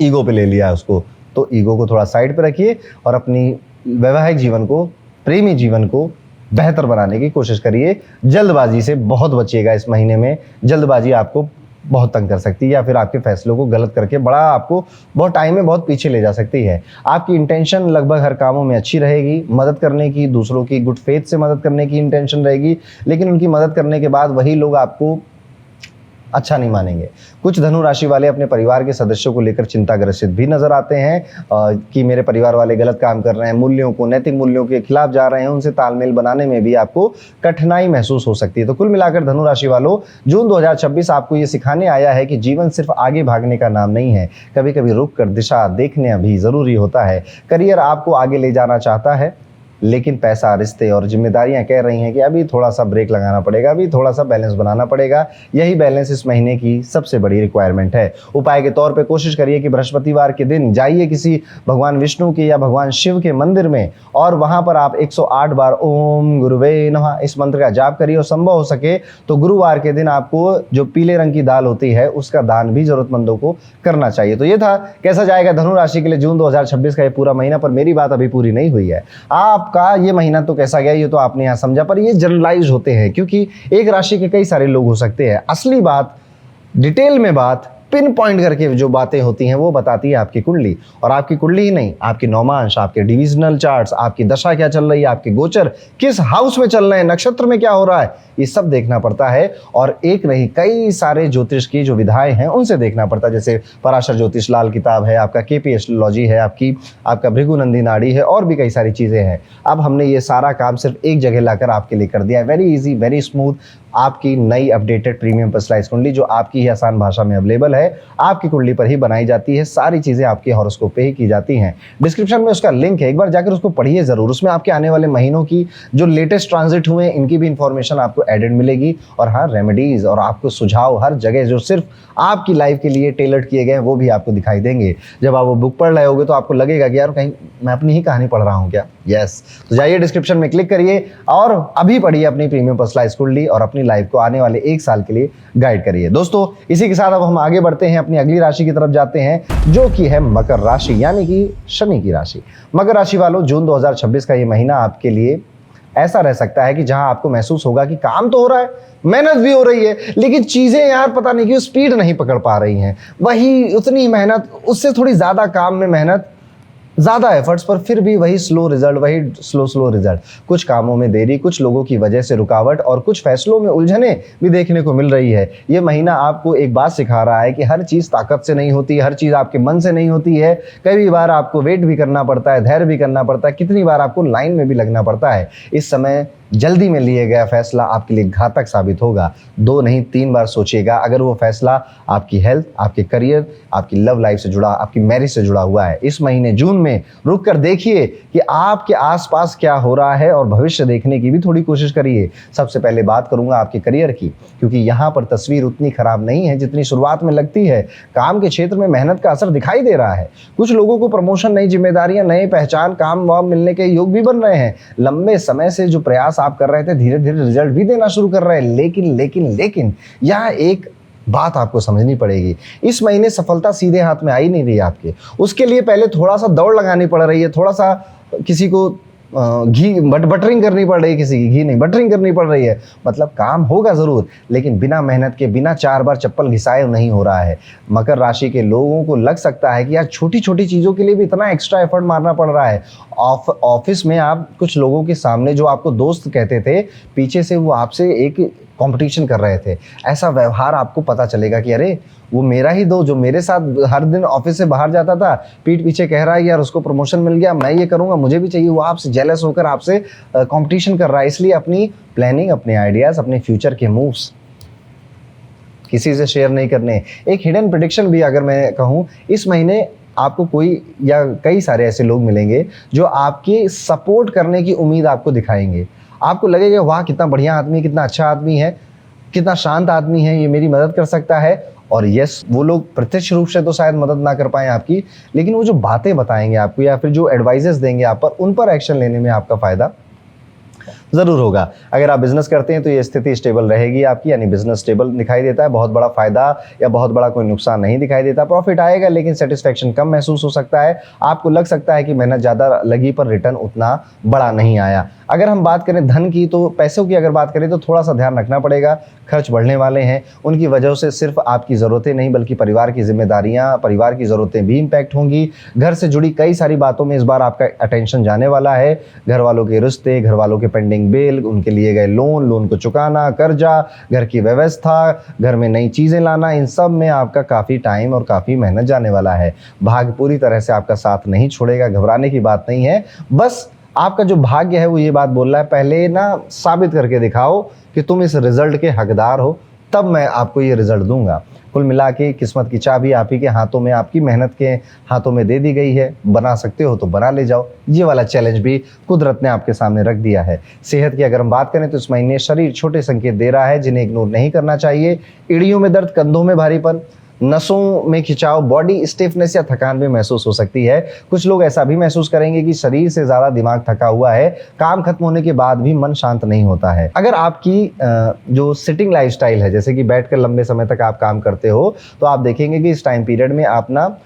ईगो पे ले लिया उसको। तो ईगो को थोड़ा साइड पे रखिए और अपनी वैवाहिक जीवन को, प्रेमी जीवन को बेहतर बनाने की कोशिश करिए। जल्दबाजी से बहुत बचिएगा। इस महीने में जल्दबाजी आपको बहुत तंग कर सकती है या फिर आपके फैसलों को गलत करके बड़ा आपको बहुत टाइम में बहुत पीछे ले जा सकती है। आपकी इंटेंशन लगभग हर कामों में अच्छी रहेगी। मदद करने की, दूसरों की गुड फेथ से मदद करने की इंटेंशन रहेगी, लेकिन उनकी मदद करने के बाद वही लोग आपको अच्छा नहीं मानेंगे। कुछ धनु राशि वाले अपने परिवार के सदस्यों को लेकर चिंताग्रसित भी नजर आते हैं कि मेरे परिवार वाले गलत काम कर रहे हैं, मूल्यों को, नैतिक मूल्यों के खिलाफ जा रहे हैं। उनसे तालमेल बनाने में भी आपको कठिनाई महसूस हो सकती है। तो कुल मिलाकर धनु राशि वालों, जून 2026 आपको ये सिखाने आया है कि जीवन सिर्फ आगे भागने का नाम नहीं है, कभी कभी रुक कर दिशा देखना भी जरूरी होता है। करियर आपको आगे ले जाना चाहता है लेकिन पैसा, रिश्ते और जिम्मेदारियां कह रही हैं कि अभी थोड़ा सा ब्रेक लगाना पड़ेगा, अभी थोड़ा सा बैलेंस बनाना पड़ेगा। यही बैलेंस इस महीने की सबसे बड़ी रिक्वायरमेंट है। उपाय के तौर पे कोशिश करिए कि बृहस्पतिवार के दिन जाइए किसी भगवान विष्णु के या भगवान शिव के मंदिर में और वहां पर आप 108 बार ओम गुरुवे नमः इस मंत्र का जाप करिए। और संभव हो सके तो गुरुवार के दिन आपको जो पीले रंग की दाल होती है उसका दान भी जरूरतमंदों को करना चाहिए। तो ये था कैसा जाएगा धनु राशि के लिए जून 2026 का ये पूरा महीना। पर मेरी बात अभी पूरी नहीं हुई है। आपका ये महीना तो कैसा गया ये तो आपने यहाँ समझा, पर ये जनरलाइज होते हैं क्योंकि एक राशि के कई सारे लोग हो सकते हैं। असली बात, डिटेल में बात, पिन पॉइंट करके जो बातें होती हैं वो बताती है आपकी कुंडली। और आपकी कुंडली ही नहीं, आपके नौमांश, आपके डिविजनल चार्ट्स, आपकी दशा क्या चल रही है, आपके गोचर किस हाउस में चल रहे हैं, नक्षत्र में क्या हो रहा है, ये सब देखना पड़ता है। और एक नहीं, कई सारे ज्योतिष की जो विधाएं हैं उनसे देखना पड़ता है। जैसे पराशर ज्योतिष लाल किताब है, आपका केपी एस्ट्रोलॉजी है, आपका भृगुनंदी नाड़ी है, और भी कई सारी चीजें हैं। अब हमने ये सारा काम सिर्फ एक जगह लाकर आपके लिए कर दिया है। Very easy, very smooth. आपकी नई अपडेटेड प्रीमियम पर्सनलाइज्ड कुंडली जो आपकी ही आसान भाषा में अवेलेबल है, आपकी कुंडली पर ही बनाई जाती है। सारी चीजें आपके हॉरोस्कोप पे ही की जाती हैं। डिस्क्रिप्शन में उसका लिंक है, एक बार जाकर उसको पढ़िए जरूर। उसमें आपके आने वाले महीनों की जो लेटेस्ट ट्रांजिट हुए हैं इनकी भी इंफॉर्मेशन आपको एडेड मिलेगी। और हाँ, रेमेडीज और आपको सुझाव हर जगह जो सिर्फ आपकी लाइफ के लिए टेलर्ड किए गए हैं वो भी आपको दिखाई देंगे। जब आप वो बुक पढ़ रहे होगे तो आपको लगेगा कि यार कहीं मैं अपनी ही कहानी पढ़ रहा हूँ क्या। यस, तो जाइए डिस्क्रिप्शन में क्लिक करिए और अभी पढ़िए अपनी प्रीमियम पर्सनलाइज्ड कुंडली और अपनी लाइफ को आने वाले 1 साल के लिए गाइड करिए। दोस्तों, इसी के साथ अब हम आगे बढ़ते हैं, अपनी अगली राशि की तरफ जाते हैं जो कि है मकर राशि, यानी कि शनि की राशि। मकर राशि वालों, जून 2026 का ये महीना आपके लिए ऐसा रह सकता है कि जहां आपको महसूस होगा कि काम तो हो रहा है, मेहनत भी हो रही है, लेकिन चीजें यार पता नहीं क्यों स्पीड नहीं पकड़ पा रही हैं। वही उतनी मेहनत, उससे थोड़ी ज्यादा काम में मेहनत, ज्यादा एफर्ट्स, पर फिर भी वही स्लो रिजल्ट, वही स्लो रिजल्ट। कुछ कामों में देरी, कुछ लोगों की वजह से रुकावट और कुछ फैसलों में उलझने भी देखने को मिल रही है। ये महीना आपको एक बात सिखा रहा है कि हर चीज ताकत से नहीं होती, हर चीज आपके मन से नहीं होती है। कई बार आपको वेट भी करना पड़ता है, धैर्य भी करना पड़ता है, कितनी बार आपको लाइन में भी लगना पड़ता है। इस समय जल्दी में लिए गया फैसला आपके लिए घातक साबित होगा। 2 नहीं 3 बार सोचिएगा अगर वो फैसला आपकी हेल्थ, आपके करियर, आपकी लव लाइफ से जुड़ा, आपकी मैरिज से जुड़ा हुआ है। इस महीने जून में रुक कर देखिए कि आपके आसपास क्या हो रहा है और भविष्य देखने की भी थोड़ी कोशिश करिए। सबसे पहले बात करूंगा आपके करियर की, क्योंकि यहाँ पर तस्वीर उतनी खराब नहीं है जितनी शुरुआत में लगती है। काम के क्षेत्र में मेहनत का असर दिखाई दे रहा है। कुछ लोगों को प्रमोशन, नई जिम्मेदारियां, नई पहचान, काम वाम मिलने के योग भी बन रहे हैं। लंबे समय से जो प्रयास आप कर रहे थे धीरे धीरे रिजल्ट भी देना शुरू कर रहे हैं। लेकिन यहाँ एक बात आपको समझनी पड़ेगी, इस महीने सफलता सीधे हाथ में आ ही नहीं रही है आपके। उसके लिए पहले थोड़ा सा दौड़ लगानी पड़ रही है, थोड़ा सा किसी को घी बटरिंग करनी पड़ रही है, किसी की घी नहीं बटरिंग करनी पड़ रही है। मतलब काम होगा ज़रूर, लेकिन बिना मेहनत के, बिना 4 बार चप्पल घिसाए नहीं हो रहा है। मकर राशि के लोगों को लग सकता है कि यार छोटी छोटी चीज़ों के लिए भी इतना एक्स्ट्रा एफर्ट मारना पड़ रहा है। ऑफिस में आप कुछ लोगों के सामने जो आपको दोस्त कहते थे, पीछे से वो आपसे एक कंपटीशन कर रहे थे। ऐसा व्यवहार आपको पता चलेगा कि अरे वो मेरा ही दो जो मेरे साथ हर दिन ऑफिस से बाहर जाता था, पीठ पीछे कह रहा है यार उसको प्रमोशन मिल गया, मैं ये करूंगा, मुझे भी चाहिए। वो आपसे जेलस होकर आपसे कंपटीशन कर रहा है। इसलिए अपनी प्लानिंग, अपने आइडियाज, अपने फ्यूचर के मूव्स किसी से शेयर नहीं करने। एक हिडन प्रेडिक्शन भी अगर मैं कहूँ, इस महीने आपको कोई या कई सारे ऐसे लोग मिलेंगे जो आपके सपोर्ट करने की उम्मीद आपको दिखाएंगे। आपको लगेगा वाह कितना बढ़िया आदमी, कितना अच्छा आदमी है, कितना शांत आदमी है, ये मेरी मदद कर सकता है। और यस, वो लोग प्रत्यक्ष रूप से तो शायद मदद ना कर पाएं आपकी, लेकिन वो जो बातें बताएंगे आपको या फिर जो एडवाइजेस देंगे आप पर, उन पर एक्शन लेने में आपका फायदा जरूर होगा। अगर आप बिजनेस करते हैं तो ये स्थिति स्टेबल रहेगी आपकी, यानी बिजनेस स्टेबल दिखाई देता है। बहुत बड़ा फायदा या बहुत बड़ा कोई नुकसान नहीं दिखाई देता। प्रॉफिट आएगा लेकिन सेटिस्फेक्शन कम महसूस हो सकता है। आपको लग सकता है कि मेहनत ज़्यादा लगी पर रिटर्न उतना बड़ा नहीं आया। अगर हम बात करें धन की, तो पैसों की अगर बात करें तो थोड़ा सा ध्यान रखना पड़ेगा। खर्च बढ़ने वाले हैं, उनकी वजह से सिर्फ आपकी ज़रूरतें नहीं बल्कि परिवार की जिम्मेदारियां, परिवार की ज़रूरतें भी इम्पैक्ट होंगी। घर से जुड़ी कई सारी बातों में इस बार आपका अटेंशन जाने वाला है। घर वालों के रिश्ते, घर वालों के पेंडिंग बिल, उनके लिए गए लोन को चुकाना, कर्जा, घर की व्यवस्था, घर में नई चीज़ें लाना, इन सब में आपका काफ़ी टाइम और काफ़ी मेहनत जाने वाला है। भाग्य पूरी तरह से आपका साथ नहीं छोड़ेगा, घबराने की बात नहीं है। बस आपका जो भाग्य है वो ये बात बोल रहा है, पहले ना साबित करके दिखाओ कि तुम इस रिजल्ट के हकदार हो, तब मैं आपको ये रिजल्ट दूंगा। कुल मिला के किस्मत की चाबी आप ही के हाथों में, आपकी मेहनत के हाथों में दे दी गई है। बना सकते हो तो बना ले जाओ। ये वाला चैलेंज भी कुदरत ने आपके सामने रख दिया है। सेहत की अगर हम बात करें तो इस महीने शरीर छोटे संकेत दे रहा है जिन्हें इग्नोर नहीं करना चाहिए। एड़ियों में दर्द, कंधों में भारीपन, नसों में खिंचाव, बॉडी स्टिफनेस या थकान भी महसूस हो सकती है। कुछ लोग ऐसा भी महसूस करेंगे कि शरीर से ज़्यादा दिमाग थका हुआ है। काम खत्म होने के बाद भी मन शांत नहीं होता है। अगर आपकी जो सिटिंग लाइफस्टाइल है, जैसे कि बैठकर लंबे समय तक आप काम करते हो, तो आप देखेंगे कि इस टाइम पीरियड में आप ना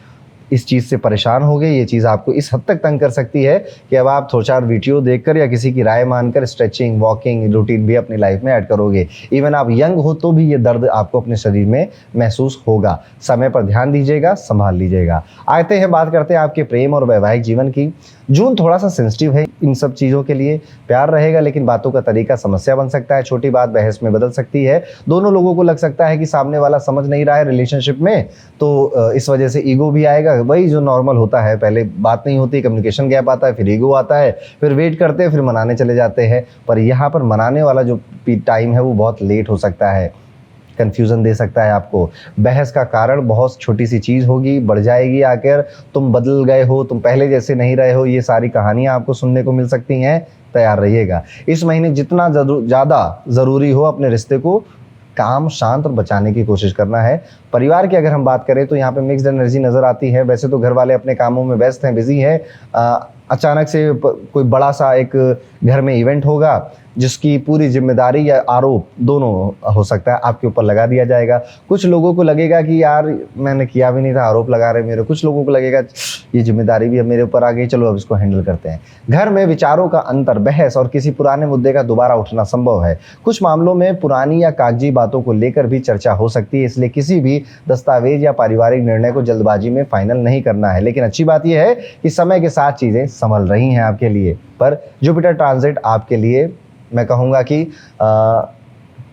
इस चीज़ से परेशान हो गए। ये चीज़ आपको इस हद तक तंग कर सकती है कि अब आप 4 वीडियो देखकर या किसी की राय मानकर स्ट्रेचिंग, वॉकिंग रूटीन भी अपनी लाइफ में ऐड करोगे। इवन आप यंग हो तो भी ये दर्द आपको अपने शरीर में महसूस होगा। समय पर ध्यान दीजिएगा, संभाल लीजिएगा। आते हैं, बात करते हैं आपके प्रेम और वैवाहिक जीवन की। जून थोड़ा सा सेंसिटिव है इन सब चीज़ों के लिए। प्यार रहेगा लेकिन बातों का तरीका समस्या बन सकता है। छोटी बात बहस में बदल सकती है। दोनों लोगों को लग सकता है कि सामने वाला समझ नहीं रहा है रिलेशनशिप में, तो इस वजह से ईगो भी आएगा। वही जो नॉर्मल होता है, पहले बात नहीं होती, कम्युनिकेशन गैप आता है, फिर ईगो आता है, फिर वेट करते हैं, फिर मनाने चले जाते हैं। पर यहाँ पर मनाने वाला जो टाइम है वो बहुत लेट हो सकता है, कंफ्यूजन दे सकता है आपको। बहस का कारण बहुत छोटी सी चीज़ होगी, बढ़ जाएगी आकर तुम बदल गए हो, तुम पहले जैसे नहीं रहे हो, ये सारी कहानियाँ आपको सुनने को मिल सकती हैं। तैयार रहिएगा। इस महीने जितना ज़्यादा ज़रूरी हो अपने रिश्ते को काम, शांत और बचाने की कोशिश करना है। परिवार की अगर हम बात करें तो यहाँ पे मिक्स्ड एनर्जी नज़र आती है। वैसे तो घर वाले अपने कामों में व्यस्त हैं, बिजी हैं। अचानक से कोई बड़ा सा एक घर में इवेंट होगा जिसकी पूरी जिम्मेदारी या आरोप दोनों हो सकता है आपके ऊपर लगा दिया जाएगा। कुछ लोगों को लगेगा कि यार मैंने किया भी नहीं था, आरोप लगा रहे मेरे। कुछ लोगों को लगेगा ये जिम्मेदारी भी अब मेरे ऊपर आ गई, चलो अब इसको हैंडल करते हैं। घर में विचारों का अंतर, बहस और किसी पुराने मुद्दे का दोबारा उठना संभव है। कुछ मामलों में पुरानी या कागजी बातों को लेकर भी चर्चा हो सकती है, इसलिए किसी भी दस्तावेज या पारिवारिक निर्णय को जल्दबाजी में फाइनल नहीं करना है। लेकिन अच्छी बात यह है कि समय के साथ चीज़ें संभल रही हैं आपके लिए। पर जुपिटर ट्रांजिट आपके लिए, मैं कहूँगा कि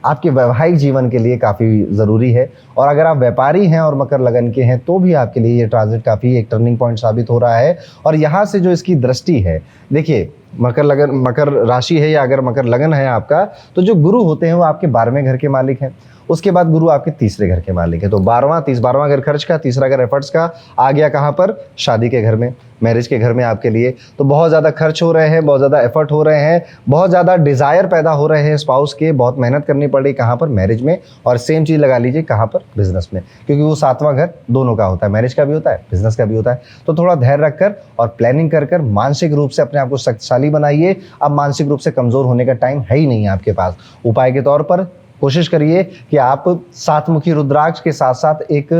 आपके वैवाहिक जीवन के लिए काफ़ी ज़रूरी है। और अगर आप व्यापारी हैं और मकर लगन के हैं तो भी आपके लिए ये ट्रांजिट काफ़ी एक टर्निंग पॉइंट साबित हो रहा है। और यहाँ से जो इसकी दृष्टि है, देखिए मकर राशि है या अगर मकर लगन है आपका, तो जो गुरु होते हैं वो आपके 12वें घर के मालिक हैं। उसके बाद गुरु आपके तीसरे घर के मालिक है। तो 12वां घर खर्च का, तीसरा घर एफर्ट्स का, आ गया कहाँ पर? शादी के घर में, मैरिज के घर में आपके लिए। तो बहुत ज़्यादा खर्च हो रहे हैं, बहुत ज़्यादा एफर्ट हो रहे हैं, बहुत ज़्यादा डिज़ायर पैदा हो रहे हैं स्पाउस के, बहुत मेहनत करनी पड़ रही कहाँ पर? मैरिज में। और सेम चीज़ लगा लीजिए कहाँ पर? बिजनेस में, क्योंकि वो 7वां घर दोनों का होता है, मैरिज का भी होता है, बिजनेस का भी होता है। तो थोड़ा धैर्य रखकर और प्लानिंग कर मानसिक रूप से अपने आप को शक्तिशाली बनाइए। अब मानसिक रूप से कमज़ोर होने का टाइम है ही नहीं आपके पास। उपाय के तौर पर कोशिश करिए कि आप 7 मुखी रुद्राक्ष के साथ साथ एक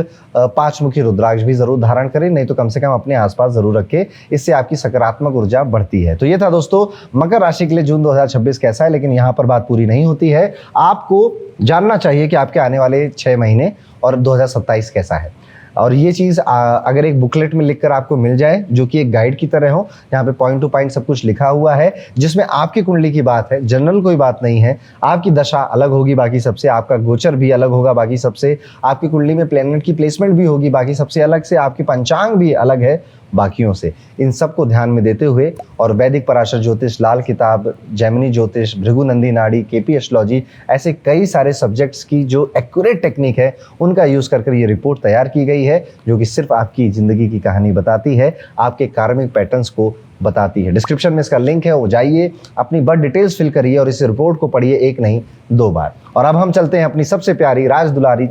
5 मुखी रुद्राक्ष भी जरूर धारण करें, नहीं तो कम से कम अपने आसपास जरूर रखें। इससे आपकी सकारात्मक ऊर्जा बढ़ती है। तो ये था दोस्तों मकर राशि के लिए जून 2026 कैसा है, लेकिन यहाँ पर बात पूरी नहीं होती है। आपको जानना चाहिए कि आपके आने वाले 6 महीने और 2027 कैसा है। और ये चीज़ अगर एक बुकलेट में लिखकर आपको मिल जाए, जो कि एक गाइड की तरह हो, यहाँ पे पॉइंट टू पॉइंट सब कुछ लिखा हुआ है, जिसमें आपकी कुंडली की बात है, जनरल कोई बात नहीं है। आपकी दशा अलग होगी बाकी सबसे, आपका गोचर भी अलग होगा बाकी सबसे, आपकी कुंडली में प्लेनेट की प्लेसमेंट भी होगी बाकी सबसे अलग से, आपकी पंचांग भी अलग है बाकियों से। इन सब को ध्यान में देते हुए और वैदिक पराशर ज्योतिष, लाल किताब, जैमिनी ज्योतिष, भृगुनंदी नाड़ी, केपी एस्ट्रोलॉजी, ऐसे कई सारे सब्जेक्ट्स की जो एक्यूरेट टेक्निक है उनका यूज कर ये रिपोर्ट तैयार की गई है, जो कि सिर्फ आपकी जिंदगी की कहानी बताती है, आपके कार्मिक पैटर्न्स को बताती है। डिस्क्रिप्शन में इसका लिंक है, वो जाइए, अपनी बर्थ डिटेल्स फिल करिए और इस रिपोर्ट को पढ़िए 1 नहीं 2 बार। और अब हम चलते हैं अपनी सबसे प्यारी राज दुलारी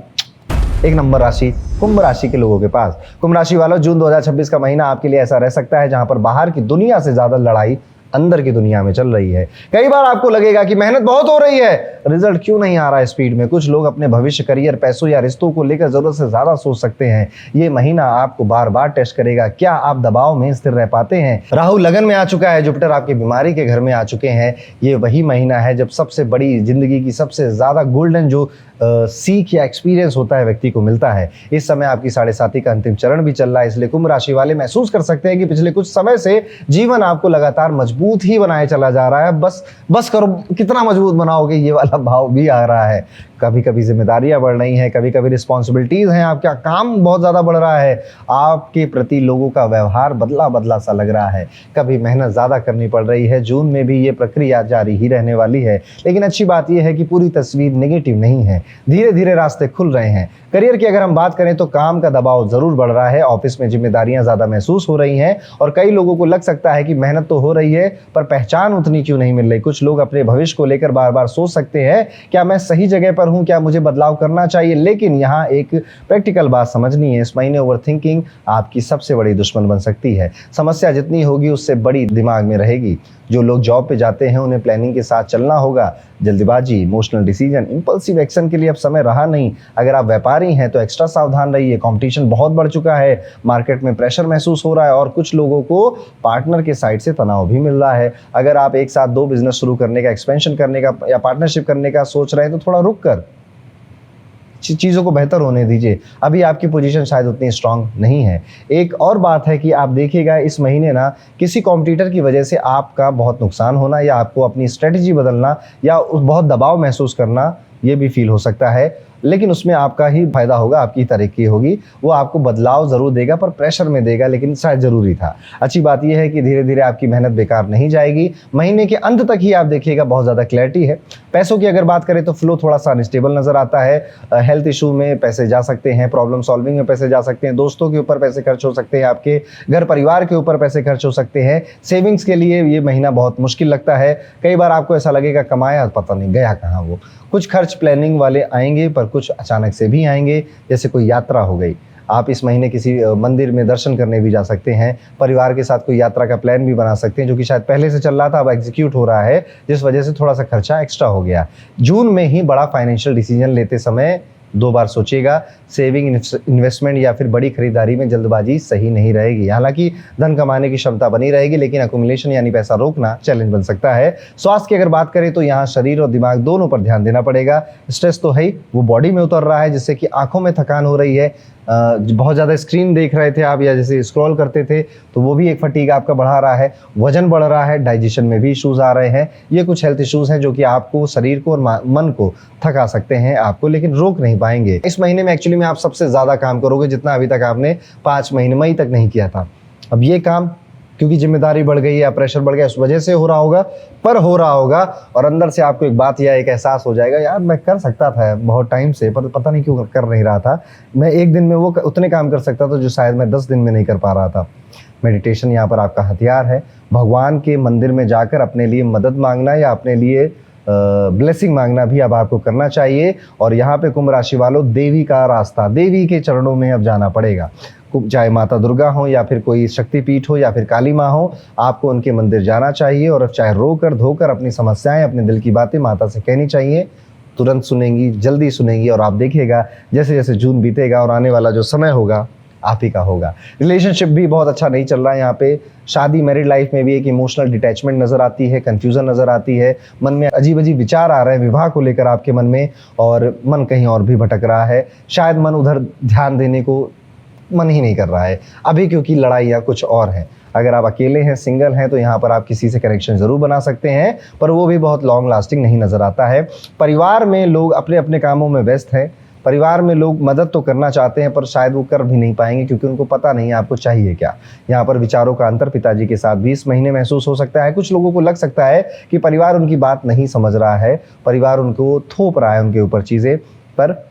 1 नंबर राशि कुंभ राशि के लोगों के पास। कुंभ राशि वालों, जून 2026 का महीना आपके लिए ऐसा रह सकता है जहां पर बाहर की दुनिया से ज्यादा लड़ाई अंदर की दुनिया में चल रही है। कई बार आपको लगेगा कि मेहनत बहुत हो रही है, रिजल्ट क्यों नहीं आ रहा है स्पीड में। कुछ लोग अपने भविष्य, करियर, पैसों या रिश्तों को लेकर जरूरत से ज्यादा सोच सकते हैं। ये महीना आपको बार बार टेस्ट करेगा, क्या आप दबाव में स्थिर रह पाते हैं। राहु लगन में आ चुका है, जुपिटर आपकी बीमारी के घर में आ चुके हैं। ये वही महीना है जब सबसे बड़ी जिंदगी की सबसे ज्यादा गोल्डन जो सीख या एक्सपीरियंस होता है व्यक्ति को मिलता है। इस समय आपकी 7.5 का अंतिम चरण भी चल रहा है, इसलिए कुंभ राशि वाले महसूस कर सकते हैं कि पिछले कुछ समय से जीवन आपको लगातार मजबूत ही बनाए चला जा रहा है। बस करो, कितना मजबूत बनाओगे, ये वाला भाव भी आ रहा है। कभी कभी जिम्मेदारियां बढ़ रही हैं, कभी कभी रिस्पॉन्सिबिलिटीज हैं, आपका काम बहुत ज़्यादा बढ़ रहा है, आपके प्रति लोगों का व्यवहार बदला बदला सा लग रहा है, कभी मेहनत ज़्यादा करनी पड़ रही है। जून में भी ये प्रक्रिया जारी ही रहने वाली है, लेकिन अच्छी बात यह है कि पूरी तस्वीर नेगेटिव नहीं है, धीरे धीरे रास्ते खुल रहे हैं। करियर की अगर हम बात करें तो काम का दबाव जरूर बढ़ रहा है, ऑफिस में जिम्मेदारियां ज़्यादा महसूस हो रही हैं और कई लोगों को लग सकता है कि मेहनत तो हो रही है पर पहचान उतनी क्यों नहीं मिल रही। कुछ लोग अपने भविष्य को लेकर बार बार सोच सकते हैं, क्या मैं सही जगह पर हूं, क्या मुझे बदलाव करना चाहिए। लेकिन यहाँ एक प्रैक्टिकल बात समझनी है, इस महीने ओवरथिंकिंग आपकी सबसे बड़ी दुश्मन बन सकती है। समस्या जितनी होगी उससे बड़ी दिमाग में रहेगी। जो लोग जॉब पे जाते हैं उन्हें प्लानिंग के साथ चलना होगा। जल्दबाजी, इमोशनल डिसीजन, इंपल्सिव एक्शन के लिए अब समय रहा नहीं। अगर आप व्यापारी हैं तो एक्स्ट्रा सावधान रहिए, कंपटीशन बहुत बढ़ चुका है, मार्केट में प्रेशर महसूस हो रहा है और कुछ लोगों को पार्टनर के साइड से तनाव भी मिल रहा है। अगर आप एक साथ 2 बिजनेस शुरू करने का, एक्सपेंशन करने का या पार्टनरशिप करने का सोच रहे हैं तो थोड़ा रुक कर चीज़ों को बेहतर होने दीजिए, अभी आपकी पोजीशन शायद उतनी स्ट्रांग नहीं है। एक और बात है कि आप देखिएगा इस महीने ना किसी कॉम्पिटिटर की वजह से आपका बहुत नुकसान होना या आपको अपनी स्ट्रेटजी बदलना या बहुत दबाव महसूस करना, ये भी फील हो सकता है, लेकिन उसमें आपका ही फायदा होगा, आपकी तरक्की होगी। वो आपको बदलाव जरूर देगा पर प्रेशर में देगा, लेकिन शायद जरूरी था। अच्छी बात यह है कि धीरे धीरे आपकी मेहनत बेकार नहीं जाएगी। महीने के अंत तक ही आप देखिएगा बहुत ज़्यादा क्लैरिटी है। पैसों की अगर बात करें तो फ्लो थोड़ा सा अनस्टेबल नजर आता है। हेल्थ इशू में पैसे जा सकते हैं, प्रॉब्लम सॉल्विंग में पैसे जा सकते हैं, दोस्तों के ऊपर पैसे खर्च हो सकते हैं, आपके घर परिवार के ऊपर पैसे खर्च हो सकते हैं। सेविंग्स के लिए ये महीना बहुत मुश्किल लगता है। कई बार आपको ऐसा लगेगा कमाया पता नहीं गया कहाँ वो। कुछ खर्च प्लानिंग वाले आएंगे पर कुछ अचानक से भी आएंगे, जैसे कोई यात्रा हो गई। आप इस महीने किसी मंदिर में दर्शन करने भी जा सकते हैं, परिवार के साथ कोई यात्रा का प्लान भी बना सकते हैं जो कि शायद पहले से चल रहा था अब एग्जीक्यूट हो रहा है, जिस वजह से थोड़ा सा खर्चा एक्स्ट्रा हो गया। जून में ही बड़ा फाइनेंशियल डिसीजन लेते समय 2 बार सोचिएगा। सेविंग, इन्वेस्टमेंट या फिर बड़ी खरीदारी में जल्दबाजी सही नहीं रहेगी। हालांकि धन कमाने की क्षमता बनी रहेगी, लेकिन अकुमुलेशन यानी पैसा रोकना चैलेंज बन सकता है। स्वास्थ्य की अगर बात करें तो यहाँ शरीर और दिमाग दोनों पर ध्यान देना पड़ेगा। स्ट्रेस तो है ही, वो बॉडी में उतर रहा है, जिससे कि आंखों में थकान हो रही है। बहुत ज़्यादा स्क्रीन देख रहे थे आप या जैसे स्क्रॉल करते थे तो वो भी एक फटीग आपका बढ़ा रहा है। वजन बढ़ रहा है, डाइजेशन में भी इश्यूज आ रहे हैं। ये कुछ हेल्थ इश्यूज हैं जो कि आपको, शरीर को और मन को थका सकते हैं आपको, लेकिन रोक नहीं पाएंगे। इस महीने में एक्चुअली में आप सबसे ज़्यादा काम करोगे जितना अभी तक आपने 5 महीने मई तक नहीं किया था। अब ये काम क्योंकि जिम्मेदारी बढ़ गई या प्रेशर बढ़ गया उस वजह से हो रहा होगा, पर हो रहा होगा और अंदर से आपको एक बात या एक एहसास हो जाएगा, यार मैं कर सकता था बहुत टाइम से पर पता नहीं क्यों कर नहीं रहा था। मैं एक दिन में वो उतने काम कर सकता था जो शायद मैं 10 दिन में नहीं कर पा रहा था। मेडिटेशन यहाँ पर आपका हथियार है। भगवान के मंदिर में जाकर अपने लिए मदद मांगना या अपने लिए ब्लेसिंग मांगना भी अब आपको करना चाहिए। और यहाँ पे कुंभ राशि वालों, देवी का रास्ता, देवी के चरणों में अब जाना पड़ेगा। चाहे माता दुर्गा हो या फिर कोई शक्तिपीठ हो या फिर काली माँ हो, आपको उनके मंदिर जाना चाहिए और चाहे रोकर धोकर अपनी समस्याएं, अपने दिल की बातें माता से कहनी चाहिए। तुरंत सुनेंगी, जल्दी सुनेंगी, और आप देखिएगा जैसे जैसे जून बीतेगा और आने वाला जो समय होगा आप ही का होगा। रिलेशनशिप भी बहुत अच्छा नहीं चल रहा है यहाँ पे। शादी मैरिड लाइफ में भी एक इमोशनल डिटैचमेंट नजर आती है, कंफ्यूजन नजर आती है, मन में अजीब अजीब विचार आ रहे हैं विवाह को लेकर आपके मन में, और मन कहीं और भी भटक रहा है। शायद मन उधर ध्यान देने को मन ही नहीं कर रहा है अभी, क्योंकि लड़ाइयाँ कुछ और हैं। अगर आप अकेले हैं, सिंगल हैं, तो यहाँ पर आप किसी से कनेक्शन जरूर बना सकते हैं, पर वो भी बहुत लॉन्ग लास्टिंग नहीं नजर आता है। परिवार में लोग अपने अपने कामों में व्यस्त हैं। परिवार में लोग मदद तो करना चाहते हैं पर शायद वो कर भी नहीं पाएंगे, क्योंकि उनको पता नहीं है आपको चाहिए क्या। यहाँ पर विचारों का अंतर पिताजी के साथ भी इस महीने महसूस हो सकता है। कुछ लोगों को लग सकता है कि परिवार उनकी बात नहीं समझ रहा है, परिवार उनको थोप रहा है उनके ऊपर चीज़ें, पर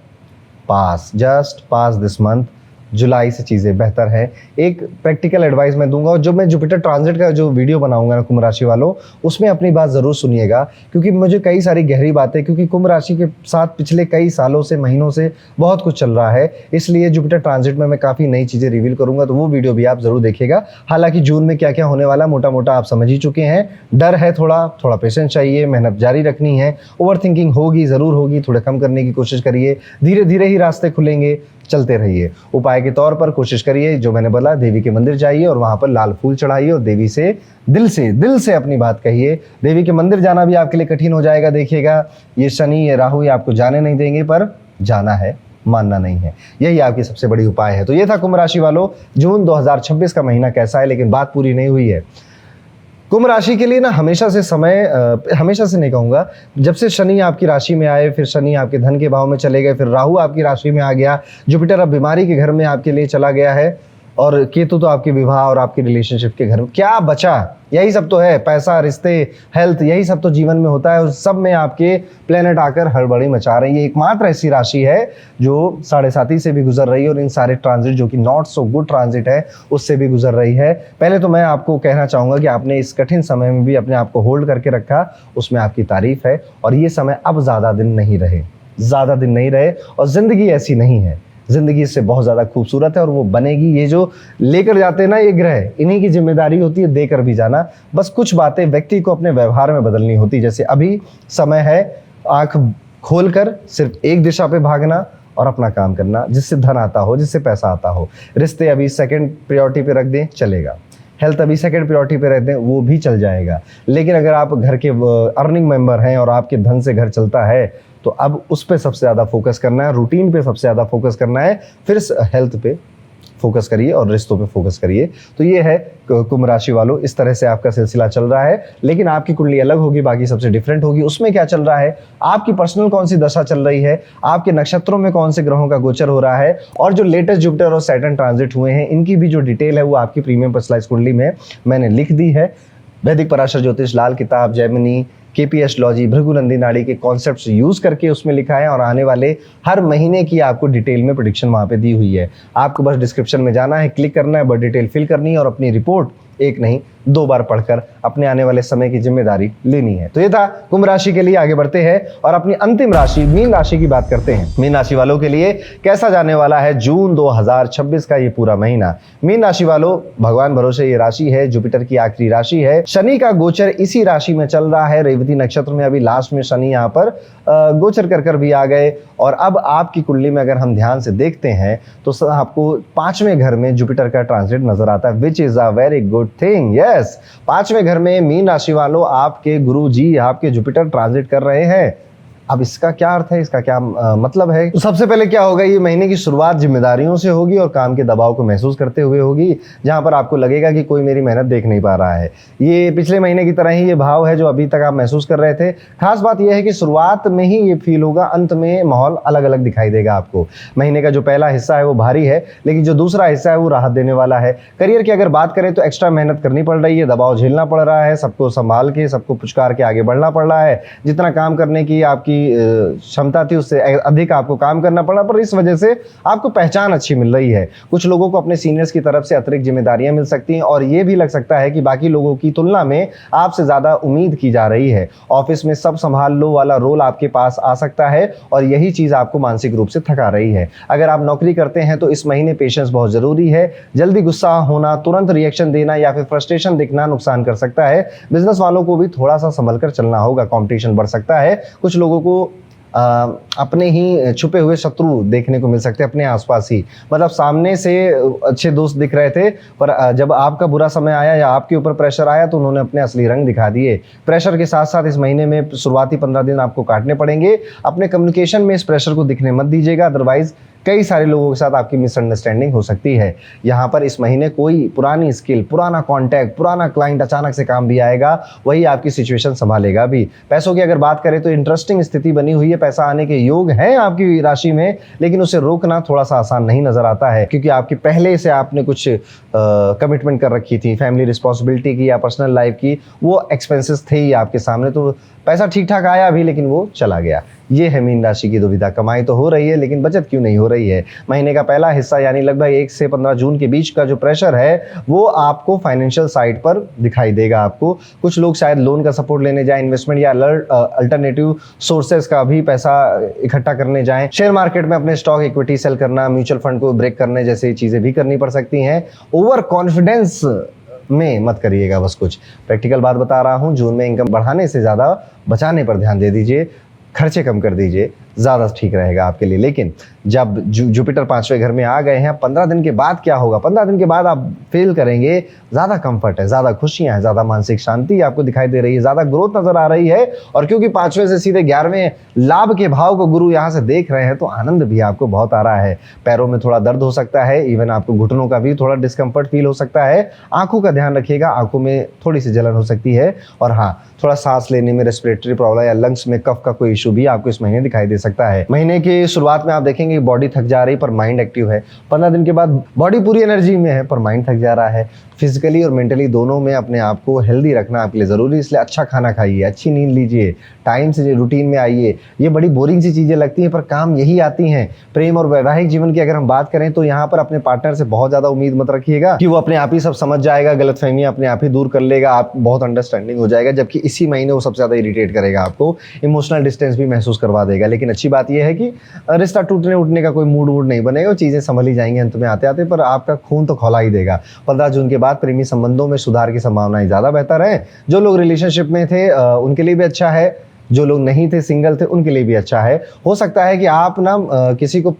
जस्ट पास दिस मंथ, जुलाई से चीज़ें बेहतर है। एक प्रैक्टिकल एडवाइस मैं दूंगा, और जो मैं जुपिटर ट्रांजिट का जो वीडियो बनाऊंगा ना कुंभ राशि वालों, उसमें अपनी बात ज़रूर सुनिएगा, क्योंकि मुझे कई सारी गहरी बातें, क्योंकि कुंभ राशि के साथ पिछले कई सालों से, महीनों से बहुत कुछ चल रहा है, इसलिए जुपिटर ट्रांजिट में मैं काफ़ी नई चीज़ें रिवील करूंगा, तो वो वीडियो भी आप ज़रूर देखिएगा। हालांकि जून में क्या क्या होने वाला मोटा मोटा आप समझ ही चुके हैं। डर है, थोड़ा पेशेंस चाहिए, मेहनत जारी रखनी है, ओवर थिंकिंग होगी, ज़रूर होगी, थोड़ा कम करने की कोशिश करिए, धीरे धीरे ही रास्ते खुलेंगे, चलते रहिए। उपाय के तौर पर कोशिश करिए, जो मैंने बोला, देवी के मंदिर जाइए और वहां पर लाल फूल चढ़ाइए, और देवी से दिल से अपनी बात कहिए। देवी के मंदिर जाना भी आपके लिए कठिन हो जाएगा, देखिएगा ये शनि ये राहु ये आपको जाने नहीं देंगे, पर जाना है, मानना नहीं है, यही आपकी सबसे बड़ी उपाय है। तो ये था कुंभ राशि वालों, जून 2026 का महीना कैसा है, लेकिन बात पूरी नहीं हुई है। कुंभ राशि के लिए ना हमेशा से नहीं कहूँगा, जब से शनि आपकी राशि में आए, फिर शनि आपके धन के भाव में चले गए, फिर राहु आपकी राशि में आ गया, जुपिटर अब बीमारी के घर में आपके लिए चला गया है, और केतु तो आपके विवाह और आपके रिलेशनशिप के घर में। क्या बचा? यही सब तो है, पैसा, रिश्ते, हेल्थ, यही सब तो जीवन में होता है। उस सब में आपके प्लेनेट आकर हड़बड़ी मचा रही है। एकमात्र ऐसी राशि है जो 7.5 से भी गुजर रही है, और इन सारे ट्रांजिट जो कि नॉट सो गुड ट्रांजिट है उससे भी गुजर रही है। पहले तो मैं आपको कहना चाहूँगा कि आपने इस कठिन समय में भी अपने आप को होल्ड करके रखा, उसमें आपकी तारीफ है। और ये समय अब ज़्यादा दिन नहीं रहे, और ज़िंदगी ऐसी नहीं है, जिंदगी इससे बहुत ज़्यादा खूबसूरत है, और वो बनेगी। ये जो लेकर जाते हैं ना ये ग्रह, इन्हीं की जिम्मेदारी होती है देकर भी जाना। बस कुछ बातें व्यक्ति को अपने व्यवहार में बदलनी होती, जैसे अभी समय है आंख खोलकर सिर्फ एक दिशा पे भागना और अपना काम करना, जिससे धन आता हो, जिससे पैसा आता हो। रिश्ते अभी सेकंड प्रायोरिटी पे रख दें, चलेगा। हेल्थ अभी सेकंड प्रायोरिटी पे रहते हैं, वो भी चल जाएगा। लेकिन अगर आप घर के अर्निंग मेंबर हैं और आपके धन से घर चलता है, तो अब उस पे सबसे ज़्यादा फोकस करना है, रूटीन पे सबसे ज़्यादा फोकस करना है, फिर हेल्थ पे फोकस करिए और रिश्तों पे फोकस करिए। तो ये है कुंभ राशि वालों, इस तरह से आपका सिलसिला चल रहा है। लेकिन आपकी कुंडली अलग होगी, बाकी सबसे डिफरेंट होगी। उसमें क्या चल रहा है, आपकी पर्सनल कौन सी दशा चल रही है, आपके नक्षत्रों में कौन से ग्रहों का गोचर हो रहा है, और जो लेटेस्ट जुपिटर और सैटर्न ट्रांजिट हुए हैं, इनकी भी जो डिटेल है वो आपकी प्रीमियम पर्सनलाइज्ड कुंडली में मैंने लिख दी है। वैदिक पराशर ज्योतिष, लाल किताब, जैमिनी, केपी एस्ट्रोलॉजी, भृगुनंदी नाड़ी के कॉन्सेप्ट्स यूज करके उसमें लिखा है, और आने वाले हर महीने की आपको डिटेल में प्रेडिक्शन वहां पे दी हुई है। आपको बस डिस्क्रिप्शन में जाना है, क्लिक करना है, बर्थ डिटेल फिल करनी है, और अपनी रिपोर्ट एक नहीं 2 बार पढ़कर अपने आने वाले समय की जिम्मेदारी लेनी है। तो ये था कुंभ राशि के लिए। आगे बढ़ते हैं और अपनी अंतिम राशि मीन राशि की बात करते हैं। मीन राशि वालों के लिए कैसा जाने वाला है जून 2026 का ये पूरा महीना। मीन राशि वालों, भगवान भरोसे ये राशि है जुपिटर की आखिरी राशि है। शनि का गोचर इसी राशि में चल रहा है, रेवती नक्षत्र में। अभी लास्ट में शनि यहाँ पर गोचर कर भी आ गए। और अब आपकी कुंडली में अगर हम ध्यान से देखते हैं तो आपको 5वें घर में जुपिटर का ट्रांजिट नजर आता है, which is a very good thing. Yes, 5वें घर में मीन राशि वालों आपके गुरु जी आपके जुपिटर ट्रांजिट कर रहे हैं। अब इसका क्या अर्थ है, इसका क्या मतलब है? तो सबसे पहले क्या होगा, ये महीने की शुरुआत जिम्मेदारियों से होगी और काम के दबाव को महसूस करते हुए होगी, जहां पर आपको लगेगा कि कोई मेरी मेहनत देख नहीं पा रहा है। ये पिछले महीने की तरह ही ये भाव है जो अभी तक आप महसूस कर रहे थे। खास बात यह है कि शुरुआत में ही ये फील होगा, अंत में माहौल अलग अलग दिखाई देगा आपको। महीने का जो पहला हिस्सा है वो भारी है, लेकिन जो दूसरा हिस्सा है वो राहत देने वाला है। करियर की अगर बात करें तो एक्स्ट्रा मेहनत करनी पड़ रही है, दबाव झेलना पड़ रहा है, सबको संभाल के, सबको पुचकार के आगे बढ़ना पड़ रहा है। जितना काम करने की आपकी क्षमता थी उससे अधिक आपको काम करना पड़ा, पर इस वजह से आपको पहचान अच्छी मिल रही है। कुछ लोगों को अपने सीनियर्स की तरफ से अतिरिक्त जिम्मेदारियां मिल सकती हैं, और ये भी लग सकता है कि बाकी लोगों की तुलना में आपसे ज्यादा उम्मीद की जा रही है। ऑफिस में सब संभाल लो वाला रोल आपके पास आ सकता है, और यही चीज आपको मानसिक रूप से थका रही है। अगर आप नौकरी करते हैं तो इस महीने पेशेंस बहुत जरूरी है। जल्दी गुस्सा होना, तुरंत रिएक्शन देना या फिर फ्रस्ट्रेशन दिखना नुकसान कर सकता है। बिजनेस वालों को भी थोड़ा सा संभल कर चलना होगा, कंपटीशन बढ़ सकता है। कुछ लोगों को अपने ही छुपे हुए शत्रु देखने को मिल सकते हैं अपने आसपास ही। मतलब सामने से अच्छे दोस्त दिख रहे थे, पर जब आपका बुरा समय आया या आपके ऊपर प्रेशर आया तो उन्होंने अपने असली रंग दिखा दिए। प्रेशर के साथ साथ इस महीने में शुरुआती 15 दिन आपको काटने पड़ेंगे। अपने कम्युनिकेशन में इस प्रेशर को दिखने मत दीजिएगा, अदरवाइज कई सारे लोगों के साथ आपकी मिसअंडरस्टैंडिंग हो सकती है। यहाँ पर इस महीने कोई पुरानी स्किल, पुराना कॉन्टैक्ट, पुराना क्लाइंट अचानक से काम भी आएगा, वही आपकी सिचुएशन संभालेगा भी। पैसों की अगर बात करें तो इंटरेस्टिंग स्थिति बनी हुई है, पैसा आने के योग हैं आपकी राशि में, लेकिन उसे रोकना थोड़ा सा आसान नहीं नजर आता है, क्योंकि आपकी पहले से आपने कुछ कमिटमेंट कर रखी थी, फैमिली रिस्पॉन्सिबिलिटी की या पर्सनल लाइफ की, वो एक्सपेंसेस थे ही आपके सामने, तो पैसा ठीक ठाक आया भी लेकिन वो चला गया। ये है मीन राशि की दुविधा। कमाई तो हो रही है लेकिन बचत क्यों नहीं हो रही है। महीने का पहला हिस्सा यानी लगभग 1 से 15 जून के बीच का जो प्रेशर है वो आपको फाइनेंशियल साइड पर दिखाई देगा। आपको कुछ लोग शायद लोन का सपोर्ट लेने जाएं, इन्वेस्टमेंट या अल्टरनेटिव सोर्सेज का भी पैसा इकट्ठा करने जाएं, शेयर मार्केट में अपने स्टॉक इक्विटी सेल करना, म्यूचुअल फंड को ब्रेक करने जैसी चीजें भी करनी पड़ सकती हैं। ओवर कॉन्फिडेंस में मत करिएगा बस कुछ। प्रैक्टिकल बात बता रहा हूं, जून में इनकम बढ़ाने से ज़्यादा बचाने पर ध्यान दे दीजिए, खर्चे कम कर दीजिए, ज़्यादा ठीक रहेगा आपके लिए। लेकिन जब जुपिटर 5वें घर में आ गए हैं, 15 दिन के बाद क्या होगा? 15 दिन के बाद आप फील करेंगे ज़्यादा कंफर्ट है, ज़्यादा खुशियाँ हैं, ज़्यादा मानसिक शांति आपको दिखाई दे रही है, ज़्यादा ग्रोथ नजर आ रही है। और क्योंकि 5वें से सीधे 11वें लाभ के भाव को गुरु यहाँ से देख रहे हैं तो आनंद भी आपको बहुत आ रहा है। पैरों में थोड़ा दर्द हो सकता है, इवन आपको घुटनों का भी थोड़ा डिस्कम्फर्ट फील हो सकता है। आंखों का ध्यान रखिएगा, आंखों में थोड़ी सी जलन हो सकती है। और हाँ, थोड़ा सांस लेने में रेस्पिरेटरी प्रॉब्लम या लंग्स में कफ का कोई इशू भी आपको इस महीने दिखाई दे सकता है। महीने की शुरुआत में आप देखेंगे बॉडी थक जा रही पर माइंड एक्टिव है। 15 दिन के बाद बॉडी पूरी एनर्जी में है पर माइंड थक जा रहा है। फिजिकली और मेंटली दोनों में अपने आप को हेल्दी रखना आपके लिए ज़रूरी, इसलिए अच्छा खाना खाइए, अच्छी नींद लीजिए, टाइम से रूटीन में आइए। ये बड़ी बोरिंग सी चीज़ें लगती हैं पर काम यही आती हैं। प्रेम और वैवाहिक जीवन की अगर हम बात करें तो यहाँ पर अपने पार्टनर से बहुत ज़्यादा उम्मीद मत रखिएगा कि वो अपने आप ही सब समझ जाएगा, गलतफहमियां अपने आप ही दूर कर लेगा, आप बहुत अंडरस्टैंडिंग हो जाएगा। जबकि इसी महीने वो सबसे ज़्यादा इरिटेट करेगा, आपको इमोशनल डिस्टेंस भी महसूस करवा देगा। लेकिन अच्छी बात यह है कि रिश्ता टूटने उठने का कोई मूड वूड नहीं बनेगा, चीज़ें संभल ही जाएंगी अंत में आते आते, पर आपका खून तो खौला ही देगा। 15 जून के बाद प्रेमी संबंधों में सुधार की संभावनाएं ज़्यादा बेहतर है। जो लोग रिलेशनशिप में थे उनके लिए भी अच्छा है, जो लोग नहीं थे, सिंगल थे, उनके लिए भी अच्छा है। हो सकता है कि आप ना किसी को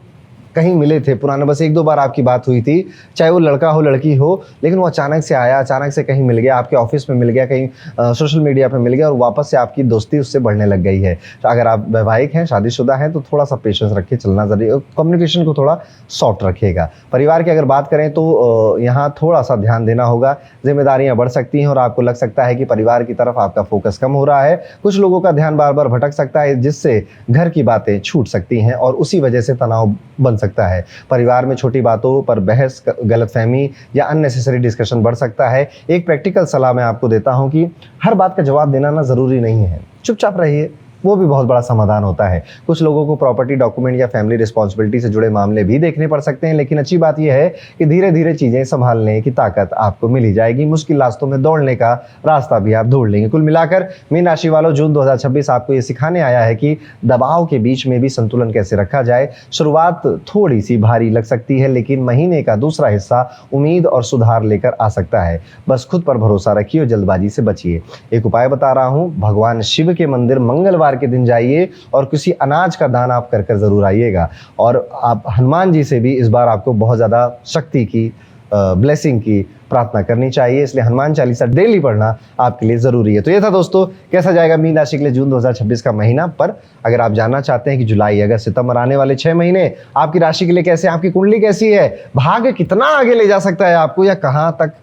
कहीं मिले थे पुराना, बस 1-2 बार आपकी बात हुई थी, चाहे वो लड़का हो लड़की हो, लेकिन वो अचानक से आया, अचानक से कहीं मिल गया, आपके ऑफिस में मिल गया, कहीं सोशल मीडिया पे मिल गया और वापस से आपकी दोस्ती उससे बढ़ने लग गई है। तो अगर आप वैवाहिक हैं, शादीशुदा हैं तो थोड़ा सा पेशेंस रखिए, चलना जरूरी, कम्युनिकेशन को थोड़ा सॉफ्ट रखिएगा। परिवार की अगर बात करें तो यहाँ थोड़ा सा ध्यान देना होगा, जिम्मेदारियाँ बढ़ सकती हैं और आपको लग सकता है कि परिवार की तरफ आपका फोकस कम हो रहा है। कुछ लोगों का ध्यान बार बार भटक सकता है जिससे घर की बातें छूट सकती हैं और उसी वजह से तनाव बन सकता है। परिवार में छोटी बातों पर बहस, गलतफहमी या अननेसेसरी डिस्कशन बढ़ सकता है। एक प्रैक्टिकल सलाह मैं आपको देता हूं कि हर बात का जवाब देना ना जरूरी नहीं है, चुपचाप रहिए, वो भी बहुत बड़ा समाधान होता है। कुछ लोगों को प्रॉपर्टी, डॉक्यूमेंट या फैमिली रिस्पॉन्सिबिलिटी से जुड़े मामले भी देखने पड़ सकते हैं, लेकिन अच्छी बात यह है कि धीरे धीरे चीजें संभालने की ताकत आपको मिल ही जाएगी। मुश्किल रास्तों में दौड़ने का रास्ता भी आप ढूंढ लेंगे। कुल मिलाकर मीन राशि वालों, जून 2026 आपको ये सिखाने आया है कि दबाव के बीच में भी संतुलन कैसे रखा जाए। शुरुआत थोड़ी सी भारी लग सकती है लेकिन महीने का दूसरा हिस्सा उम्मीद और सुधार लेकर आ सकता है। बस खुद पर भरोसा रखिए और जल्दबाजी से बचिए। एक उपाय बता रहा हूँ, भगवान शिव के मंदिर मंगलवार के दिन जाइए और किसी अनाज का दान आप कर जरूर आइएगा। और आप हनुमान जी से भी इस बार आपको बहुत ज़्यादा शक्ति की, ब्लेसिंग की प्रार्थना करनी चाहिए, इसलिए हनुमान चालीसा डेली पढ़ना आपके लिए ज़रूरी है। तो ये था दोस्तों, कैसा जाएगा मीन राशि के लिए जून 2026 का महीना। पर अगर आप जानना चाहते हैं कि जुलाई, अगस्त, सितंबर आने वाले 6 महीने आपकी राशि के लिए कैसे, आपकी कुंडली कैसी है, भाग्य कितना आगे ले जा सकता है आपको या कहाँ तक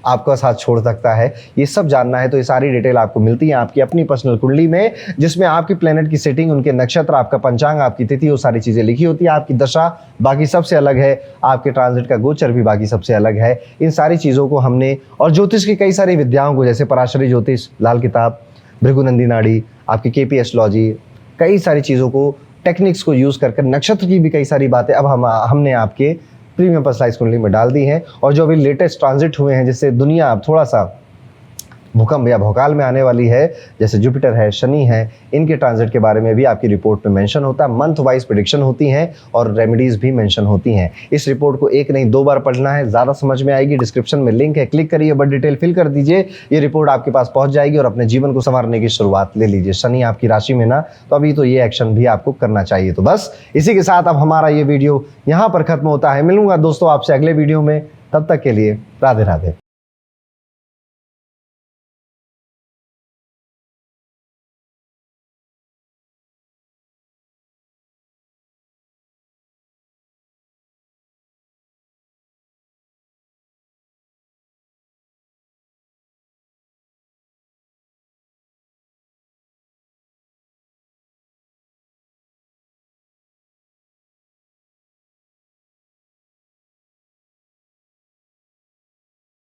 आपका साथ छोड़ सकता है, ये सब जानना है तो ये सारी डिटेल आपको मिलती है आपकी अपनी पर्सनल कुंडली में, जिसमें आपकी प्लेनेट की सेटिंग, उनके नक्षत्र, आपका पंचांग, आपकी तिथि, वो सारी चीज़ें लिखी होती है। आपकी दशा बाकी सबसे अलग है, आपके ट्रांजिट का गोचर भी बाकी सबसे अलग है। इन सारी चीज़ों को हमने, और ज्योतिष की कई सारी विद्याओं को, जैसे पराशरी ज्योतिष, लाल किताब, भृगुनंदी नाड़ी, आपकी केपी एस्ट्रोलॉजी, कई सारी चीज़ों को, टेक्निक्स को यूज़ कर नक्षत्र की भी कई सारी बातें अब हमने आपके प्रीमियम पर्सनलाइज कुंडली में डाल दी हैं। और जो अभी लेटेस्ट ट्रांजिट हुए हैं जिससे दुनिया अब थोड़ा सा भूकंप या भौकाल में आने वाली है, जैसे जुपिटर है, शनि है, इनके ट्रांजिट के बारे में भी आपकी रिपोर्ट में मेंशन होता है। मंथ वाइज प्रेडिक्शन होती हैं और रेमेडीज भी मेंशन होती हैं। इस रिपोर्ट को एक नहीं 2 बार पढ़ना है, ज़्यादा समझ में आएगी। डिस्क्रिप्शन में लिंक है, क्लिक करिए, बट डिटेल फिल कर दीजिए, ये रिपोर्ट आपके पास पहुंच जाएगी और अपने जीवन को संवारने की शुरुआत ले लीजिए। शनि आपकी राशि में ना, तो अभी तो ये एक्शन भी आपको करना चाहिए। तो बस इसी के साथ अब हमारा ये वीडियो यहाँ पर खत्म होता है। मिलूंगा दोस्तों आपसे अगले वीडियो में, तब तक के लिए राधे राधे।